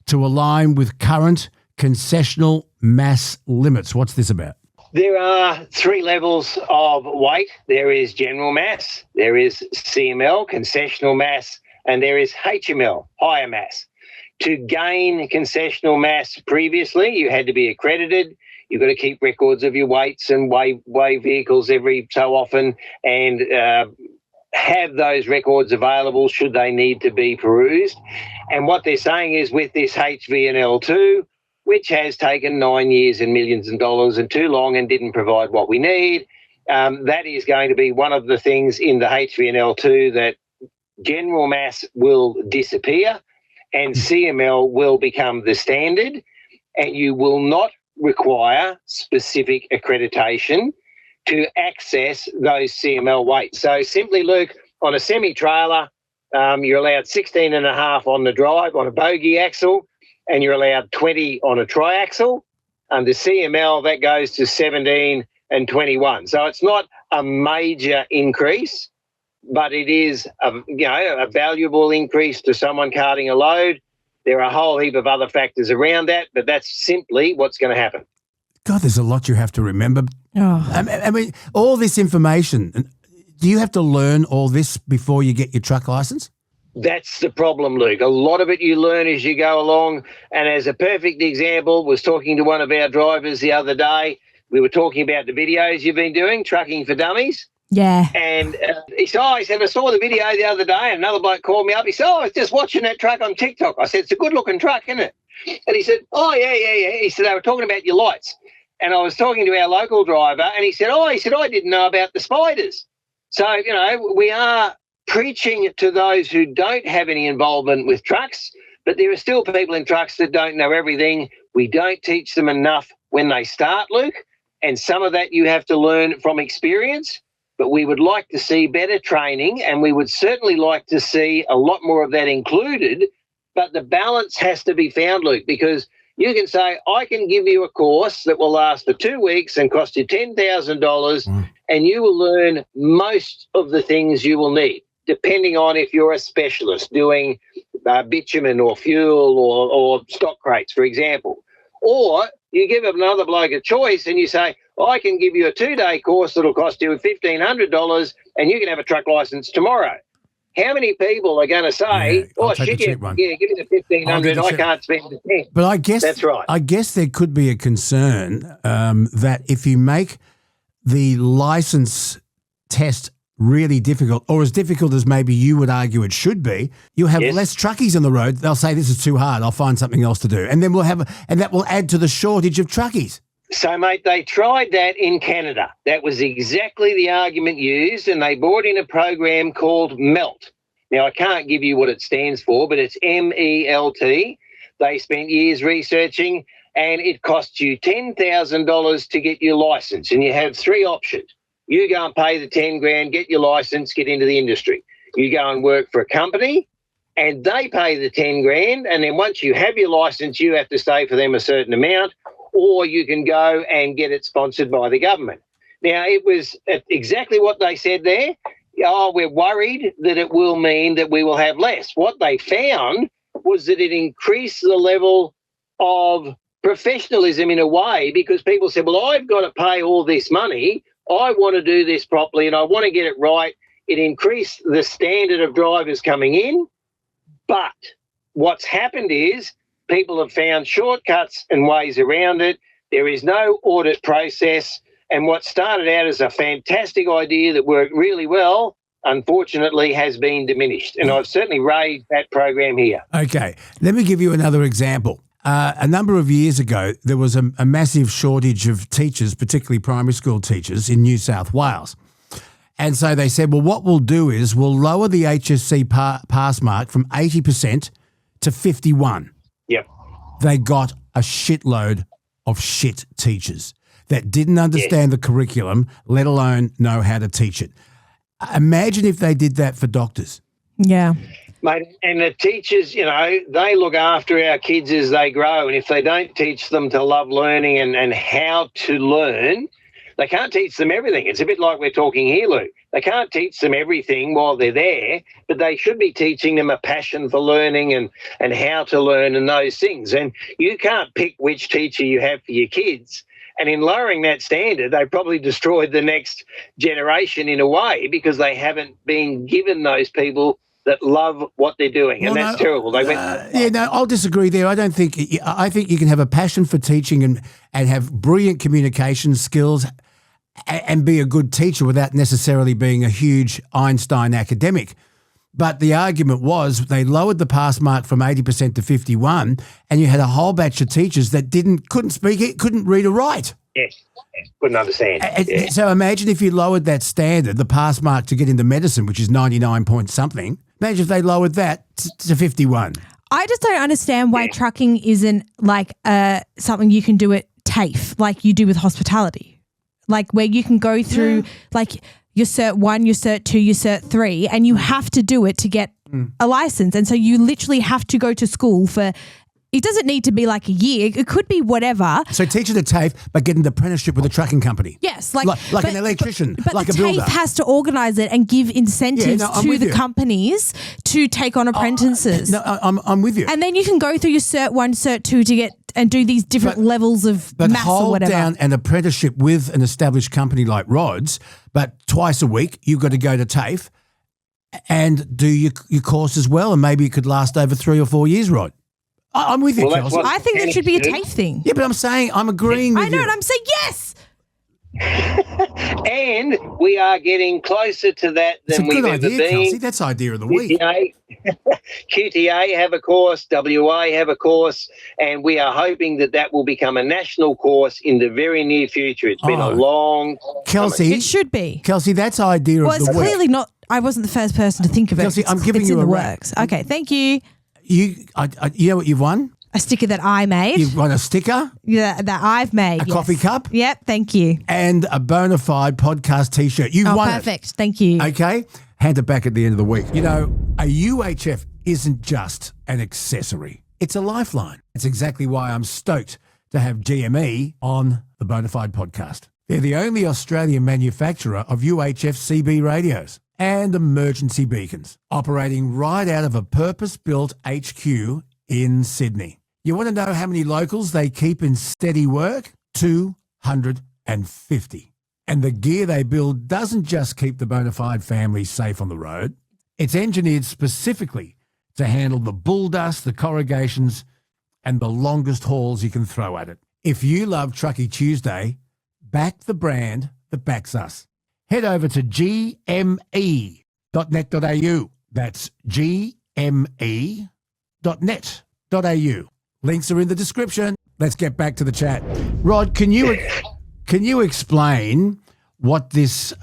to align with current concessional mass limits. What's this about? There are 3 levels of weight. There is general mass, there is CML, concessional mass, and there is HML, higher mass. To gain concessional mass previously, you had to be accredited. You've got to keep records of your weights and weigh vehicles every so often and have those records available should they need to be perused. And what they're saying is with this HVNL2, which has taken 9 years and millions of dollars and too long and didn't provide what we need, that is going to be one of the things in the HVNL2 that general mass will disappear and CML will become the standard, and you will not require specific accreditation to access those CML weights. So simply, Luke, on a semi-trailer, you're allowed 16.5 on the drive on a bogie axle, and you're allowed 20 on a triaxle. Under CML, that goes to 17 and 21. So it's not a major increase, but it is a valuable increase to someone carting a load. There are a whole heap of other factors around that, but that's simply what's going to happen. God, there's a lot you have to remember. Oh. I mean, all this information, do you have to learn all this before you get your truck license? That's the problem, Luke. A lot of it you learn as you go along. And as a perfect example, was talking to one of our drivers the other day. We were talking about the videos you've been doing, Trucking for Dummies. Yeah. And he said, I saw the video the other day, and another bloke called me up. He said, I was just watching that truck on TikTok. I said, it's a good-looking truck, isn't it? And he said, yeah. He said, they were talking about your lights. And I was talking to our local driver, and he said, I didn't know about the spiders. So, we are preaching to those who don't have any involvement with trucks, but there are still people in trucks that don't know everything. We don't teach them enough when they start, Luke, and some of that you have to learn from experience. But we would like to see better training, and we would certainly like to see a lot more of that included. But the balance has to be found, Luke, because you can say, I can give you a course that will last for 2 weeks and cost you $10,000, and you will learn most of the things you will need, depending on if you're a specialist doing bitumen or fuel or stock crates, for example. Or you give another bloke a choice and you say, I can give you a 2-day course that'll cost you $1,500 and you can have a truck license tomorrow. How many people are going to say, give me the $1,500, I can't spend the 10. But I guess that's right. I guess there could be a concern that if you make the license test really difficult, or as difficult as maybe you would argue it should be, you'll have less truckies on the road. They'll say, this is too hard, I'll find something else to do. And then that will add to the shortage of truckies. So, mate, they tried that in Canada. That was exactly the argument used, and they brought in a program called MELT. Now, I can't give you what it stands for, but it's MELT. They spent years researching, and it costs you $10,000 to get your license, and you have 3 options. You go and pay the $10,000, get your license, get into the industry. You go and work for a company, and they pay the $10,000, and then once you have your license, you have to stay for them a certain amount, or you can go and get it sponsored by the government. Now, it was exactly what they said there. We're worried that it will mean that we will have less. What they found was that it increased the level of professionalism in a way, because people said, well, I've got to pay all this money. I want to do this properly and I want to get it right. It increased the standard of drivers coming in. But what's happened is people have found shortcuts and ways around it. There is no audit process. And what started out as a fantastic idea that worked really well, unfortunately, has been diminished. And I've certainly raised that program here. Okay. Let me give you another example. A number of years ago, there was a massive shortage of teachers, particularly primary school teachers in New South Wales. And so they said, well, what we'll do is we'll lower the HSC pass mark from 80% to 51. Yep. They got a shitload of shit teachers that didn't understand the curriculum, let alone know how to teach it. Imagine if they did that for doctors. Yeah. Mate, and the teachers, they look after our kids as they grow. And if they don't teach them to love learning and how to learn, they can't teach them everything. It's a bit like we're talking here, Luke. They can't teach them everything while they're there, but they should be teaching them a passion for learning and how to learn and those things. And you can't pick which teacher you have for your kids. And in lowering that standard, they probably destroyed the next generation in a way because they haven't been given those people that love what they're doing, and that's terrible. They I'll disagree there. I think you can have a passion for teaching and have brilliant communication skills and be a good teacher without necessarily being a huge Einstein academic. But the argument was they lowered the pass mark from 80% to 51, and you had a whole batch of teachers that couldn't speak it, couldn't read or write. Yes, couldn't understand. So imagine if you lowered that standard, the pass mark to get into medicine, which is 99 point something. Imagine if they lowered that to 51. I just don't understand why trucking isn't like something you can do at TAFE, like you do with hospitality, like where you can go through like your Cert 1, your Cert 2, your Cert 3, and you have to do it to get a license. And so you literally have to go to school for, it doesn't need to be like a year. It could be whatever. So teach it at TAFE, but get an apprenticeship with a trucking company. Yes. Like an electrician, but like the a builder. TAFE has to organise it and give incentives to the companies to take on apprentices. I'm with you. And then you can go through your Cert 1, Cert 2 to get and do these different levels of maths or whatever. But hold down an apprenticeship with an established company like Rods, but twice a week you've got to go to TAFE and do your course as well, and maybe it could last over 3 or 4 years, Rod. I'm with you, Kelsey. I think that should be a TAFE thing. Yeah, but I'm saying I'm agreeing with you. I know, and I'm saying yes. And we are getting closer to that than we've ever been. Kelsey. That's idea of the week. QTA have a course, WA have a course, and we are hoping that will become a national course in the very near future. It's been a long Kelsey, it should be. Kelsey, that's idea of the week. Well, it's clearly not. I wasn't the first person to think of Kelsey, it. I'm giving it's you in a the wrap. works. Okay, thank you. You know what you've won? A sticker that I made. You've won a sticker. Yeah, that I've made. A coffee cup. Yep, thank you. And a bona fide podcast T-shirt. You've won perfect. Thank you. Okay, hand it back at the end of the week. You know, a UHF isn't just an accessory. It's a lifeline. It's exactly why I'm stoked to have GME on the Bona Fide podcast. They're the only Australian manufacturer of UHF CB radios and emergency beacons, operating right out of a purpose-built HQ in Sydney. You want to know how many locals they keep in steady work? 250. And the gear they build doesn't just keep the Bona Fide family safe on the road. It's engineered specifically to handle the bull dust, the corrugations, and the longest hauls you can throw at it. If you love Truckee Tuesday, back the brand that backs us. Head over to gme.net.au. That's gme.net.au. Links are in the description. Let's get back to the chat. Rod, can you explain what this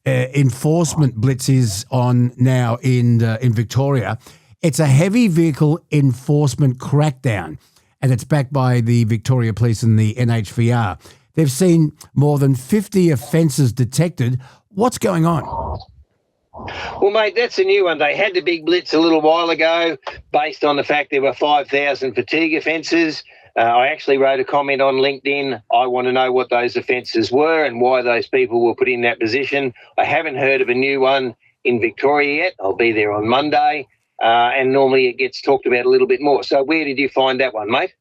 enforcement blitz is on now in Victoria? It's a heavy vehicle enforcement crackdown, and it's backed by the Victoria Police and the NHVR. They've seen more than 50 offences detected. What's going on? Well, mate, that's a new one. They had the big blitz a little while ago based on the fact there were 5,000 fatigue offences. I actually wrote a comment on LinkedIn. I want to know what those offences were and why those people were put in that position. I haven't heard of a new one in Victoria yet. I'll be there on Monday, and normally it gets talked about a little bit more. So where did you find that one, mate?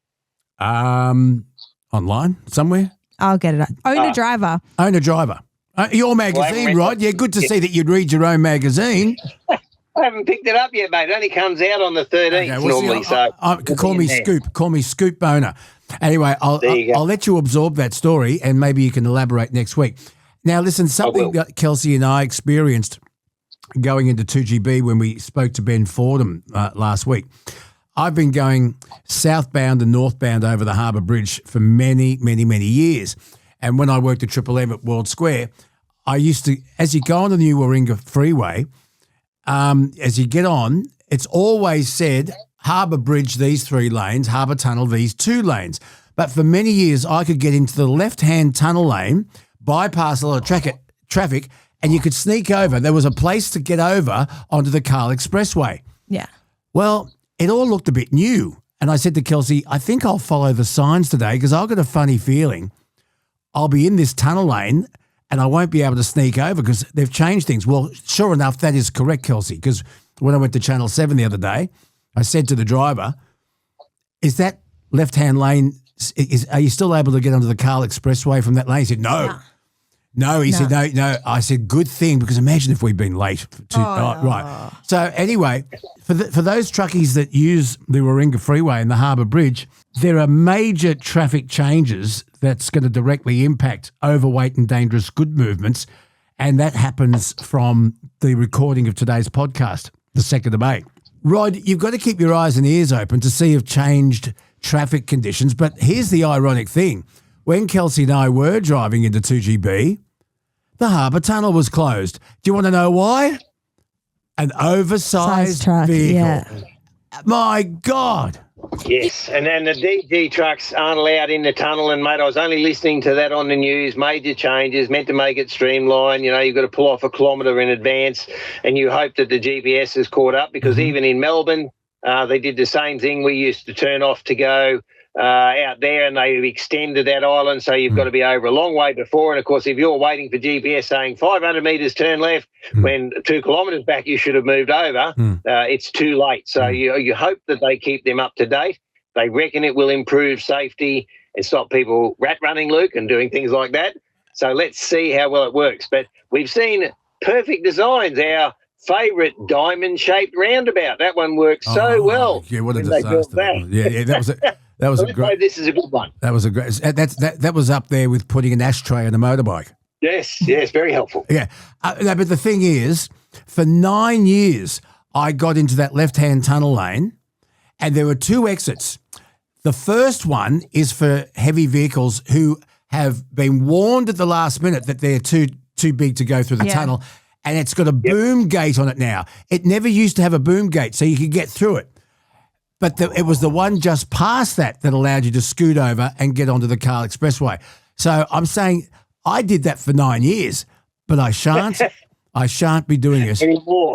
Online, somewhere. I'll get it. Owner driver. Owner driver. Your magazine, Rod. Yeah, good to see that you'd read your own magazine. I haven't picked it up yet, mate. It only comes out on the 13th normally. Call me Scoop. Call me Scoop Boner. Anyway, I'll let you absorb that story and maybe you can elaborate next week. Now, listen, something that Kelsey and I experienced going into 2GB when we spoke to Ben Fordham last week. I've been going southbound and northbound over the Harbour Bridge for many, many, many years. And when I worked at Triple M at World Square, I used to, as you go on the new Warringah Freeway, as you get on, it's always said Harbour Bridge, these 3 lanes, Harbour Tunnel, these 2 lanes. But for many years, I could get into the left-hand tunnel lane, bypass a lot of traffic, and you could sneak over. There was a place to get over onto the Carl Expressway. Yeah. Well, it all looked a bit new. And I said to Kelsey, I think I'll follow the signs today because I've got a funny feeling I'll be in this tunnel lane and I won't be able to sneak over because they've changed things. Well, sure enough, that is correct, Kelsey, because when I went to Channel 7 the other day, I said to the driver, is that left-hand lane, are you still able to get onto the Carl Expressway from that lane? He said, no. No, he said, no. I said, good thing, because imagine if we'd been late. Right. So anyway, for those truckies that use the Warringah Freeway and the Harbour Bridge, there are major traffic changes that's going to directly impact overweight and dangerous good movements, and that happens from the recording of today's podcast, the 2nd of May. Rod, you've got to keep your eyes and ears open to see if changed traffic conditions, but here's the ironic thing. When Kelsey and I were driving into 2GB, the Harbour Tunnel was closed. Do you want to know why? An oversized truck, vehicle. Yeah. My God. Yes, and then the DG trucks aren't allowed in the tunnel. And, mate, I was only listening to that on the news, major changes, meant to make it streamlined. You know, you've got to pull off a kilometre in advance and you hope that the GPS is caught up because even in Melbourne, they did the same thing. We used to turn off to go out there and they extended that island, so you've got to be over a long way before. And, of course, if you're waiting for GPS saying 500 metres turn left when 2 kilometres back you should have moved over, it's too late. So you hope that they keep them up to date. They reckon it will improve safety and stop people rat running, Luke, and doing things like that. So let's see how well it works. But we've seen perfect designs. Our favourite diamond-shaped roundabout, that one works so well. Yeah, what a disaster. Yeah, that was it. That was a great. This is a good one. That was a great. That was up there with putting an ashtray on a motorbike. Yes, very helpful. Yeah, no, but the thing is, for 9 years, I got into that left-hand tunnel lane, and there were 2 exits. The first one is for heavy vehicles who have been warned at the last minute that they're too big to go through the tunnel, and it's got a boom gate on it now. It never used to have a boom gate, so you could get through it. But it was the one just past that allowed you to scoot over and get onto the Carl Expressway. So I'm saying I did that for 9 years, but I shan't be doing it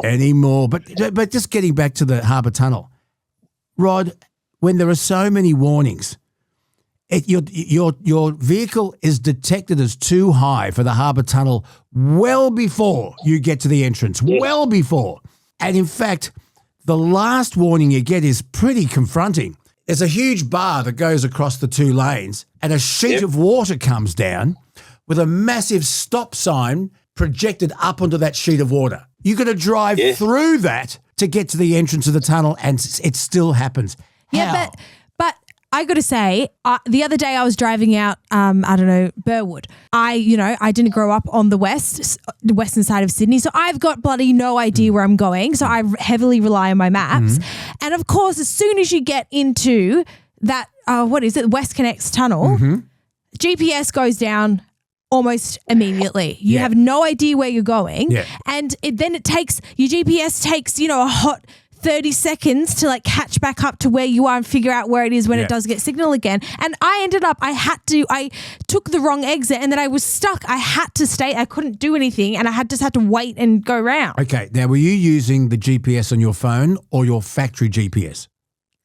anymore. But just getting back to the Harbour Tunnel, Rod, when there are so many warnings, your vehicle is detected as too high for the Harbour Tunnel well before you get to the entrance, well before. And in fact, the last warning you get is pretty confronting. There's a huge bar that goes across the 2 lanes and a sheet of water comes down with a massive stop sign projected up onto that sheet of water. You've got to drive through that to get to the entrance of the tunnel, and it still happens. Yeah, but I got to say, the other day I was driving out, Burwood. I didn't grow up on the western side of Sydney, so I've got bloody no idea where I'm going. So I heavily rely on my maps. And of course, as soon as you get into that, West Connects tunnel, GPS goes down almost immediately. You have no idea where you're going. Yeah. And your GPS takes, a hot 30 seconds to catch back up to where you are and figure out where it is when it does get signal again. And I took the wrong exit and then I was stuck. I had to stay. I couldn't do anything and I just had to wait and go around. Okay. Now, were you using the GPS on your phone or your factory GPS?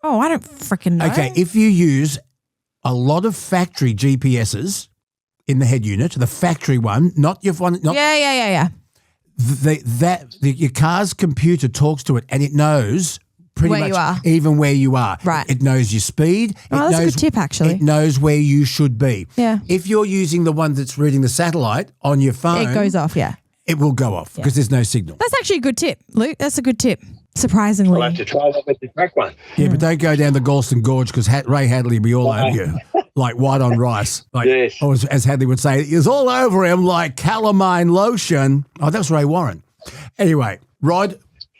Oh, I don't freaking know. Okay. If you use a lot of factory GPSs in the head unit, the factory one, not your one. Yeah. Your car's computer talks to it and it knows pretty where much you are. Even where you are. Right. It knows your speed. That's a good tip, actually. It knows where you should be. Yeah. If you're using the one that's reading the satellite on your phone, it goes off, yeah. it will go off because there's no signal. That's actually a good tip, Luke. That's a good tip. Surprisingly. I'll have to try that with the track one. Yeah, but don't go down the Galston Gorge because Ray Hadley will be all over you, like white on rice. Like, yes. Or as Hadley would say, it was all over him like calamine lotion. Oh, that was Ray Warren. Anyway, Rod,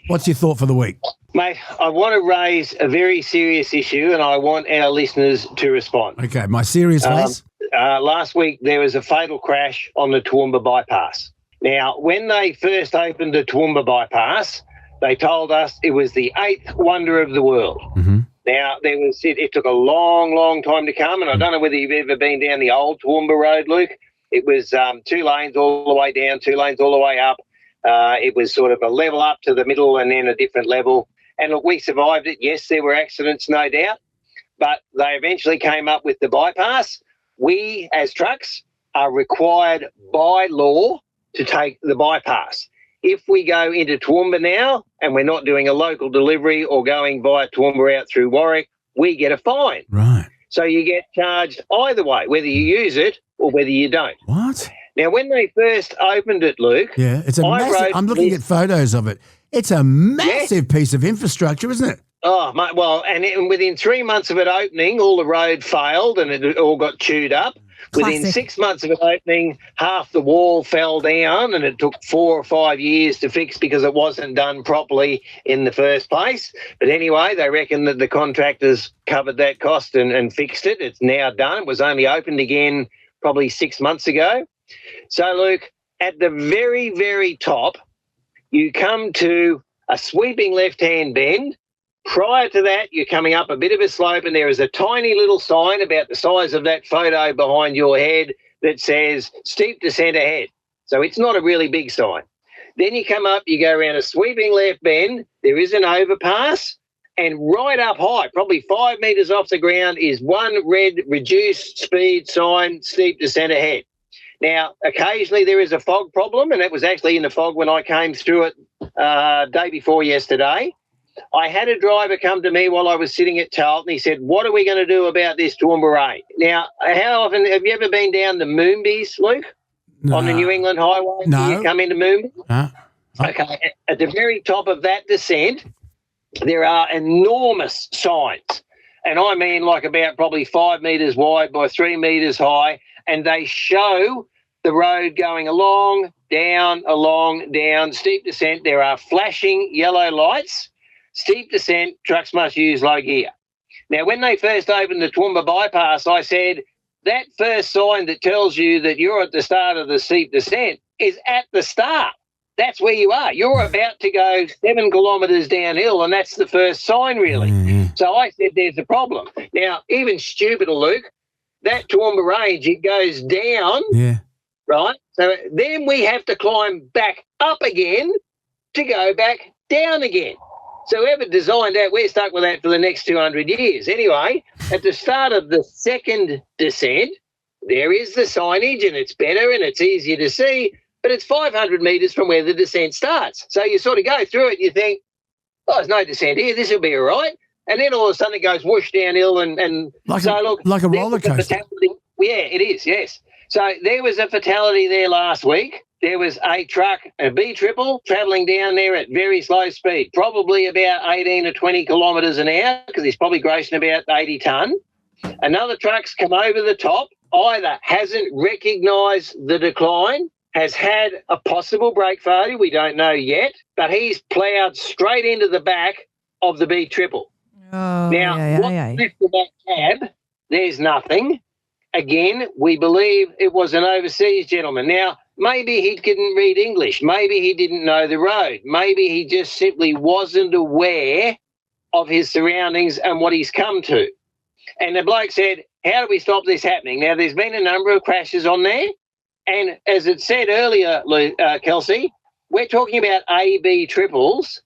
what's your thought for the week? Mate, I want to raise a very serious issue and I want our listeners to respond. Okay, my serious face? Last week there was a fatal crash on the Toowoomba bypass. Now, when they first opened the Toowoomba bypass, they told us it was the 8th wonder of the world. Mm-hmm. Now, it took a long, long time to come, and I don't know whether you've ever been down the old Toowoomba Road, Luke. It was 2 lanes all the way down, 2 lanes all the way up. It was sort of a level up to the middle and then a different level. And look, we survived it. Yes, there were accidents, no doubt, but they eventually came up with the bypass. We, as trucks, are required by law to take the bypass. If we go into Toowoomba now and we're not doing a local delivery or going via Toowoomba out through Warwick, we get a fine. Right. So you get charged either way, whether you use it or whether you don't. What? Now, when they first opened it, Luke, yeah, it's a massive. I'm looking at photos of it. It's a massive piece of infrastructure, isn't it? Oh, mate, well, and within 3 months of it opening, all the road failed and it all got chewed up. Classic. Within 6 months of it opening, half the wall fell down and it took 4 or 5 years to fix because it wasn't done properly in the first place. But anyway, they reckon that the contractors covered that cost and fixed it. It's now done. It was only opened again probably 6 months ago. So, Luke, at the very, very top, you come to a sweeping left-hand bend. Prior to that, you're coming up a bit of a slope and there is a tiny little sign about the size of that photo behind your head that says steep descent ahead. So it's not a really big sign. Then you come up, you go around a sweeping left bend, there is an overpass, and right up high, probably 5 metres off the ground, is one red reduced speed sign, steep descent ahead. Now, occasionally there is a fog problem, and it was actually in the fog when I came through it day before yesterday. I had a driver come to me while I was sitting at Talt, and he said, what are we going to do about this Toowoomba Raid? Now, how often have you ever been down the Moombies, Luke, on the New England Highway? No. You come into Moombies? No. Okay. At the very top of that descent, there are enormous signs, and I mean like about probably 5 metres wide by 3 metres high, and they show the road going along, down, steep descent. There are flashing yellow lights. Steep descent, trucks must use low gear. Now, when they first opened the Toowoomba bypass, I said, that first sign that tells you that you're at the start of the steep descent is at the start. That's where you are. You're about to go 7 kilometres downhill, and that's the first sign, really. Mm-hmm. So I said, there's a problem. Now, even stupider, Luke, that Toowoomba range, it goes down, right? So then we have to climb back up again to go back down again. So whoever designed that, we're stuck with that for the next 200 years. Anyway, at the start of the second descent, there is the signage, and it's better and it's easier to see, but it's 500 metres from where the descent starts. So you sort of go through it and you think, oh, there's no descent here, this will be all right. And then all of a sudden it goes whoosh downhill and like so look. Like a roller coaster. Yeah, it is, yes. So there was a fatality there last week. There was a truck, a B-triple, travelling down there at very slow speed, probably about 18 or 20 kilometres an hour, because he's probably grossing about 80 tonne. Another truck's come over the top, either hasn't recognised the decline, has had a possible brake failure, we don't know yet, but he's ploughed straight into the back of the B-triple. Oh, now, what's left of that cab, there's nothing. Again, we believe it was an overseas gentleman. Now, maybe he couldn't read English. Maybe he didn't know the road. Maybe he just simply wasn't aware of his surroundings and what he's come to. And the bloke said, how do we stop this happening? Now, there's been a number of crashes on there. And as it said earlier, Kelsey, we're talking about AB triples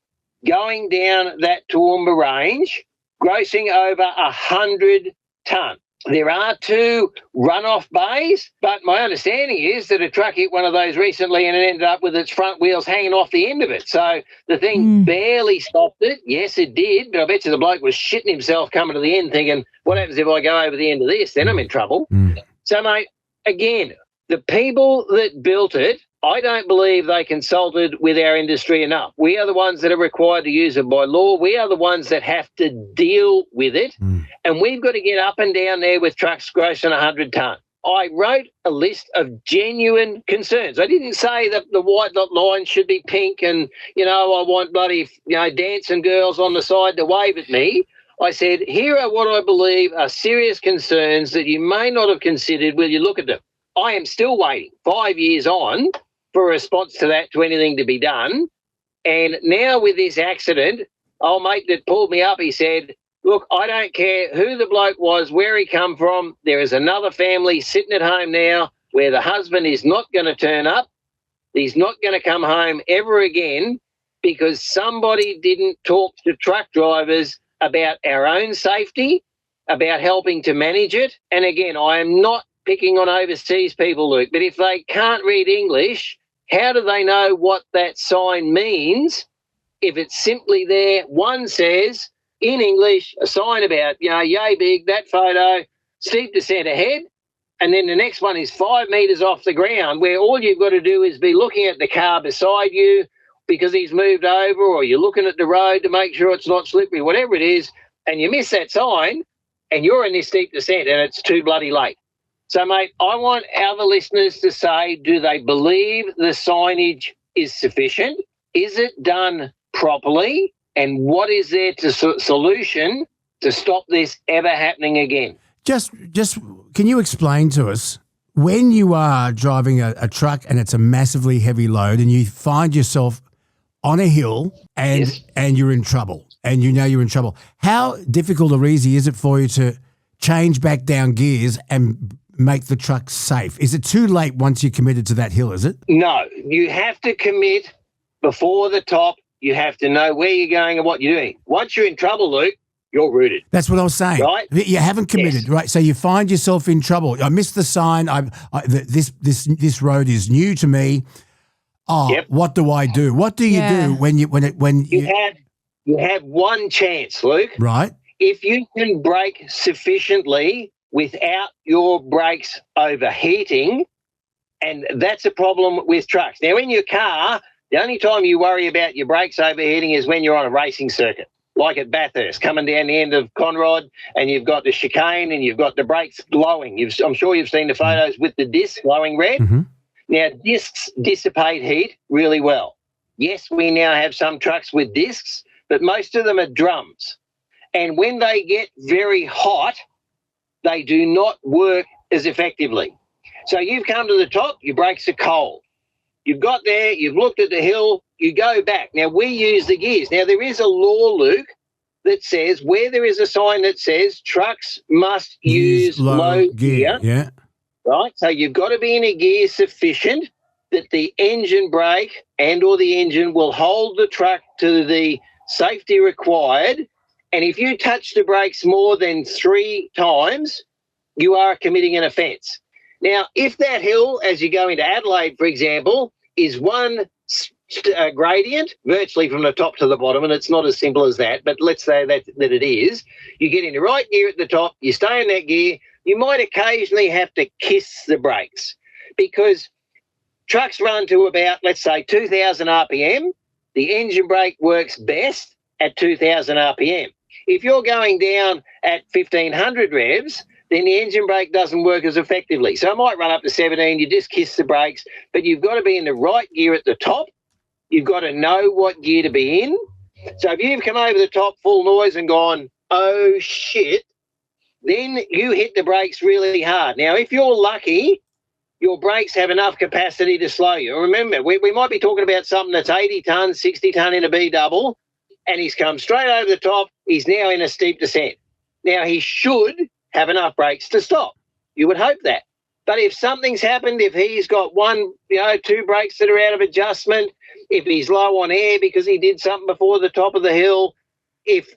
going down that Toowoomba range, grossing over 100 tonne. There are 2 runoff bays, but my understanding is that a truck hit one of those recently and it ended up with its front wheels hanging off the end of it. So the thing barely stopped it. Yes, it did, but I bet you the bloke was shitting himself coming to the end thinking, what happens if I go over the end of this? Then I'm in trouble. So, mate, again, the people that built it I don't believe they consulted with our industry enough. We are the ones that are required to use it by law. We are the ones that have to deal with it. And we've got to get up and down there with trucks grossing 100 tonne. I wrote a list of genuine concerns. I didn't say that the white dot line should be pink and, I want bloody, dancing girls on the side to wave at me. I said, here are what I believe are serious concerns that you may not have considered when you look at them. I am still waiting 5 years on for a response to that, to anything to be done. And now with this accident, old mate that pulled me up, he said, look, I don't care who the bloke was, where he come from. There is another family sitting at home now where the husband is not going to turn up. He's not going to come home ever again because somebody didn't talk to truck drivers about our own safety, about helping to manage it. And again, I am not picking on overseas people, Luke, but if they can't read English, how do they know what that sign means if it's simply there? One says in English a sign about, yay big, that photo, steep descent ahead, and then the next one is 5 metres off the ground where all you've got to do is be looking at the car beside you because he's moved over, or you're looking at the road to make sure it's not slippery, whatever it is, and you miss that sign and you're in this steep descent and it's too bloody late. So, mate, I want other listeners to say, do they believe the signage is sufficient? Is it done properly? And what is there to solution to stop this ever happening again? Just Can you explain to us, when you are driving a truck and it's a massively heavy load and you find yourself on a hill and you're in trouble and you're in trouble, how difficult or easy is it for you to change back down gears and make the truck safe? Is it too late once you're committed to that hill, is it? No, you have to commit before the top. You have to know where you're going and what you're doing. Once you're in trouble, Luke, you're rooted. That's what I was saying. Right? You haven't committed, right? So you find yourself in trouble. I missed the sign. This road is new to me. What do I do? What do you do when you have one chance, Luke? Right. If you can brake sufficiently without your brakes overheating, and that's a problem with trucks. Now, in your car, the only time you worry about your brakes overheating is when you're on a racing circuit, like at Bathurst, coming down the end of Conrod, and you've got the chicane and you've got the brakes glowing. I'm sure you've seen the photos with the discs glowing red. Mm-hmm. Now, discs dissipate heat really well. Yes, we now have some trucks with discs, but most of them are drums. And when they get very hot, they do not work as effectively. So you've come to the top, your brakes are cold. You've got there, you've looked at the hill, you go back. Now, we use the gears. Now, there is a law, Luke, that says where there is a sign that says trucks must use low gear. Yeah. Right? So you've got to be in a gear sufficient that the engine brake and or the engine will hold the truck to the safety required. And if you touch the brakes more than 3 times, you are committing an offence. Now, if that hill, as you go into Adelaide, for example, is one gradient, virtually from the top to the bottom, and it's not as simple as that, but let's say that it is, you get in the right gear at the top, you stay in that gear, you might occasionally have to kiss the brakes because trucks run to about, let's say, 2,000 RPM. The engine brake works best at 2,000 RPM. If you're going down at 1,500 revs, then the engine brake doesn't work as effectively. So it might run up to 17, you just kiss the brakes, but you've got to be in the right gear at the top. You've got to know what gear to be in. So if you've come over the top full noise and gone, oh, shit, then you hit the brakes really hard. Now, if you're lucky, your brakes have enough capacity to slow you. Remember, we might be talking about something that's 80 tonne, 60 tonne in a B-double, and he's come straight over the top. He's now in a steep descent. Now, he should have enough brakes to stop. You would hope that. But if something's happened, if he's got 2 brakes that are out of adjustment, if he's low on air because he did something before the top of the hill, if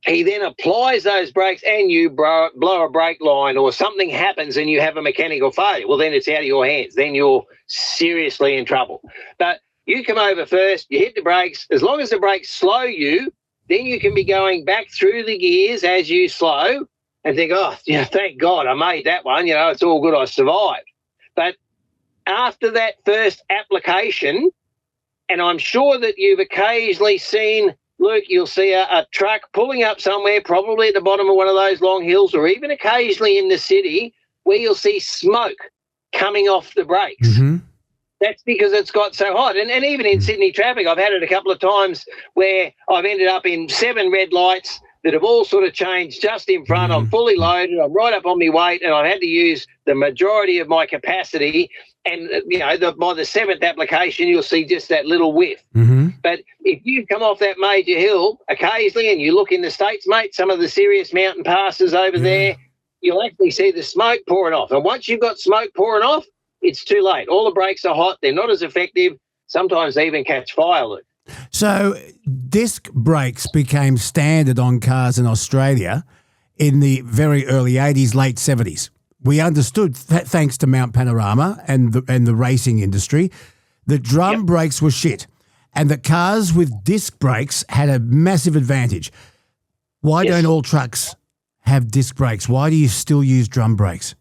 he then applies those brakes and you blow a brake line or something happens and you have a mechanical failure, well, then it's out of your hands. Then you're seriously in trouble. But you come over first, you hit the brakes. As long as the brakes slow you, then you can be going back through the gears as you slow and think, thank God I made that one. It's all good, I survived. But after that first application, and I'm sure that you've occasionally seen, Luke, you'll see a truck pulling up somewhere, probably at the bottom of one of those long hills, or even occasionally in the city, where you'll see smoke coming off the brakes. Mm-hmm. That's because it's got so hot. And even in Sydney traffic, I've had it a couple of times where I've ended up in 7 red lights that have all sort of changed just in front. I'm fully loaded. I'm right up on my weight, and I've had to use the majority of my capacity. And, by the 7th application, you'll see just that little whiff. Mm-hmm. But if you come off that major hill occasionally and you look in the States, mate, some of the serious mountain passes over there, you'll actually see the smoke pouring off. And once you've got smoke pouring off, it's too late. All the brakes are hot. They're not as effective. Sometimes they even catch fire, Luke. So disc brakes became standard on cars in Australia in the very early 80s, late 70s. We understood, thanks to Mount Panorama and the racing industry, that drum brakes were shit and that cars with disc brakes had a massive advantage. Why don't all trucks have disc brakes? Why do you still use drum brakes?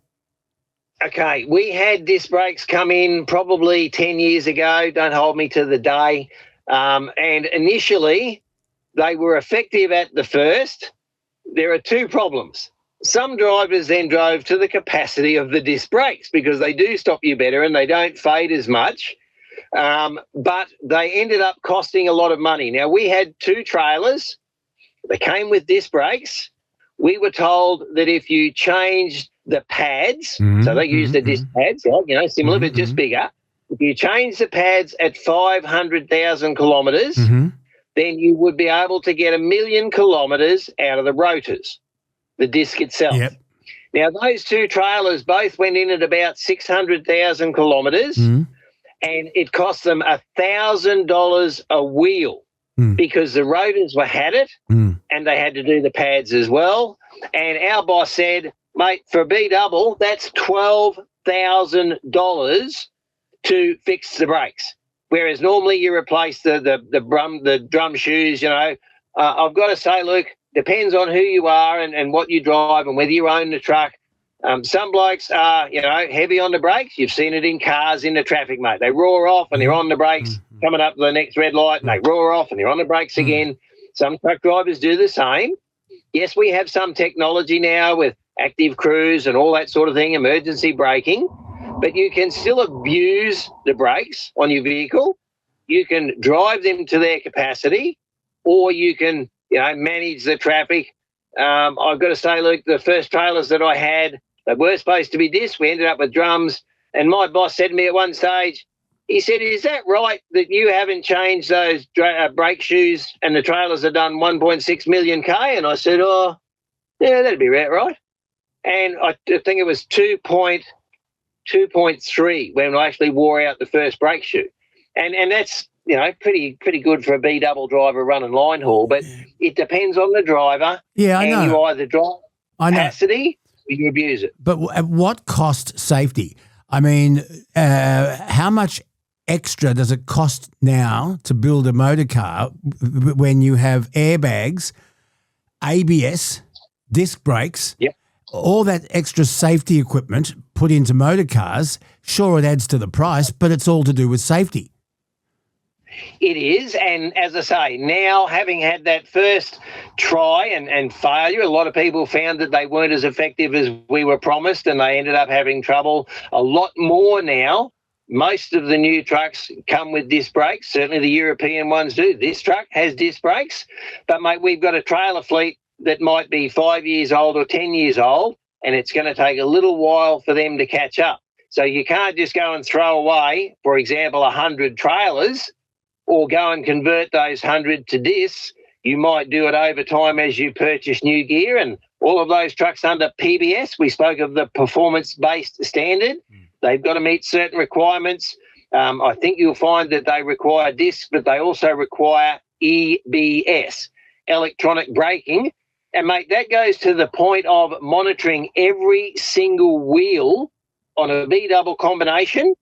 Okay, we had disc brakes come in probably 10 years ago. Don't hold me to the day. And initially, they were effective at the first. There are 2 problems. Some drivers then drove to the capacity of the disc brakes because they do stop you better and they don't fade as much. But they ended up costing a lot of money. Now, we had 2 trailers. They came with disc brakes. We were told that if you changed the pads, so they use the disc pads, similar but just bigger. If you change the pads at 500,000 kilometres, then you would be able to get 1 million kilometres out of the rotors, the disc itself. Yep. Now, those 2 trailers both went in at about 600,000 kilometres, and it cost them $1,000 a wheel because the rotors were had it and they had to do the pads as well. And our boss said, mate, for a B-double, that's $12,000 to fix the brakes. Whereas normally you replace the drum shoes, I've got to say, Luke, depends on who you are and what you drive and whether you own the truck. Some blokes are, heavy on the brakes. You've seen it in cars in the traffic, mate. They roar off and they're on the brakes, coming up to the next red light, and they roar off and they're on the brakes again. Some truck drivers do the same. Yes, we have some technology now with active cruise and all that sort of thing, emergency braking, but you can still abuse the brakes on your vehicle. You can drive them to their capacity, or you can, manage the traffic. I've got to say, Luke, the first trailers that I had, they were supposed to be disc. We ended up with drums, and my boss said to me at one stage, he said, is that right that you haven't changed those brake shoes and the trailers have done 1.6 million K? And I said, oh, yeah, that'd be right. And I think it was 2.3 when I actually wore out the first brake shoe. And that's, pretty good for a B-double driver running line haul, but it depends on the driver. Yeah, I know. And you either drive capacity or you abuse it. But at what cost safety? I mean, how much extra does it cost now to build a motor car when you have airbags, ABS, disc brakes, all that extra safety equipment put into motor cars? Sure, it adds to the price, but it's all to do with safety. It is, and as I say, now having had that first try and failure, a lot of people found that they weren't as effective as we were promised, and they ended up having trouble a lot more now. Most of the new trucks come with disc brakes. Certainly the European ones do. This truck has disc brakes, but, mate, we've got a trailer fleet that might be 5 years old or 10 years old, and it's going to take a little while for them to catch up. So you can't just go and throw away, for example, 100 trailers or go and convert those 100 to discs. You might do it over time as you purchase new gear, and all of those trucks under PBS, we spoke of the performance-based standard. They've got to meet certain requirements. I think you'll find that they require discs, but they also require EBS, electronic braking. And, mate, that goes to the point of monitoring every single wheel on a B-double combination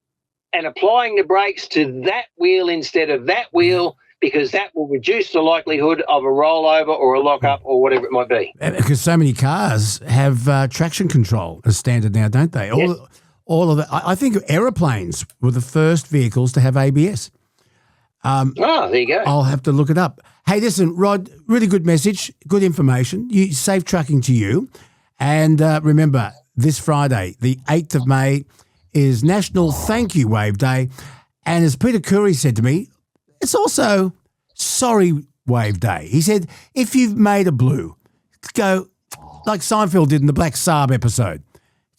and applying the brakes to that wheel instead of that wheel, because that will reduce the likelihood of a rollover or a lock-up or whatever it might be. Because so many cars have traction control as standard now, don't they? all of it. I think aeroplanes were the first vehicles to have ABS. There you go. I'll have to look it up. Hey, listen, Rod, really good message, good information. Safe trucking to you. And remember, this Friday, the 8th of May, is National Thank You Wave Day. And as Peter Curry said to me, it's also Sorry Wave Day. He said, if you've made a blue, go like Seinfeld did in the Black Saab episode.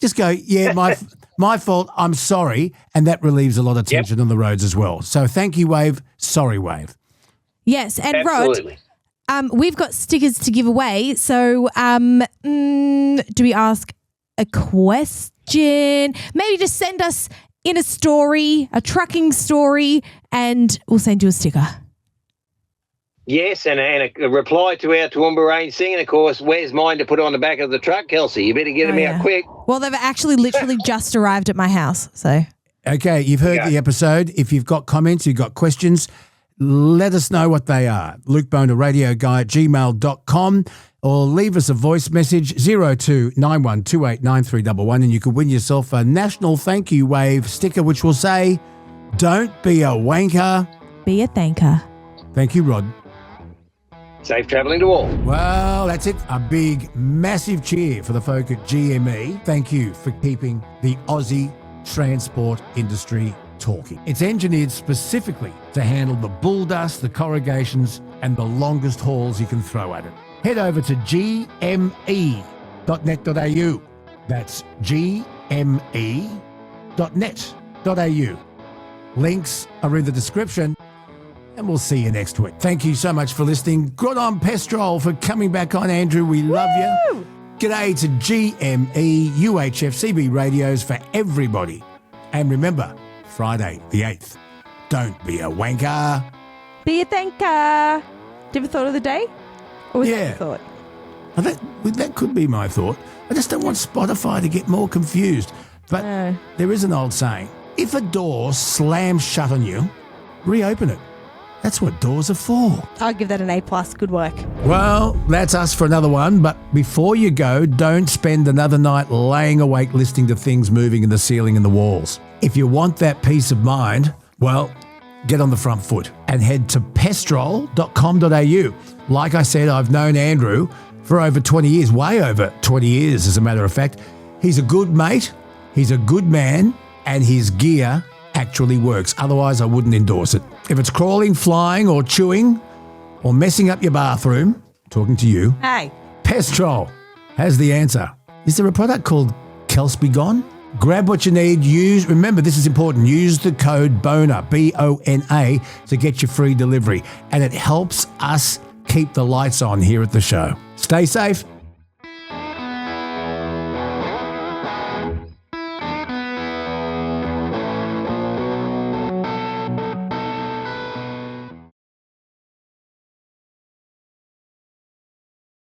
Just go, yeah, my fault, I'm sorry. And that relieves a lot of tension on the roads as well. So thank you, wave, sorry, wave. Yes, and Absolutely. Rod, we've got stickers to give away. So do we ask a question? Maybe just send us in a story, a trucking story, and we'll send you a sticker. Yes, and a reply to our Toowoomba Range thing. And, of course, where's mine to put on the back of the truck, Kelsey? You better get them out quick. Well, they've actually literally just arrived at my house, so. Okay, you've heard the episode. If you've got comments, you've got questions, let us know what they are. LukeBonerRadioGuy@gmail.com or leave us a voice message 0291289311 and you could win yourself a National Thank You Wave sticker which will say, don't be a wanker. Be a thanker. Thank you, Rod. Safe travelling to all. Well, that's it. A big, massive cheer for the folk at GME. Thank you for keeping the Aussie transport industry talking. It's engineered specifically to handle the bull dust, the corrugations, and the longest hauls you can throw at it. Head over to gme.net.au. That's gme.net.au. Links are in the description. And we'll see you next week. Thank you so much for listening. Good on Pestrol for coming back on, Andrew. We love you. G'day to GME, UHF, CB radios for everybody. And remember, Friday the 8th, don't be a wanker. Be a thanker. Do you have a thought of the day? Or was that your thought? That could be my thought. I just don't want Spotify to get more confused. But there is an old saying. If a door slams shut on you, reopen it. That's what doors are for. I'll give that an A+. Good work. Well, that's us for another one. But before you go, don't spend another night laying awake listening to things moving in the ceiling and the walls. If you want that peace of mind, well, get on the front foot and head to pestrol.com.au. Like I said, I've known Andrew for over 20 years, way over 20 years, as a matter of fact. He's a good mate, he's a good man, and his gear actually works. Otherwise, I wouldn't endorse it. If it's crawling, flying, or chewing, or messing up your bathroom, talking to you, hey, Pestrol has the answer. Is there a product called Kelsey Gone? Grab what you need. Remember, this is important. Use the code BONA, BONA, to get your free delivery. And it helps us keep the lights on here at the show. Stay safe.